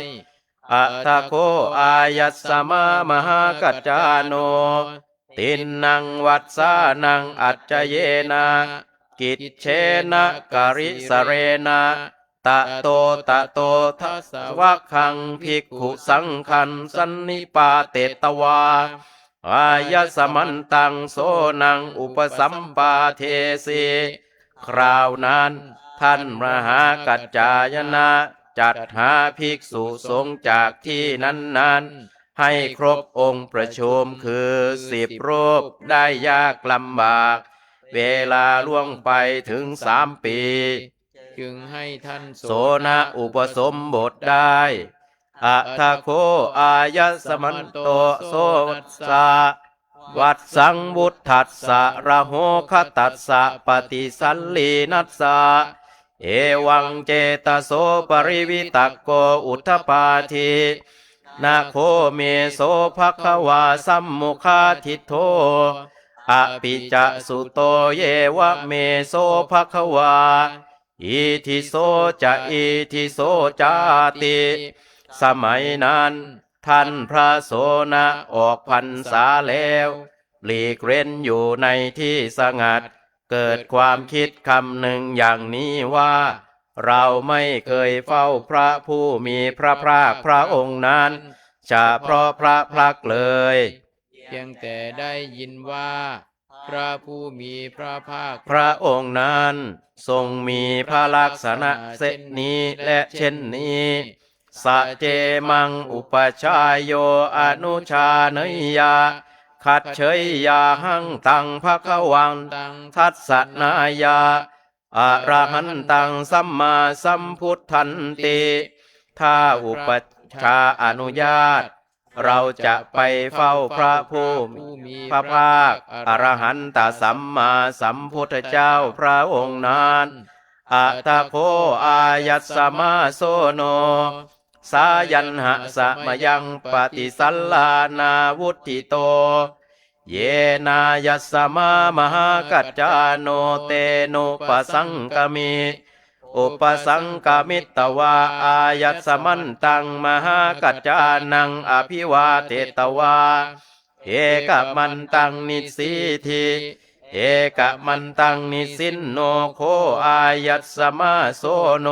อัตถโคอายัสสมามหากัจจาโนตินนังวัดสานังอัจเจเยนะกิจเชนะกริสเรนะตะโตทัสวะคังภิกขุสังคันสันนิปาเตตวาอายสมันตังโสนังอุปสัมปาเทสีคราวนั้นท่านมหากัจจายนะจัดหาภิกษุสงฆ์จากที่นั้นให้ครบองค์ประชุมคือ10 รูปได้ยากลำบากเวลาล่วงไปถึง3 ปีจึงให้ท่านโสนอุปสมบทได้อัทาโคอายัสมันโตโสวัสสะวัดสังบุตถัสสะระโหคตัสสะปฏิสัลลีนัสสะเอวังเจตโสปริวิตักโกอุทธปาทีนาโคเมโสภควาสัมมุขาทิโทอปิจะสุโตเยวะเมโสภควาอิทิโสจะอิทิโสจาติสมัยนั้นท่านพระโสนะออกพรรษาแล้วหลีกเร้นอยู่ในที่สงัดเกิดความคิดคำหนึ่งอย่างนี้ว่าเราไม่เคยเฝ้าพระผู้มีพระภาคพระองค์นั้นจะเพราะพระพลักเลยเพียงแต่ได้ยินว่าพระผู้มีพระภาคพระองค์นั้นทรงมีพระลักษณะเช่นนี้และเช่นนี้สะเจมังอุปชายโยอนุชาเนยยาขัดเฉยยาหังตังภควังทัสสนายาอรหันตังสัมมาสัมพุทธันติถ้าอุปชาอนุญาต เราจะไปเฝ้าพระผู้มีพระภาคอรหันตสัมมาสัมพุทธเจ้าพระองค์นั้นอัตโคอายัสสมาโซโนสายันหะสะมยังปฏิสัลลานาวุติโตเยนายัสสมามหากัจจาโนเตโนปสังกมิอุปสังกมิตตวาอายัสสมันตังมหากัจจานังอภิวาเทตวาเอกมันตังนิสีทิเอกมันตังนิสินโนโคอายัสสมาโซโน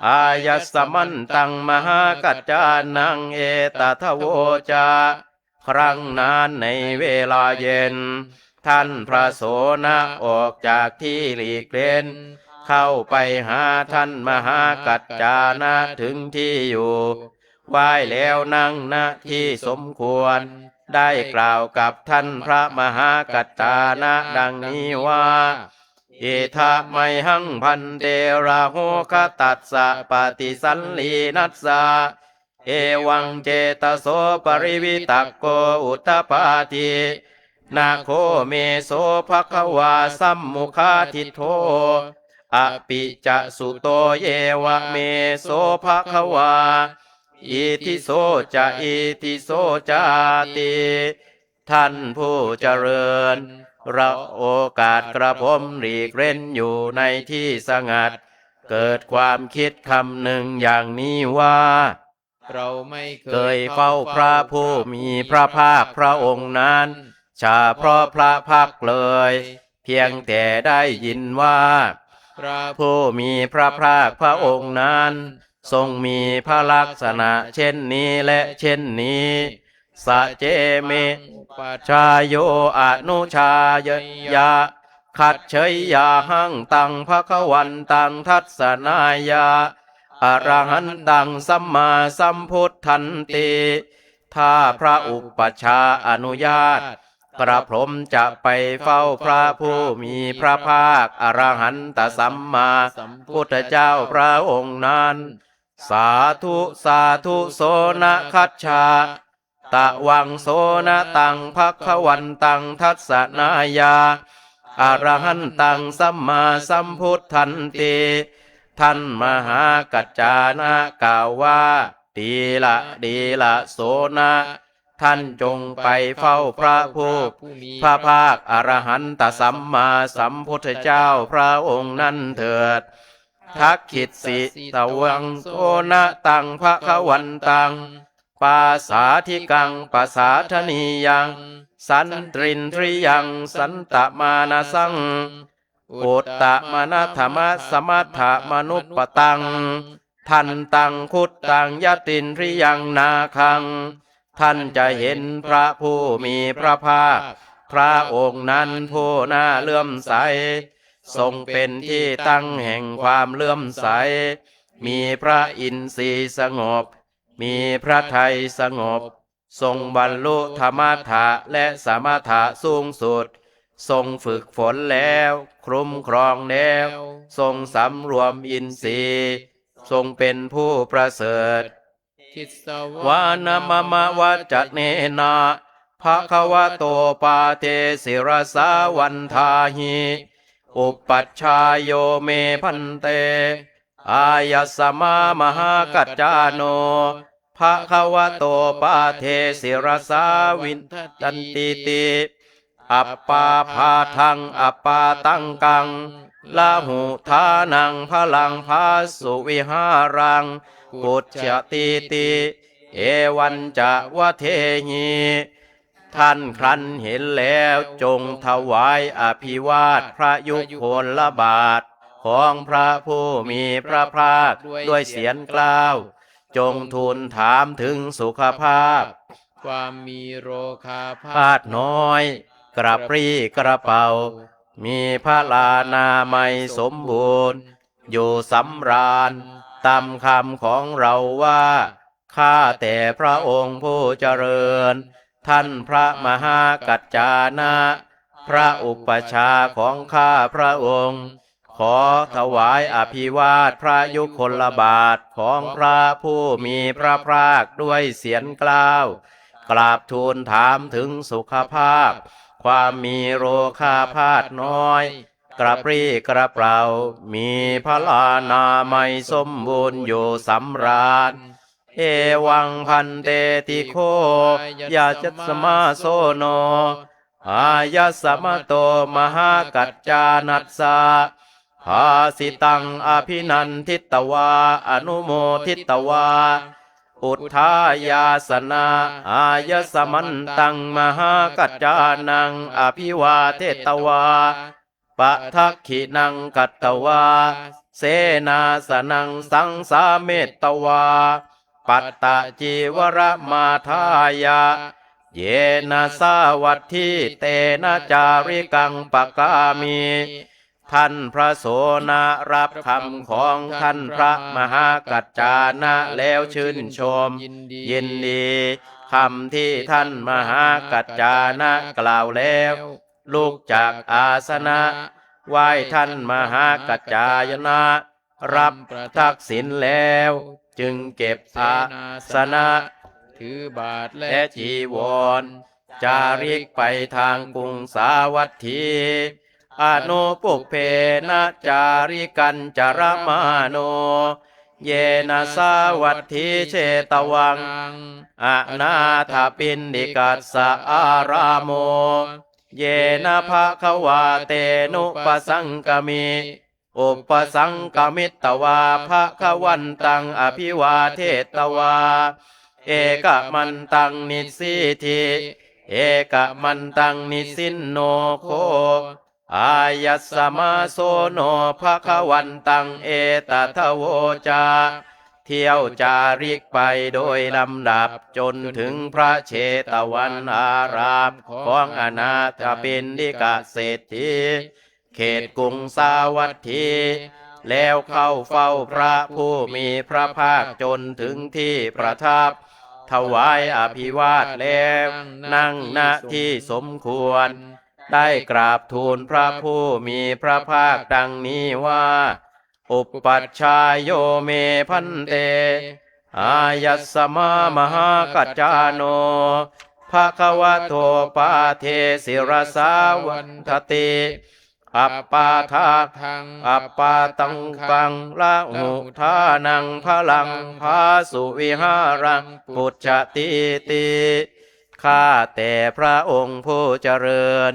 อายัสสมันตังมหากัจจานังเอตทโวจาครั้งนั้นในเวลาเย็นท่านพระโสนะออกจากที่หลีกเล่นเข้าไปหาท่านมหากัจจานะถึงที่อยู่ไหว้แล้วนั่งณที่สมควรได้กล่าวกับท่านพระมหากัจจานะดังนี้ว่าอิทะไมหังพันเตระโหคตัสสะปฏิสัลลีนัสสะเอวังเจตโสปริวิตักโกอุตตปาตินาโคเมโสภควาสัมมุขาทิโทอปิจะสุโตเยวะเมโสภควาอิทิโสจะอิทิโสจาติท่านผู้เจริญเราโอกาสกระผมหลีกเล่นอยู่ในที่สงัดเกิดความคิดคำหนึ่งอย่างนี้ว่าเราไม่เคยเฝ้าพระผู้มีพระภาคพระองค์นั้นเฉพาะพระพักตร์เลยเพียงแต่ได้ยินว่าพระผู้มีพระภาคพระองค์นั้นทรงมีพระลักษณะเช่นนี้และเช่นนี้สะเจเมชายโยอนุชายยะขัดเฉยยาหังตังภควันตังทัสสนายาอรหันตังสัมมาสัมพุทธันติถ้าพระอุปัชฌาย์อนุญาตกระผมจะไปเฝ้าพระผู้มีพระภาคอรหันตสัมมาสัมพุทธเจ้าพระองค์นั้นสาธุสาธุโสนะคัจฉาตะวังโสนะตังภควันตังทัสสนายาอรหันตังสัมมาสัมพุทธันติท่านมหากัจจานะกล่าวว่าดีละโสนะท่านจงไปเฝ้าพระผู้พระภาคอรหันตสัมมาสัมพุทธเจ้าพระองค์นั้นเถิดทักขิตสิตวังโสนะตังภควันตังปาสาธิกังปสาธนียังสันตรินทริยังสันตมานาสังอุตตมนัธรรมสมัฏฐมนุปปตังทันตังคุตตังยตินทริยังนาคังท่านจะเห็นพระผู้มีพระภาคพระองค์นั้นผู้น่าเลื่อมใสทรงเป็นที่ตั้งแห่งความเลื่อมใสมีพระอินทรีย์สงบมีพระทัยสงบทรงบรรลุธรรมถะและสมถะสูงสุดทรงฝึกฝนแล้วคุ้มครองแล้วทรงสำรวมอินทรีย์ทรงเป็นผู้ประเสริฐวานามมะวัจเนนะภควโตปาเทศิรสาวันทาหิอุปัชฌายโยเมพันเตอายัสสมามหากัจจาโนภควโตปาเทศิรสาวินทันติติอัปปาภาทังอัปปาตังกังลาหุทานังพลังภาสุวิหารังกุจจติติเอวันจะวะเทหีท่านครั้นเห็นแล้วจงถวายอภิวาทพระยุคลบาทของพระผู้มีพระภาคด้วยเสียงกล่าวจงทูลถามถึงสุขภาพความมีโรคาพาธน้อยกระปรี้กระเป๋ามีพระลานามัยสมบูรณ์อยู่สำราญตามคำของเราว่าข้าแต่พระองค์ผู้เจริญท่านพระมหากัจจานะพระอุปัชฌาย์ของข้าพระองค์ ขอถวายอภิวาทพระยุคลบาทของพระผู้มีพระภาคด้วยเสียงกล้าว กราบทูลถามถึงสุขภาพ ความมีโรคาพาธน้อย กระปรี้กระเปร่ามีพลานามัยสมบูรณ์อยู่สำราญ เอวังพันเตติโคยาจัสมาโซโนอายสมโตมหากัจจานัสสะภาสิตังอภินันทิตวาอนุโมทิตวาอุทธายาสนาอายสมันตังมหากัจจานังอภิวาเทตวาปะทักขินังกัตตวาเสนาสนังสังสาเมตตวาปัตตะจีวรมาทายาเยนะสาวัตถิเตนะจาริกังปกามีท่านพระโสนะรับคำของท่านพระมหากัจจานะแล้วชื่นชมยินดีคำที่ท่านมหากัจจานะกล่าวแล้วลุกจากอาสนะไหว้ท่านมหากัจจายนะรับทักษิณแล้วจึงเก็บอาสนะถือบาทและจีวรจาริกไปทางกรุงสาวัตถีอนุปุเพนะจาริกันจารมาโนเยนะสาวัตถีเชตวังอนาถปินดิกัสสะอารามโมเยนะภะคะวาเตนุปสังกมิอุปสังกมิตตวาภะคะวันตังอภิวาเทตวาเอกมันตังนิสิทิเอกมันตังนิสินโนโคอายัสสมาโซโนภะคะวันตังเอตทะโวจาเที่ยวจาริกไปโดยลำดับจนถึงพระเชตวันอารามของอนาถปิณฑิกเศรษฐีเขตกรุงสาวัตถีแล้วเข้าเฝ้าพระผู้มีพระภาคจนถึงที่ประทับถวายอภิวาทแล้วนั่งณที่สมควรได้กราบทูลพระผู้มีพระภาคดังนี้ว่าอุปัชฌายโยเมพันเตอายัสสมามหากัจจาโนภะคะวะโตปาเทศิรสาวันทติอัปปาทาทังอัปปาตังกังละหุทานังพลังภาสุวิหารังปุจจติติข้าแต่พระองค์ผู้เจริญ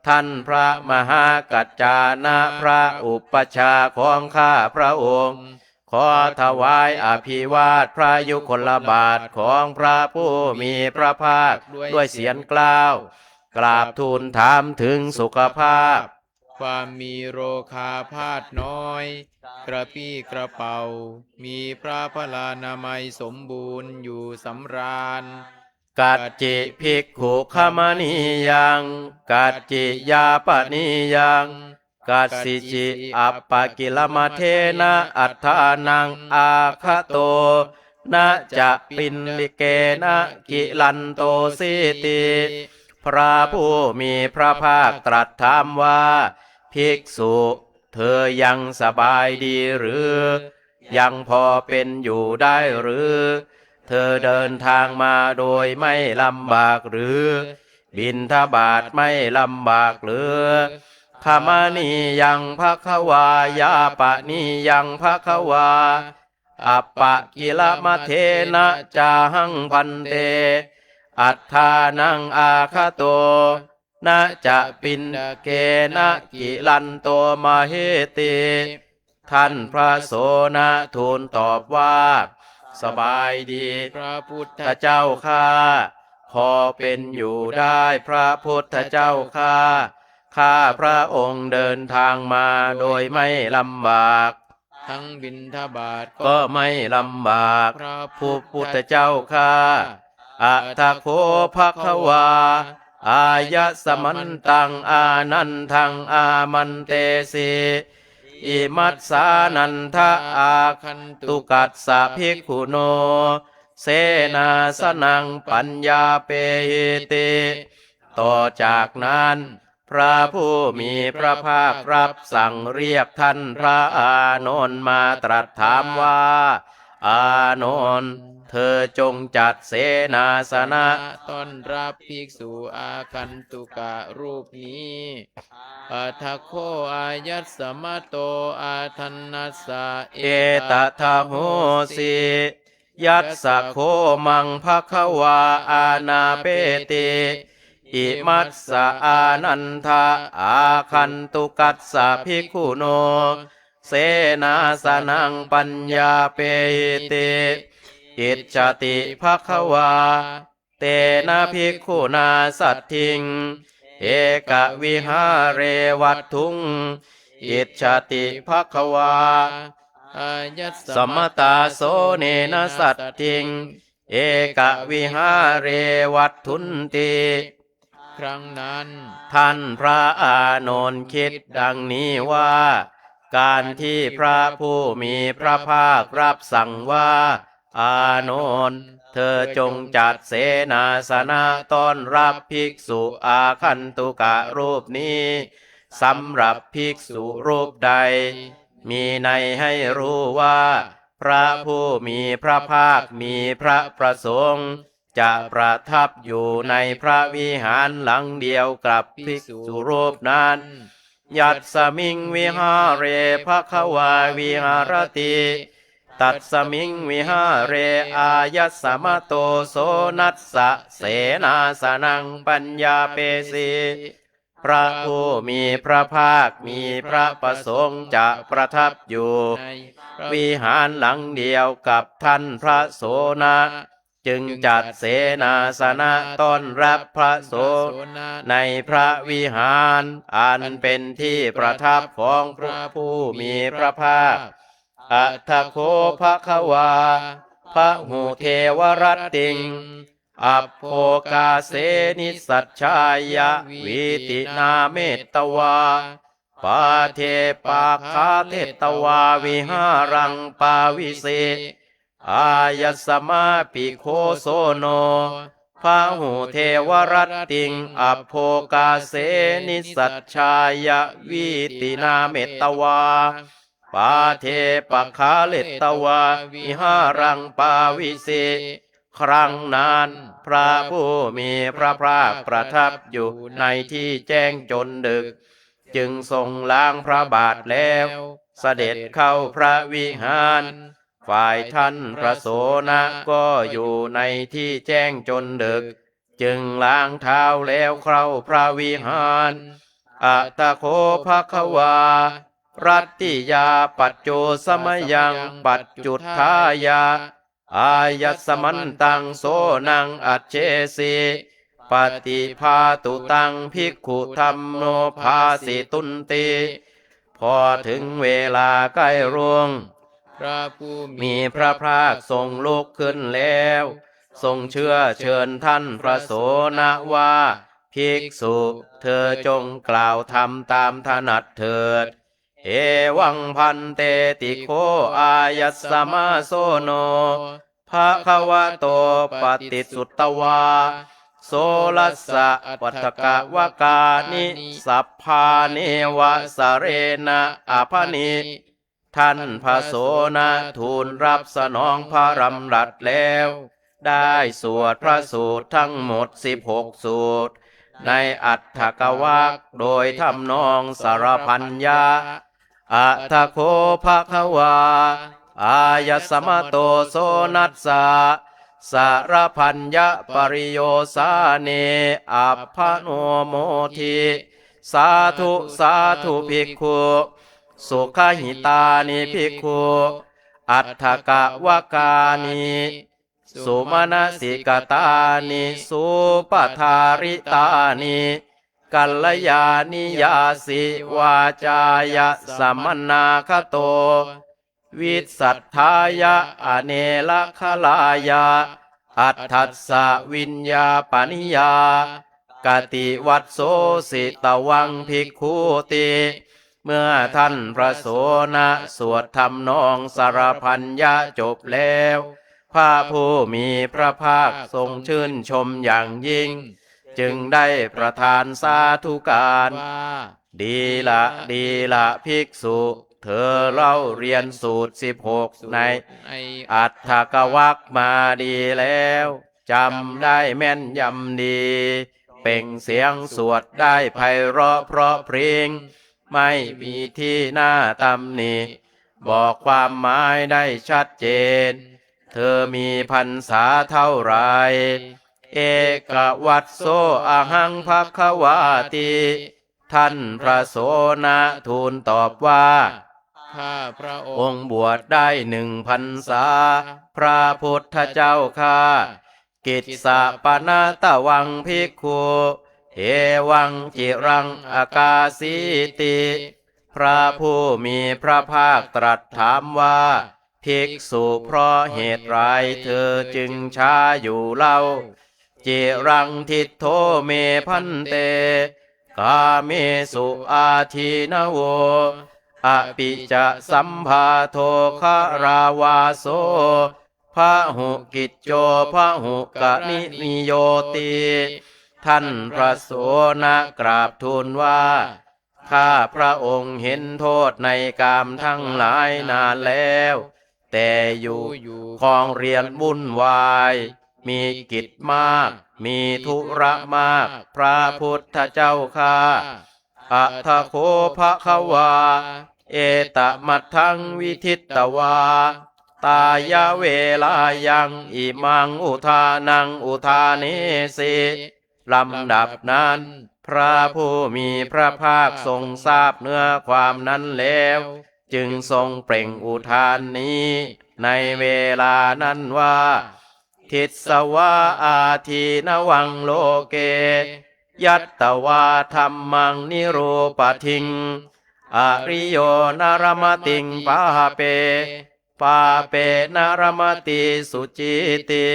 ท่านพระมหากัจจานะพระอุปัชฌาย์ของข้าพระองค์ขอถวายอภิวาทพระยุคลบาทของพระผู้มีพระภาคด้วยเสียงกล้าวกราบทูลถามถึงสุขภาพความมีโรคาพาธน้อยกระปี้กระเป๋ามีพระพลานามัยสมบูรณ์อยู่สำราญกัจจิภิกขุขมณียังกัจจิยาปนิยังกัสสิจิอัปปกิลมเทนะอัฏฐานังอาคโตนะจะปินลิเกนะกิลันโตสิติพระผู้มีพระภาคตรัสถามว่าภิกษุเธอยังสบายดีหรือยังพอเป็นอยู่ได้หรือเธอเดินทางมาโดยไม่ลำบากหรือบิณฑบาตไม่ลำบากหรือขมานียังภควายาปะนียังภควาอัปปะกิลมเทนะจาหังพันเตอัฏฐานังอาคโตนะจะปินเกนะกิลันโตมเหติท่านพระโสนะทูลตอบว่าสบายดีพระพุทธเจ้าข้าพอเป็นอยู่ได้พระพุทธเจ้าข้าพระองค์เดินทางมาโดยไม่ลำบากทั้งบิณฑบาตก็ไม่ลำบากพระพุทธเจ้าข้าอะทะโคภควาอายะสมันตังอานันทังอามันเตสิอิมัสสานันทะอาคันตุกัสสะภิกขุโนเสนาสนังปัญญาเปหิติต่อจากนั้น พระผู้มีพระภาครับสั่งเรียกท่านพระอานนท์มาตรัสถามว่า อานนท์เธอจงจัดเสนาสนะ ต้อนรับภิกษุอาคันตุกะรูปนี้อัทโคอายัสสมะโตอาทันนัสสะ เอตทะโหสิ ยัสสะโคมังภควาอานาเปติอิมัสสะอานันทาอาคันตุกัสสะภิกขุโน เสนาสนังปัญญาเปติอิจจติภควา เตนะภิกขุนาสัตถิง เอกวิหาเรวัตถุง อิจฉติภควา อายัส สมตาโสเนนะสัตถิง เอกวิหาเรวัตถุนติ ครั้งนั้น ท่านพระอานนท์คิดดังนี้ว่า การที่พระผู้มีพระภาครับสั่งว่า อานนท์เธอจงจัดเสนาสนะต้อนรับภิกษุอาคันตุกะรูปนี้สำหรับภิกษุรูปใด มีในให้รู้ว่า พระผู้มีพระภาคมีพระประสงค์จะประทับอยู่ในพระวิหารหลังเดียวกับภิกษุรูปนั้น ยัตสมิงวิหาเรภควาวิหารติ ตัดสมิงวิหาเรอายัสสมโตโสนัสสะเสนาสนังปัญญาเปสีพระผู้มีพระภาคมีพระประสงค์จะประทับอยู่วิหารหลังเดียวกับท่านพระโสนะจึงจัดเสนาสนะต้อนรับพระโสในพระวิหารอันเป็นที่ประทับของพระผู้มีพระภาคอัตถโคภควาพระหูเทวรัตติงอัปโภกาเสนิสัชชายะวิตินาเมตตวาปาเทปาคาเทตวาวิหารังปาวิเศอายัสสมาปิโคโสโนพระหูเทวรัตติงอัปโภกาเสนิสัชชายะวิตินาเมตตวาปาเทปะคาเลตตวาวิหารังปาวิเศครั้งนั้นพระผู้มีพระภาคประทับอยู่ในที่แจ้งจนดึกจึงทรงล้างพระบาทแล้วเสด็จเข้าพระวิหารฝ่ายท่านพระโสนะก็อยู่ในที่แจ้งจนดึกจึงล้างเท้าแล้วเข้าพระวิหารอัตตโคภควารัตติยาปัจโจสมยังปัจจุทธายาอายัสสมันตังโสนังอัจเจสีปฏิภาตุตังภิกขุธัมโนภาสิตุนติพอถึงเวลาใกล้รุ่งพระผู้มีพระภาคทรงลุกขึ้นแล้วทรงเชื้อเชิญท่านพระโสนะว่าภิกษุเธอจงกล่าวธรรมตามถนัดเถิดเอวังพันเตติโคอายัสสมาโสโนภควโตปฏิสุตตวาโสลัสสะวัฏกะวกานิสัพพาเนวะสะเรนะอภนิท่านพระโสนะทูลรับสนองพระดำรัสแล้วได้สวดพระสูตรทั้งหมด16สูตรในอัฏฐกวากโดยทำนองสารพัญญาอัตถโคภควาอายัสสมโตโสนัสสะสารพัญญปริโยสาเนอัพพโนโมทิสาธุสาธุภิกขุสุขหิตานิภิกขุอัฏฐกวกานิสุมนสิกตานิสุปทาริตานิกัลยาณิยาสิวาจายะสัมมนาคโตวิสัทธายะอเนลคลายะอัตถัสสะวิญญาปนิยากติวัตโสสิตวังภิกขุติเมื่อท่านพระโสนะสวดทำนองสารพัญญาจบแล้วพระผู้มีพระภาคทรงชื่นชมอย่างยิ่ง จึงได้ประทานสาธุการ ว่า ดีละภิกษุ เธอเล่าเรียนสูตร16ในอัตถกวักมาดีแล้วจำได้แม่นยำดี เปล่งเสียงสวดได้ไพเราะเพราะพริ้งไม่มีที่น่าตำหนิบอกความหมายได้ชัดเจน เธอมีพรรษาเท่าไร เอกวัตโสอะหังภควาติ ท่านพระโสนะทูลตอบว่า ข้าพระอ อง ง ค์ ค์บวชได้1 พรรษา พระพุทธเจ้าข้า กิจสะปนะตะวังภิกขุเอวังจิรังอากาสีติ พระผู้มีพระภาคตรัสถามว่า ภิกษุเพราะเหตุไรเธอจึงช้าอยู่เล่า จิรังทิฏโธเมพันเต กาเมสุอาทินโว อปิจะสัมภาโทคาราวาโสพระหุกิจโจพระหุกะนิโยติ ท่านพระโสนะกราบทูลว่า ข้าพระองค์เห็นโทษในกามทั้งหลายนานแล้ว แต่อยู่ของเรียนวุ่นวาย มีกิจมาก มีธุระมาก พระพุทธเจ้าข้า อะทะโคภะคะวา เอตมัทธังวิทิตวา ตายะเวลายังอิมังอุทานังอุทาเนสิลำดับนั้น พระผู้มีพระภาคทรงทราบเนื้อความนั้นแล้ว จึงทรงเปล่งอุทานนี้ ในเวลานั้นว่า ทิสสวาอาทีนวังโลเก ยัตตวาธัมมังนิโรปทิง อริโยนารมติงปาเป ปาเปนารมติสุจิติ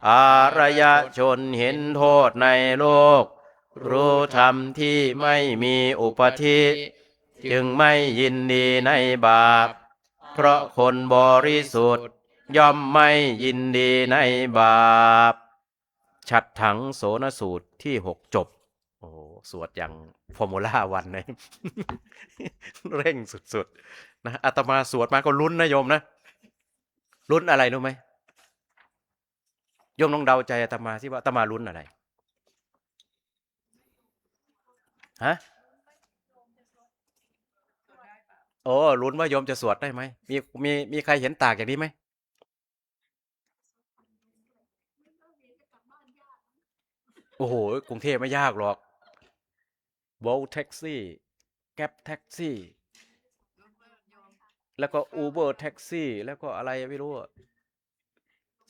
อารยชนเห็นโทษในโลก รู้ธรรมที่ไม่มีอุปธิจึงไม่ยินดีในบาป เพราะคนบริสุทธิ์ย่อมไม่ยินดีในบาป ฉัตรถังโสนสูตรที่6จบ โอ้โหสวดอย่างฟอร์มูล่าวันเลย เร่งสุดๆนะอาตมาสวดมาก็ลุ้นนะโยมนะ ลุ้นอะไรรู้ไหมโยมลองเดาใจอาตมาสิว่าอาตมาลุ้นอะไรฮะโอ้ลุ้นว่าโยมจะสวดได้ไหมมีใครเห็นต่างอย่างนี้ไหมโอ้โหกรุงเทพไม่ยากหรอกโบลแท็กซี่แก๊ปแท็กซี่ แล้วก็อูเบอร์แท็กซี่ แล้วก็อะไรไม่รู้อะ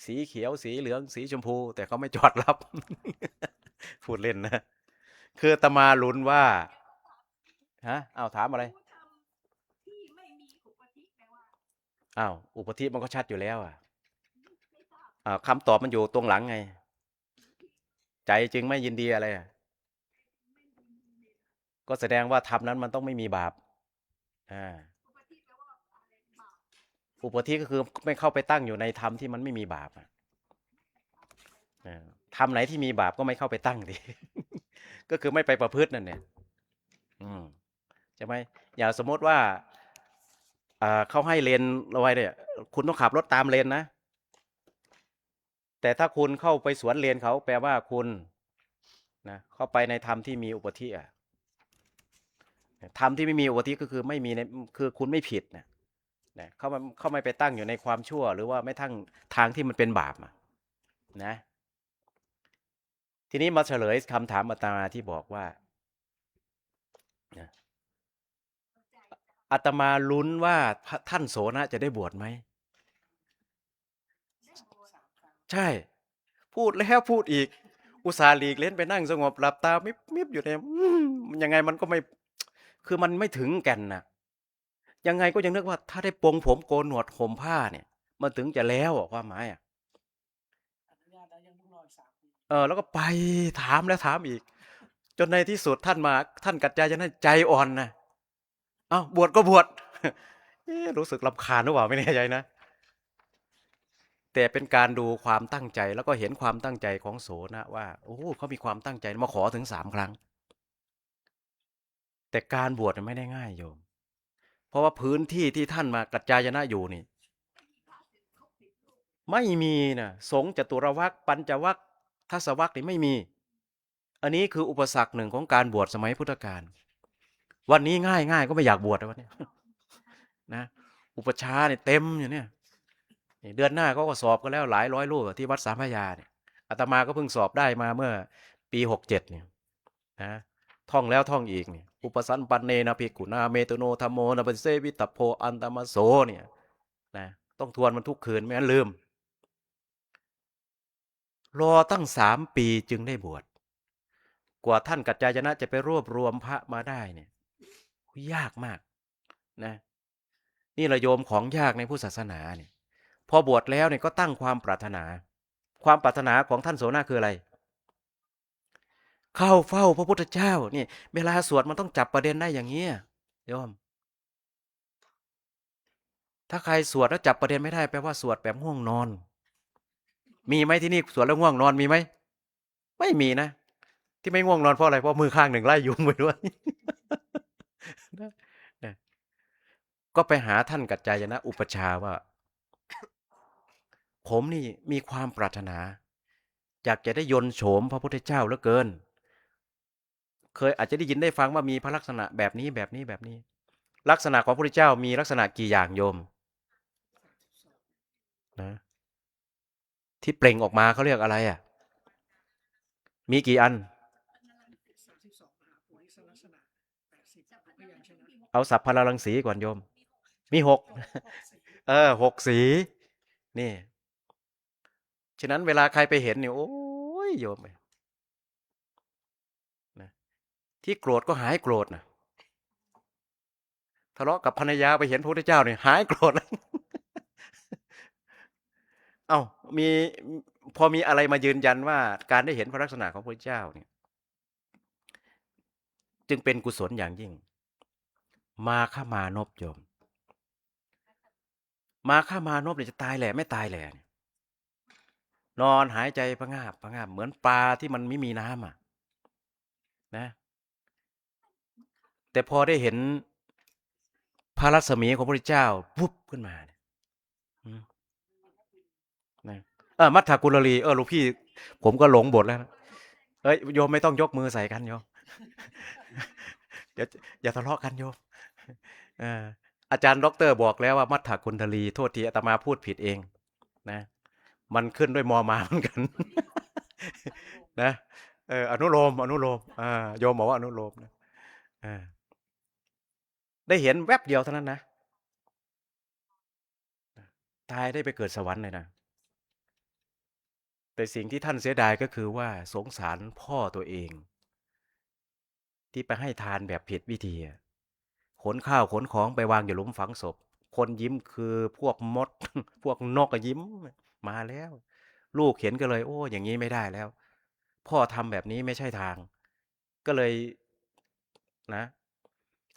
สีเขียวสีเหลืองสีชมพู แต่เขาไม่จอดรับ พูดเล่นนะ คืออาตมาลุ้นว่าฮะอ้าวถามอะไรอ้าวอุปธิมันก็ชัดอยู่แล้วอ่ะคำตอบมันอยู่ตรงหลังไง ใจจึงไม่ยินดีอะไรอะก็แสดงว่าธรรมนั้นมันต้องไม่มีบาปอุปธิก็คือไม่เข้าไปตั้งอยู่ในธรรมที่มันไม่มีบาปธรรมไหนที่มีบาปก็ไม่เข้าไปตั้งดิ ก็คือไม่ไปประพฤตินั่นเนี่ยใช่ไหมอย่างสมมติว่าเขาให้เลนเอาไว้เนี่ยคุณต้องขับรถตามเลนนะแต่ถ้าคุณเข้าไปสวนเลนเขาแปลว่าคุณนะเข้าไปในธรรมที่มีอุปธิธรรมที่ไม่มีอุปธิก็คือไม่มีในคือคุณไม่ผิดนะเข้าไม่ไปตั้งอยู่ในความชั่วหรือว่าไม่ทั้งทางที่มันเป็นบาปนะทีนี้มาเฉลยคำถามอาตมาที่บอกว่าอาตมาลุ้นว่าท่านโสนะจะได้บวชไหมใช่พูดแล้วพูดอีกอุตส่าห์หลีกเล่นไปนั่งสงบหลับตามิบอยู่เนี่ยยังไงมันก็ไม่คือมันไม่ถึงแก่นนะยังไงก็ยังนึกว่าถ้าได้ปลงผมโกนหนวดห่มผ้าเนี่ยมันถึงจะแล้วความหมายแล้วก็ไปถามแล้วถามอีกจนในที่สุดท่านกัจจายนะใจอ่อนนะบวชก็บวชรู้สึกรำคาญหรือเปล่าไม่แน่ใจนะ แต่เป็นการดูความตั้งใจแล้วก็เห็นความตั้งใจของโสนะว่าโอ้เขามีความตั้งใจมาขอถึง3 ครั้งแต่การบวชไม่ได้ง่ายโยมเพราะว่าพื้นที่ที่ท่านมากัจจายนะอยู่นี่ไม่มีนะสงฆ์จตุรวรรคปัญจวรรคทัศวรรคนี่ไม่มีอันนี้คืออุปสรรคหนึ่งของการบวชสมัยพุทธกาลวันนี้ง่ายก็ไม่อยากบวชแล้ววันนี้นะอุปชฌาย์เนี่ยเต็มอยู่เนี่ยเดือนหน้าก็สอบกันแล้วหลายร้อยรูปที่วัดสามพระยาเนี่ยอาตมาก็เพิ่งสอบได้มาเมื่อปี67เนี่ยนะท่องแล้วท่องอีกเนี่ยอุปสันปันเนนะภิกขุนาเมตุโนธัมโมนะปฏิเสวิตัพโพอันตมโสเนี่ยนะต้องทวนมันทุกคืนไม่งั้นลืมรอตั้ง3 ปีจึงได้บวชกว่าท่านกัจจายนะจะไปรวบรวมพระมาได้เนี่ยยากมากนะนี่เราโยมของยากในพุทธศาสนาเนี่ยพอบวชแล้วเนี่ยก็ตั้งความปรารถนาของท่านโสนะคืออะไรเข้าเฝ้าพระพุทธเจ้านี่เวลาสวดมันต้องจับประเด็นได้อย่างเงี้ยโยมถ้าใครสวดแล้วจับประเด็นไม่ได้แปลว่าสวดแบบง่วงนอนมีไหมที่นี่สวดแล้วง่วงนอนมีไหมไม่มีนะที่ไม่ง่วงนอนเพราะอะไรเพราะมือข้างหนึ่งไล่ยุงไปด้วย ก็ไปหาท่านกัจจายนะอุปชฌาย์ว่าผมนี่มีความปรารถนาอยากจะได้ยนต์โฉมพระพุทธเจ้าเหลือเกินเคยอาจจะได้ยินได้ฟังว่ามีพระลักษณะแบบนี้ลักษณะของพระพุทธเจ้ามีลักษณะกี่อย่างโยมนะที่เปล่งออกมาเขาเรียกอะไรอ่ะมีกี่อันเอาสัพพะรังสีก่อนโยมมี6 6 สีนี่ฉะนั้นเวลาใครไปเห็นเนี่ยโอ้ยโยมนะที่โกรธก็หายโกรธนะทะเลาะกับภรรยาไปเห็นพระพุทธเจ้าเนี่ยหายโกรธแล้วเอ้ามีพอมีอะไรมายืนยันว่าการได้เห็นพระลักษณะของพระพุทธเจ้าเนี่ยจึงเป็นกุศลอย่างยิ่งมาฆมานพโยมมาฆมานพเนี่ยจะตายแหละไม่ตายแหละนอนหายใจพะงาบเหมือนปลาที่มันไม่มีน้ำอ่ะนะแต่พอได้เห็นพระรัศมีของพระพุทธเจ้าปุ๊บขึ้นมาเนี่ยนะมัทธกุลลีหลวงพี่ผมก็หลงบทแล้วนะโยมไม่ต้องยกมือใส่กันโยมอย่าทะเลาะกันโยมอาจารย์ด็อกเตอร์บอกแล้วว่ามัทธกุลลีโทษทีอาตมาพูดผิดเองนะมันขึ้นด้วยมอมาเหมือนกันนะอนุโลมโยมบอกว่าอนุโลมนะได้เห็นแวบเดียวเท่านั้นนะตายได้ไปเกิดสวรรค์เลยนะแต่สิ่งที่ท่านเสียดายก็คือว่าสงสารพ่อตัวเองที่ไปให้ทานแบบผิดวิธีขนข้าวขนของไปวางอยู่หลุมฝังศพคนยิ้มคือพวกมด พวกนกก็ยิ้มมาแล้วลูกเห็นก็เลยโอ้อย่างนี้ไม่ได้แล้วพ่อทำแบบนี้ไม่ใช่ทางก็เลยนะ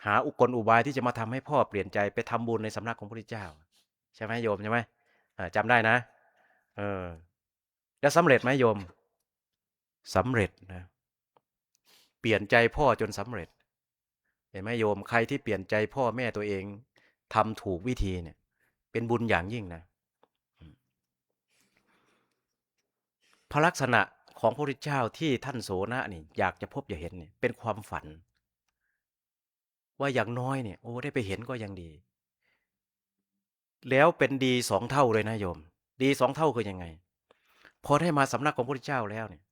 หาอุบายที่จะมาทำให้พ่อเปลี่ยนใจไปทำบุญในสำนักของพระพุทธเจ้าใช่ไหมโยมใช่ไหมจำได้นะแล้วสำเร็จไหมโยมสำเร็จนะเปลี่ยนใจพ่อจนสำเร็จเห็นไหมโยมใครที่เปลี่ยนใจพ่อแม่ตัวเองทำถูกวิธีเนี่ยเป็นบุญอย่างยิ่งนะพระลักษณะของพระพุทธเจ้าที่ท่านโสนะนี่อยากจะพบอยากเห็นเนี่ยเป็นความฝันว่าอย่างน้อยเนี่ยโอ้ได้ไปเห็นก็ยังดีแล้วเป็นดี2 เท่าเลยนะโยมดี2 เท่าคือยังไงพอได้มาสำนักของพระพุทธเจ้าแล้วเนี่ย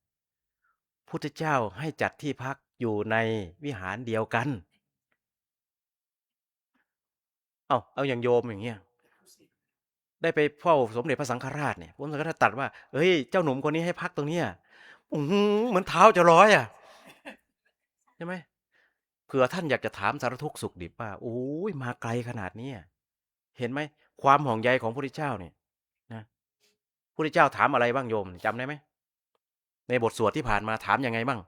พุทธเจ้าให้จัดที่พักอยู่ในวิหารเดียวกันเอาอย่างโยมอย่างเงี้ยได้ไปเฝ้าสมเด็จพระสังฆราชเนี่ยพระสังฆราชตรัสว่าเฮ้ยเจ้าหนุ่มคนนี้ให้พักตรงเนี้ยเหมือนเท้าจะร้อยอ่ะใช่ไหมเผื่อท่านอยากจะถามสารทุกข์สุขดิบว่าโอ้ยมาไกลขนาดนี้เห็นไหมความห่วงใยของพระพุทธเจ้าเนี่ยนะพระพุทธเจ้าถามอะไรบ้างโยมจำได้ไหมในบทสวดที่ผ่านมาถามยังไงบ้าง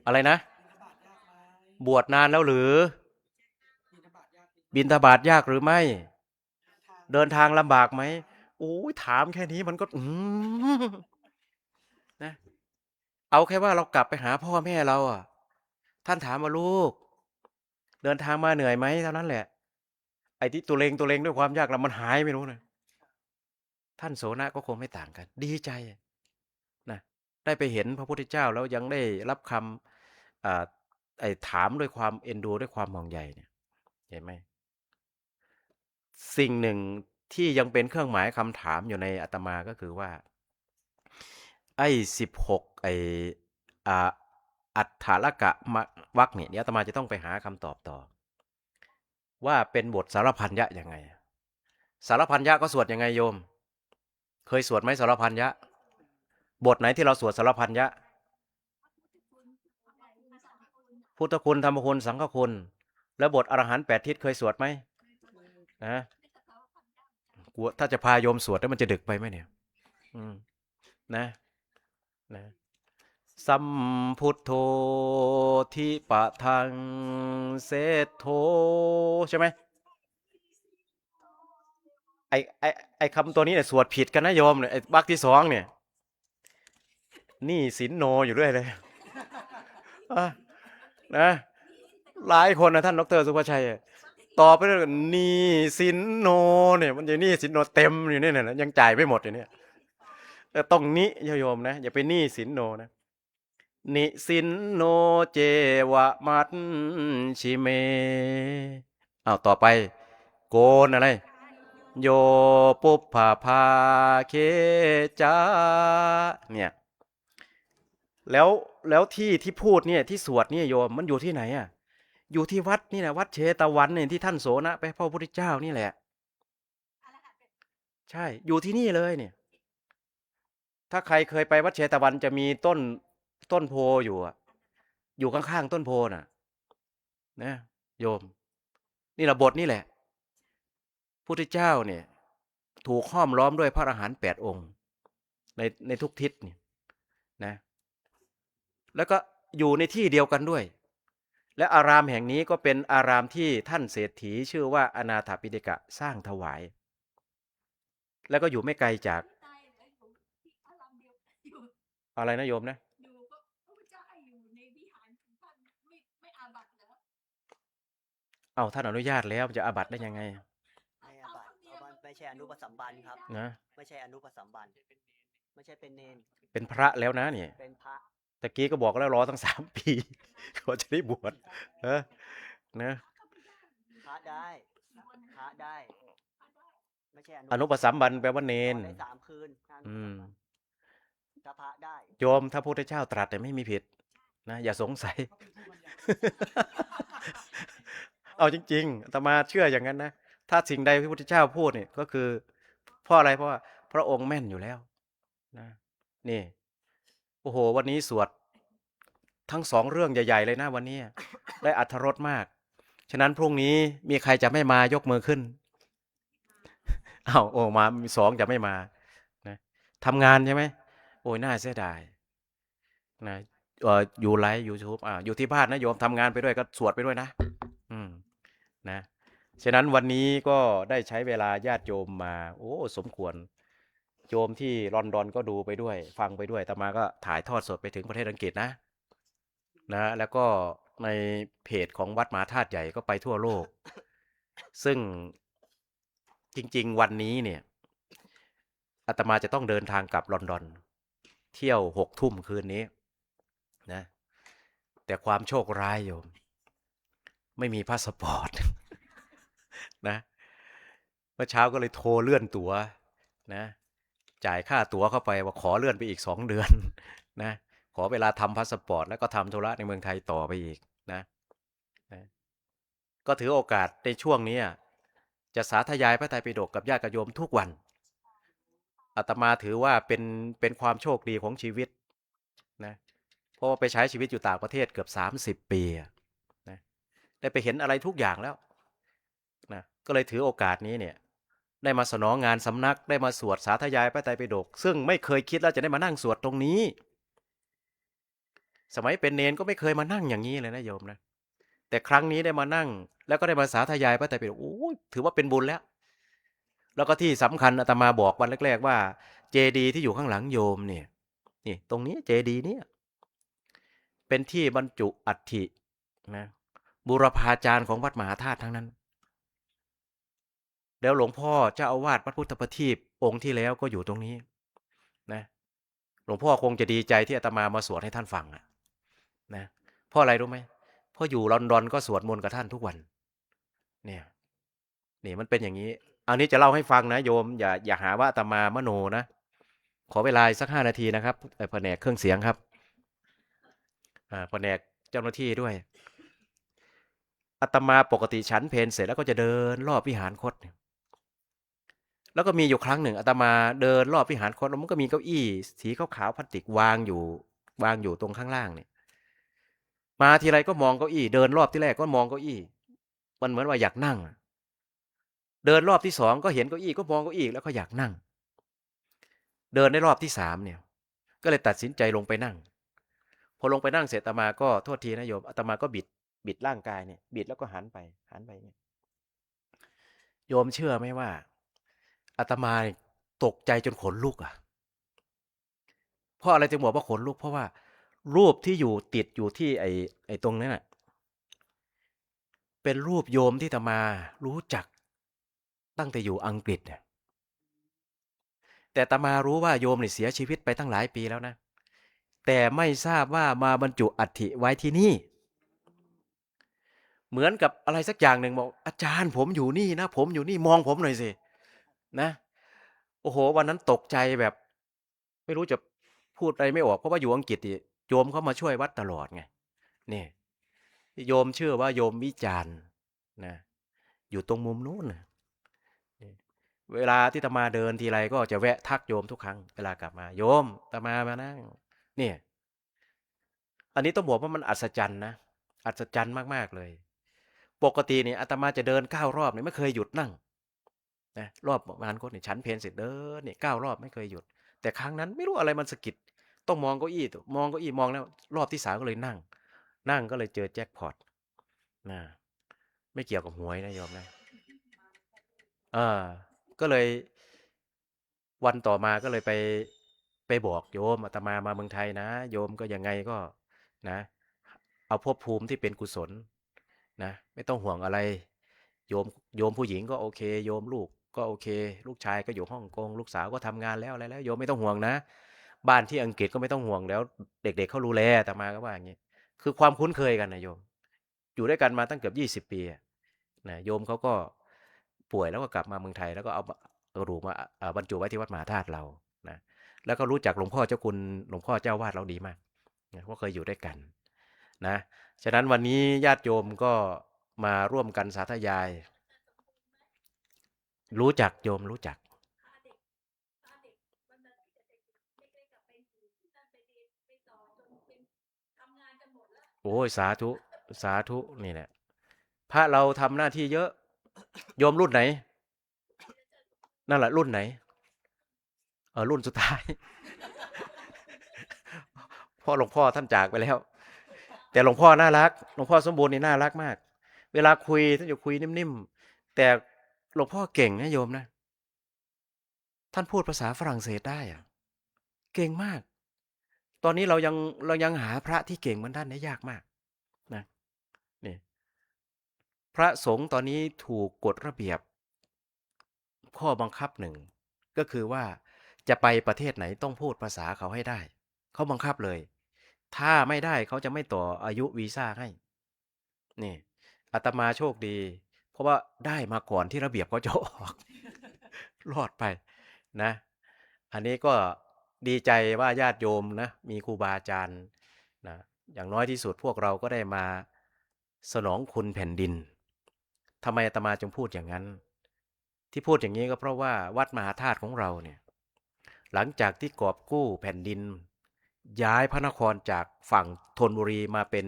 อะไรนะบวชนานแล้วหรือบิณฑบาตยากหรือไม่เดินทางลำบากไหม โอ้ยถามแค่นี้มันก็นะ เอาแค่ว่าเรากลับไปหาพ่อแม่เราอ่ะ ท่านถามว่าลูก เดินทางมาเหนื่อยไหมเท่านั้นแหละ ไอ้ที่ตัวเลงด้วยความยากลำมันหายไม่รู้นะท่านโสนะก็คงไม่ต่างกัน ดีใจนะได้ไปเห็นพระพุทธเจ้าแล้วยังได้รับคำไอ้ถามด้วยความเอ็นดูด้วยความห่วงใยเนี่ยเห็นไหมสิ่งหนึ่งที่ยังเป็นเครื่องหมายคำถามอยู่ในอาตมาก็คือว่า ไอ้16อ่าอัฏฐารกะวรรคเนี่ยเดี๋ยวอาตมาจะต้องไปหาคำตอบต่อ ว่าเป็นบทสารพันยะยังไง สารพันยะก็สวดยังไงโยม เคยสวดไหมสารพันยะ บทไหนที่เราสวดสารพันยะ พุทธคุณธรรมคุณสังฆคุณ แล้วบทอรหันต์8 ทิศเคยสวดไหมนะกลัวถ้าจะพาโยมสวดแล้วมันจะดึกไปไหมเนี่ยนะสัมพุทโธทิปะทังเสโธใช่ไหมไอคำตัวนี้เนี่ยสวดผิดกันนะโยมเนี่ยไอวรรคที่2เนี่ยนี่สินโนอยู่ด้วยเลยนะหลายคนนะท่านดร.สุภชัยต่อไปเลยนี่สินโนเนี่ยมันจะนี่สินโนเต็มอยู่เนี่ยนะยังจ่ายไม่หมดอยู่เนี่ยต้องนิโยมนะอย่าไปนี่สินโนนะนิสินโนเจวะมัตชิเมเอาต่อไปโกนอะไรโยปุปภาภาเคจาเนี่ยแล้วที่พูดเนี่ยที่สวดเนี่ยโยมมันอยู่ที่ไหนอ่ะอยู่ที่วัดนี่แหละวัดเชตวันเนี่ยที่ท่านโสนะไปพระพุทธเจ้านี่แหละใช่อยู่ที่นี่เลยเนี่ยถ้าใครเคยไปวัดเชตวันจะมีต้นโพอยู่อ่ะอยู่ข้างๆต้นโพน่ะนะโยมนี่แหละบทนี่แหละพุทธเจ้าเนี่ยถูกห้อมล้อมด้วยพระอรหันต์8 องค์ในทุกทิศเนี่ยนะแล้วก็อยู่ในที่เดียวกันด้วยและอารามแห่งนี้ก็เป็นอารามที่ท่านเศรษฐีชื่อว่าอนาถปิฎกะสร้างถวายแล้วก็อยู่ไม่ไกลจากอะไรนะโยมนะเอาท่านอนุญาตแล้วจะอาบัติได้ยังไงไม่อาบัติเพราะมันไม่ใช่อนุปสัมบันครับนะไม่ใช่อนุปสัมบันไม่ใช่เป็นเนนเป็นพระแล้วนะเนี่ยเป็นพระตะกี้ก็บอกแล้วรอตั้ง3 ปีกว่าจะได้บวชนะพระได้พระได้ไม่ใช่อนุปสัมบันแปลว่าเนนได้3 คืนถ้าพระได้โยมถ้าพระพุทธเจ้าตรัสแต่ไม่มีผิดนะอย่าสงสัย เอาจริงๆอาตมาเชื่ออย่างนั้นนะถ้าสิ่งใดพระพุทธเจ้าพูดเนี่ยก็คือเพราะอะไรเพราะว่าพระองค์แม่นอยู่แล้วนะนี่โอ้โหวันนี้สวดทั้ง2 เรื่องใหญ่ๆเลยนะวันนี้ได้อรรถรสมากฉะนั้นพรุ่งนี้มีใครจะไม่มายกมือขึ้นอ้าวโอ้มามี2จะไม่มานะทำงานใช่ไหมโอ้ยน่าเสียดายนะอยู่ไลฟ์YouTubeอยู่ที่บ้านนะโยมทำงานไปด้วยก็สวดไปด้วยนะนะฉะนั้นวันนี้ก็ได้ใช้เวลาญาติโยมมาโอ้สมควรโยมที่ลอนดอนก็ดูไปด้วยฟังไปด้วยอาตมาก็ถ่ายทอดสดไปถึงประเทศอังกฤษนะแล้วก็ในเพจของวัดมหาธาตุใหญ่ก็ไปทั่วโลกซึ่งจริงๆวันนี้เนี่ยอาตมาจะต้องเดินทางกลับลอนดอนเที่ยว6 ทุ่มคืนนี้นะแต่ความโชคร้ายโยมไม่มีพาสปอร์ตนะเมื่อเช้าก็เลยโทรเลื่อนตั๋วนะจ่ายค่าตั๋วเข้าไปว่าขอเลื่อนไปอีก2 เดือนนะขอเวลาทำพาสปอร์ตแล้วก็ทำธุระในเมืองไทยต่อไปอีกนะก็ถือโอกาสในช่วงนี้จะสาธยายพระไตรปิฎกกับญาติโยมทุกวันอาตมาถือว่าเป็นความโชคดีของชีวิตนะเพราะว่าไปใช้ชีวิตอยู่ต่างประเทศเกือบ30 ปีนะได้ไปเห็นอะไรทุกอย่างแล้วนะก็เลยถือโอกาสนี้เนี่ยได้มาสนองงานสำนักได้มาสวดสาธยายพระไตรปิฎกซึ่งไม่เคยคิดว่าจะได้มานั่งสวดตรงนี้สมัยเป็นเนนก็ไม่เคยมานั่งอย่างนี้เลยนะโยมนะแต่ครั้งนี้ได้มานั่งแล้วก็ได้มาสาธยายพระไตรปิฎกโอ้ถือว่าเป็นบุญแล้ว แล้วก็ที่สำคัญอาตมาบอกวันแรกๆว่าเจดีย์ที่อยู่ข้างหลังโยมเนี่ยนี่ตรงนี้เจดีย์เนี่ยเป็นที่บรรจุอัฐินะบูรพาจารย์ของวัดมหาธาตุทั้งนั้นแล้วหลวงพ่อเจ้าอาวาสวัดพุทธประทีปองค์ที่แล้วก็อยู่ตรงนี้นะหลวงพ่อคงจะดีใจที่อาตมามาสวดให้ท่านฟังนะเพราะอะไรรู้ไหมเพราะอยู่ลอนดอนก็สวดมนต์กับท่านทุกวันเนี่ยนี่มันเป็นอย่างนี้อันนี้จะเล่าให้ฟังนะโยมอย่าหาว่าอาตมามโนนะขอเวลาสัก5 นาทีนะครับแผนกเครื่องเสียงครับแผนกเจ้าหน้าที่ด้วยอาตมาปกติฉันเพลเสร็จแล้วก็จะเดินรอบวิหารคตแล้วก็มีอยู่ครั้งหนึ่งอาตมาเดินรอบวิหารคตแล้วมันก็มีเก้าอี้สีขาวๆพลาสติกวางอยู่ตรงข้างล่างเนี่ยมาทีไรก็มองเก้าอี้เดินรอบที่แรกก็มองเก้าอี้มันเหมือนว่าอยากนั่งเดินรอบที่2ก็เห็นเก้าอี้ก็มองเก้าอี้แล้วก็อยากนั่งเดินในรอบที่3เนี่ยก็เลยตัดสินใจลงไปนั่งพอลงไปนั่งเสร็จอาตมาก็โทษทีนะโยมอาตมาก็บิดร่างกายเนี่ยบิดแล้วก็หันไปเนี่ยโยมเชื่อไหมว่าอาตมาตกใจจนขนลุกเพราะอะไรจึงบอกว่าขนลุกเพราะว่ารูปที่อยู่ติดอยู่ที่ไอ้ตรงนั้นน่ะเป็นรูปโยมที่อาตมารู้จักตั้งแต่อยู่อังกฤษเนี่ยแต่อาตมารู้ว่าโยมเนี่ยเสียชีวิตไปตั้งหลายปีแล้วนะแต่ไม่ทราบว่ามาบรรจุอัฐิไว้ที่นี่เหมือนกับอะไรสักอย่างหนึ่งบอกอาจารย์ผมอยู่นี่นะผมอยู่นี่มองผมหน่อยสินะโอ้โหวันนั้นตกใจแบบไม่รู้จะพูดอะไรไม่ออกเพราะว่าอยู่อังกฤษโยมเขามาช่วยวัดตลอดไงนี่โยมเชื่อว่าโยมวิจารณ์นะอยู่ตรงมุมนู้นนะเวลาที่อาตมาเดินทีไรก็จะแวะทักโยมทุกครั้งเวลากลับมาโยมอาตมามานั่งเนี่ยอันนี้ต้องบอกว่ามันอัศจรรย์นะอัศจรรย์มากๆเลยปกติเนี่ยอาตมาจะเดิน9 รอบเนี่ยไม่เคยหยุดนั่งนะรอบประมาณคนเนี่ยฉันเพลเสร็จเดินเนี่ย9 รอบไม่เคยหยุดแต่ครั้งนั้นไม่รู้อะไรมันสะกิดต้องมองเก้าอี้มองเก้าอี้มองแล้วรอบที่3ก็เลยนั่งก็เลยเจอแจ็คพอตนะไม่เกี่ยวกับหวยนะโยมนะก็เลยวันต่อมาก็เลยไปบอกโยมอาตมาเมืองไทยนะโยมก็ยังไงก็นะเอาภพภูมิที่เป็นกุศลนะไม่ต้องห่วงอะไรโยมผู้หญิงก็โอเคโยมลูกก็โอเคลูกชายก็อยู่ฮ่องกงลูกสาวก็ทำงานแล้วอะไรแล้วโยมไม่ต้องห่วงนะบ้านที่อังกฤษก็ไม่ต้องห่วงแล้วเด็กๆเขารู้แลอาตมาก็ว่าอย่างนี้คือความคุ้นเคยกันนะโยมอยู่ด้วยกันมาตั้งเกือบ20 ปีนะโยมเขาก็ป่วยแล้วก็กลับมาเมืองไทยแล้วก็เอากระดูกมาบรรจุไว้ที่วัดมหาธาตุเรานะแล้วก็รู้จักหลวงพ่อเจ้าคุณหลวงพ่อเจ้าวาดเราดีมากนะเพราะเคยอยู่ด้วยกันนะฉะนั้นวันนี้ญาติโยมก็มาร่วมกันสาธยายรู้จักโยมรู้จักโอ้ยสาธุสาธุนี่แหละพระเราทำหน้าที่เยอะโยมรุ่นไหนนั่นแหละรุ่นไหนรุ่นสุดท้ายพ่อหลวงพ่อท่านจากไปแล้วแต่หลวงพ่อน่ารักหลวงพ่อสมบูรณ์นี่น่ารักมากเวลาคุยท่านจะคุยนิ่มๆแต่หลวงพ่อเก่งนะโยมนะท่านพูดภาษาฝรั่งเศสได้เก่งมากตอนนี้เรายังหาพระที่เก่งเหมือนท่านได้ยากมากนะนี่พระสงฆ์ตอนนี้ถูกกฎระเบียบข้อบังคับหนึ่งก็คือว่าจะไปประเทศไหนต้องพูดภาษาเขาให้ได้เขาบังคับเลยถ้าไม่ได้เขาจะไม่ต่ออายุวีซ่าให้นี่อาตมาโชคดีเพราะว่าได้มาก่อนที่ระเบียบเขาจะออกรอดไปนะอันนี้ก็ดีใจว่าญาติโยมนะมีครูบาอาจารย์นะอย่างน้อยที่สุดพวกเราก็ได้มาสนองคุณแผ่นดินทำไมอาตมาจึงพูดอย่างนั้นที่พูดอย่างนี้ก็เพราะว่าวัดมหาธาตุของเราเนี่ยหลังจากที่กอบกู้แผ่นดินย้ายพระนครจากฝั่งธนบุรีมาเป็น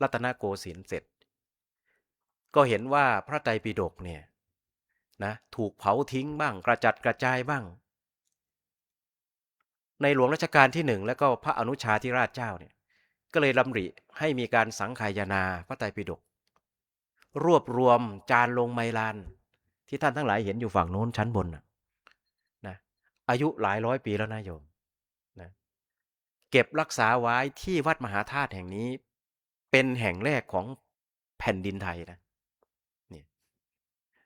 รัตนโกสินทร์เสร็จก็เห็นว่าพระไตรปิฎกเนี่ยนะถูกเผาทิ้งบ้างกระจัดกระจายบ้างในหลวงรัชกาลที่1แล้วก็พระอนุชาธิราชเจ้าเนี่ยก็เลยดำริให้มีการสังคายนาพระไตรปิฎกรวบรวมจานลงไมลาน ที่ท่านทั้งหลายเห็นอยู่ฝั่งโน้นชั้นบนนะอายุหลายร้อยปีแล้วนะโยมนะเก็บรักษาไว้ที่วัดมหาธาตุแห่งนี้เป็นแห่งแรกของแผ่นดินไทยนะนี่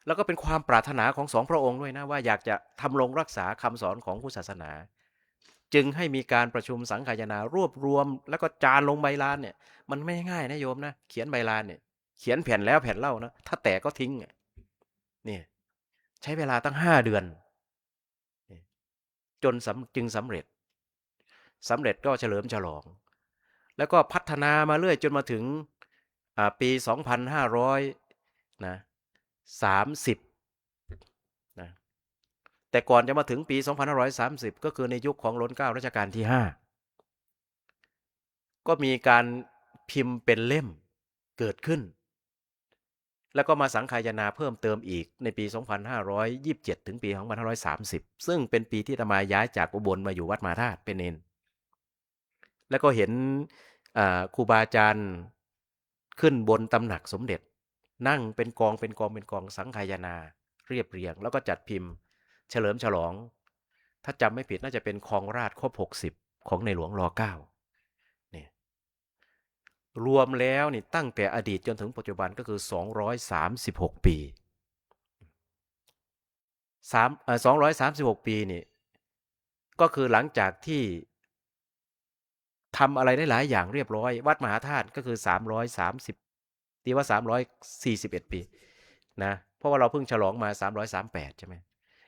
แล้วก็เป็นความปรารถนาของสองพระองค์ด้วยนะว่าอยากจะทำรงรักษาคำสอนของพุทธศาสนา จึงให้มีการประชุมสังฆายนารวบรวมแล้วก็จานลงใบลานเนี่ยมันไม่ง่ายนะโยมนะเขียนใบลานเนี่ยเขียนแผ่นแล้วแผ่นเล่านะถ้าแตกก็ทิ้งเนี่ยใช้เวลาตั้ง5 เดือนจนจึงสำเร็จก็เฉลิมฉลองแล้วก็พัฒนามาเรื่อยจนมาถึงปี2500นะ30นะแต่ก่อนจะมาถึงปี2530ก็คือในยุคของรัชกาลรัชกาลที่5ก็มีการพิมพ์เป็นเล่มเกิดขึ้นแล้วก็มาสังฆายนาเพิ่มเติมอีกในปี2527ถึงปี2530ซึ่งเป็นปีที่อาตมาย้ายจากอุบลมาอยู่วัดมหาธาตุเป็นเนนแล้วก็เห็นครูบาอาจารย์ขึ้นบนตำหนักสมเด็จนั่งเป็นกองสังฆายนาเรียบเรียงแล้วก็จัดพิมพ์เฉลิมฉลองถ้าจำไม่ผิดน่าจะเป็นครองราชย์ครบ60ของในหลวงร9เนี่ยรวมแล้วนี่ตั้งแต่อดีตจนถึงปัจจุบันก็คือ236 ปี236 ปีนี่ก็คือหลังจากที่ทำอะไรได้หลายอย่างเรียบร้อยวัดมหาธาตุก็คือ330ตีว่า341 ปีนะเพราะว่าเราเพิ่งฉลองมา338ใช่ไหม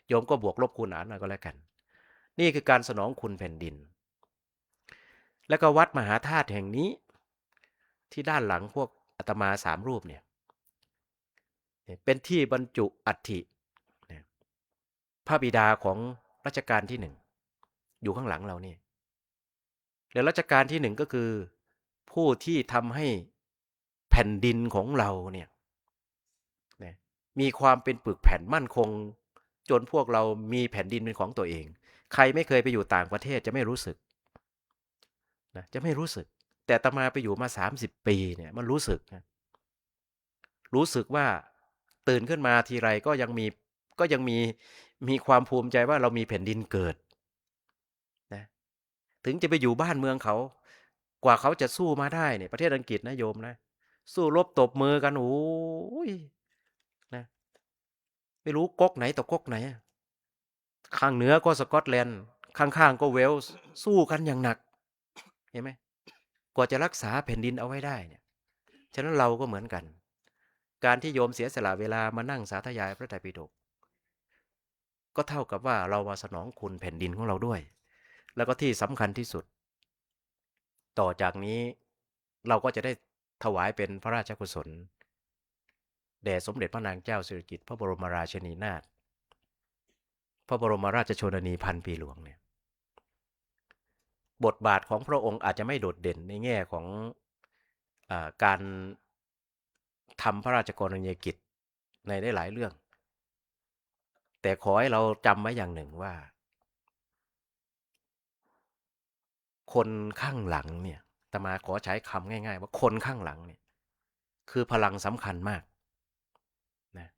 โยมก็บวกลบคูณหารมาก็แล้วกันนี่คือการสนองคุณแผ่นดินแล้วก็วัดมหาธาตุแห่งนี้ที่ด้านหลังพวกอาตมา3 รูปเนี่ยเป็นที่บรรจุอัฐิพระบิดาของรัชกาลที่1อยู่ข้างหลังเรานี่แล้วรัชกาลที่1ก็คือผู้ที่ทำให้แผ่นดินของเราเนี่ยมีความเป็นปึกแผ่นมั่นคงจนพวกเรามีแผ่นดินเป็นของตัวเองใครไม่เคยไปอยู่ต่างประเทศจะไม่รู้สึกนะจะไม่รู้สึกแต่อาตมาไปอยู่มา30 ปีเนี่ยมันรู้สึกนะรู้สึกว่าตื่นขึ้นมาทีไรก็ยังมีความภูมิใจว่าเรามีแผ่นดินเกิดนะถึงจะไปอยู่บ้านเมืองเขากว่าเขาจะสู้มาได้เนี่ยประเทศอังกฤษนะโยมนะสู้รบตบมือกันโอ้ยนะไม่รู้ก๊กไหนต่อก๊กไหนข้างเหนือก็สกอตแลนด์ข้างๆก็เวลส์สู้กันอย่างหนักเห็นไหมกว่าจะรักษาแผ่นดินเอาไว้ได้เนี่ยฉะนั้นเราก็เหมือนกันการที่โยมเสียสละเวลามานั่งสาธยายพระไตรปิฎกก็เท่ากับว่าเรามาสนองคุณแผ่นดินของเราด้วยแล้วก็ที่สำคัญที่สุดต่อจากนี้เราก็จะได้ถวายเป็นพระราชกุศลแด่สมเด็จพระนางเจ้าสิริกิติ์พระบรมราชินีนาถพระบรมราชชนนีพันปีหลวงเนี่ยบทบาทของพระองค์อาจจะไม่โดดเด่นในแง่ของการทำพระราชกรณียกิจในได้หลายเรื่องแต่ขอให้เราจำไว้อย่างหนึ่งว่าคนข้างหลังเนี่ยอาตมาขอใช้คำง่ายๆว่าคนข้างหลังเนี่ยคือพลังสำคัญมากนะ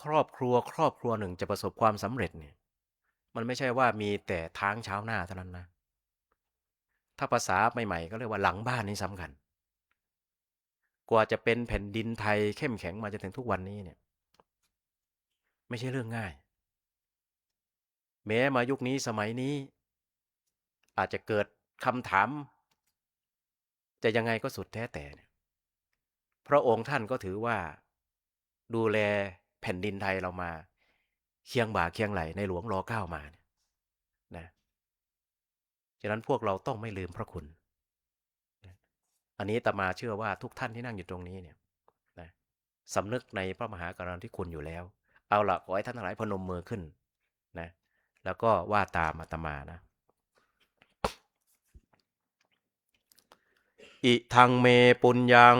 ครอบครัวหนึ่งจะประสบความสำเร็จเนี่ยมันไม่ใช่ว่ามีแต่ทางเช้าหน้าเท่านั้นนะถ้าภาษาใหม่ๆก็เรียกว่าหลังบ้านนี่สำคัญกว่าจะเป็นแผ่นดินไทยเข้มแข็งมาจนถึงทุกวันนี้เนี่ยไม่ใช่เรื่องง่ายแม้มายุคนี้สมัยนี้อาจจะเกิดคำถามจะยังไงก็สุดแท้แต่พระองค์ท่านก็ถือว่าดูแลแผ่นดินไทยเรามาเคียงบ่าเคียงไหลในหลวงร9มาเนี่ยนะฉะนั้นพวกเราต้องไม่ลืมพระคุณอันนี้อาตมาเชื่อว่าทุกท่านที่นั่งอยู่ตรงนี้เนี่ยนะสำนึกในพระมหากรุณาธิคุณอยู่แล้วเอาล่ะขอให้ท่านทั้งหลายพนมมือขึ้นนะแล้วก็ว่าตามอาตมานะอิทังเมปุญญัง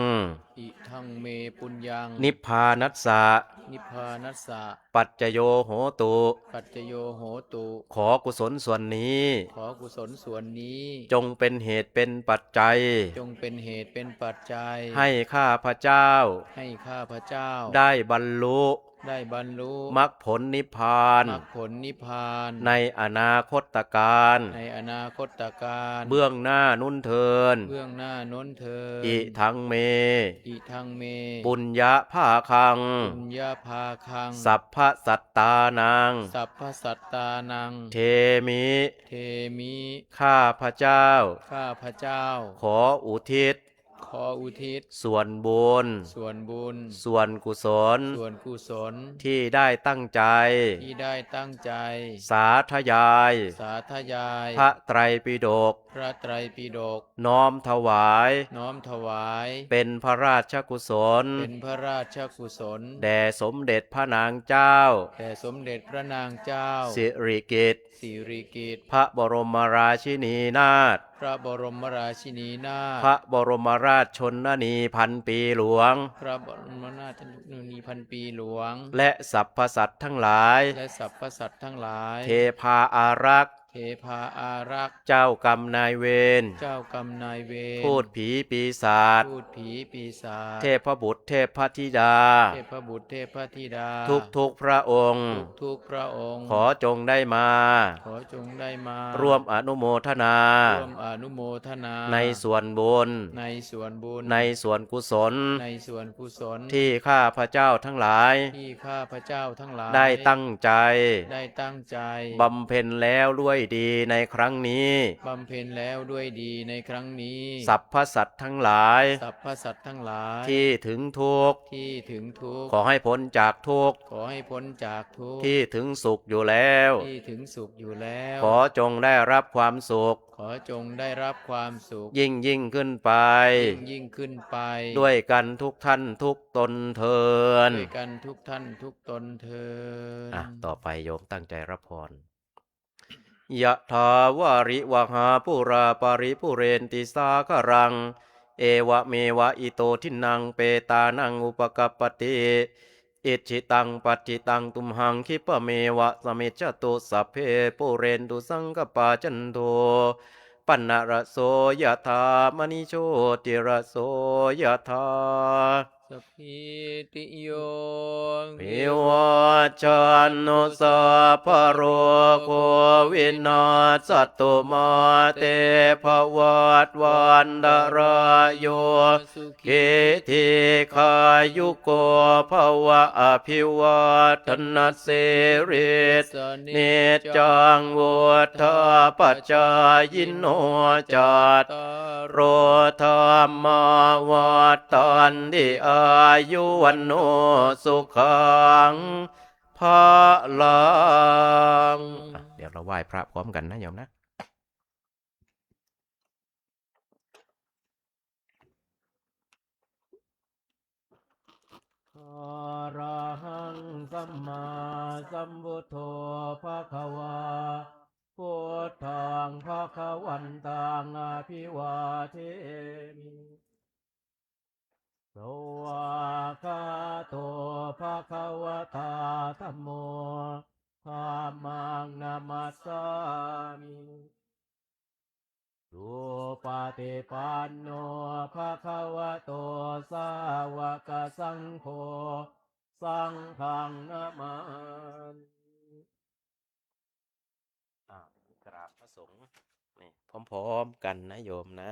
อิทังเมปุญญังนิพพานัสสะนิพพานัสสะปัจจโยโหตุ ปัจจโยโหตุ ขอกุศลส่วนนี้ ขอกุศลส่วนนี้จงเป็นเหตุเป็นปัจจัย จงเป็นเหตุเป็นปัจจัยให้ข้าพเจ้า ให้ข้าพเจ้าได้บรรลุ ได้บรรลุ มรรคผลนิพพาน มรรคผลนิพพาน ในอนาคตการ ในอนาคตการ เบื้องหน้านุ่นเทิน เบื้องหน้าน้นเทิน อิทังเม อิทังเม ปุญญาภาคัง ปุญญาภาคัง สัพพะสัตตานัง สัพพสัตตานัง เทมิ เทมิ ข้าพระเจ้า ข้าพระเจ้า ขออุทิศ ขออุทิศ ส่วนบุญ ส่วนบุญ ส่วนกุศล ส่วนกุศล ที่ได้ตั้งใจ ที่ได้ตั้งใจ สาธยาย สาธยาย พระไตรปิฎก พระไตรปิฎก น้อมถวาย น้อมถวาย เป็นพระราชกุศล เป็นพระราชกุศล แด่สมเด็จพระนางเจ้า แด่สมเด็จพระนางเจ้า สิริกิติ์ สิริกิติ์ พระบรมราชินีนาถ พระบรมราชินีนาถ พระบรมราชชนนีพันปีหลวง พระบรมราชชนนีพันปีหลวง และสรรพสัตว์ทั้งหลาย และสรรพสัตว์ทั้งหลาย เทพาอารักษ์ เทพาอารักษ์ เจ้ากรรมนายเวร เจ้ากรรมนายเวร พูดผีปีศาจ พูดผีปีศาจ เทพบุตรเทพธิดา เทพบุตรเทพธิดา ทุกพระองค์ ทุกพระองค์ ขอจงได้มา ขอจงได้มา ร่วมอนุโมทนา ร่วมอนุโมทนา ในส่วนบุญ ในส่วนบุญ ในส่วนกุศล ในส่วนกุศล ที่ข้าพระเจ้าทั้งหลาย ที่ข้าพระเจ้าทั้งหลาย ได้ตั้งใจ ได้ตั้งใจ บำเพ็ญแล้วด้วยดีในครั้งนี้ บำเพ็ญแล้วด้วยดีในครั้งนี้ สรรพสัตว์ทั้งหลาย สรรพสัตว์ทั้งหลาย ที่ถึงทุกข์ ที่ถึงทุกข์ ขอให้พ้นจากทุกข์ ขอให้พ้นจากทุกข์ ที่ถึงสุขอยู่แล้ว ที่ถึงสุขอยู่แล้ว ขอจงได้รับความสุข ขอจงได้รับความสุข ยิ่งขึ้นไป ยิ่งขึ้นไป ด้วยกันทุกท่านทุกตนเทิน ด้วยกันทุกท่านทุกตนเทิน ต่อไปโยมตั้งใจรับพรยะถาวาริวหาปุราปาริปุเรนติสาคารัง เอวะเมวะอิโตทินังเปตานังอุปกัปปติอิจิตังปัจจิตังตุมหังคิปะเมวะสมิจจตุสัพเพปุเรนตุสังกปาจันโทปันนระโสยะถามณิโชติระโสยะถา สัพพิติโย วิวัจจันนุสัพพะโรโควินาศตุมาเตภวัตวันตรายโย สุขี กิธิขายุโกภวะอภิวัตนาเสริ ส นิจจังวุฒาปัจจายโนจัต ตาร โรธรรมาวัฏตันติอายุวันโนสุขังภาลังเดี๋ยวเราไหว้พระพร้อมกันนะโยมนะอะระหังสัมมาสัมพุทโธภะคะวาพุทธังภะคะวันตังอภิวาเทมิสวากาโตภะคะวะตาธัมโมธัมมังนามัสสามิสุปฏิปันโนภะคะวะโตสาวกสังโฆสังฆังนามามิกราบพระสงฆ์นี่พร้อมๆกันนะโยมนะ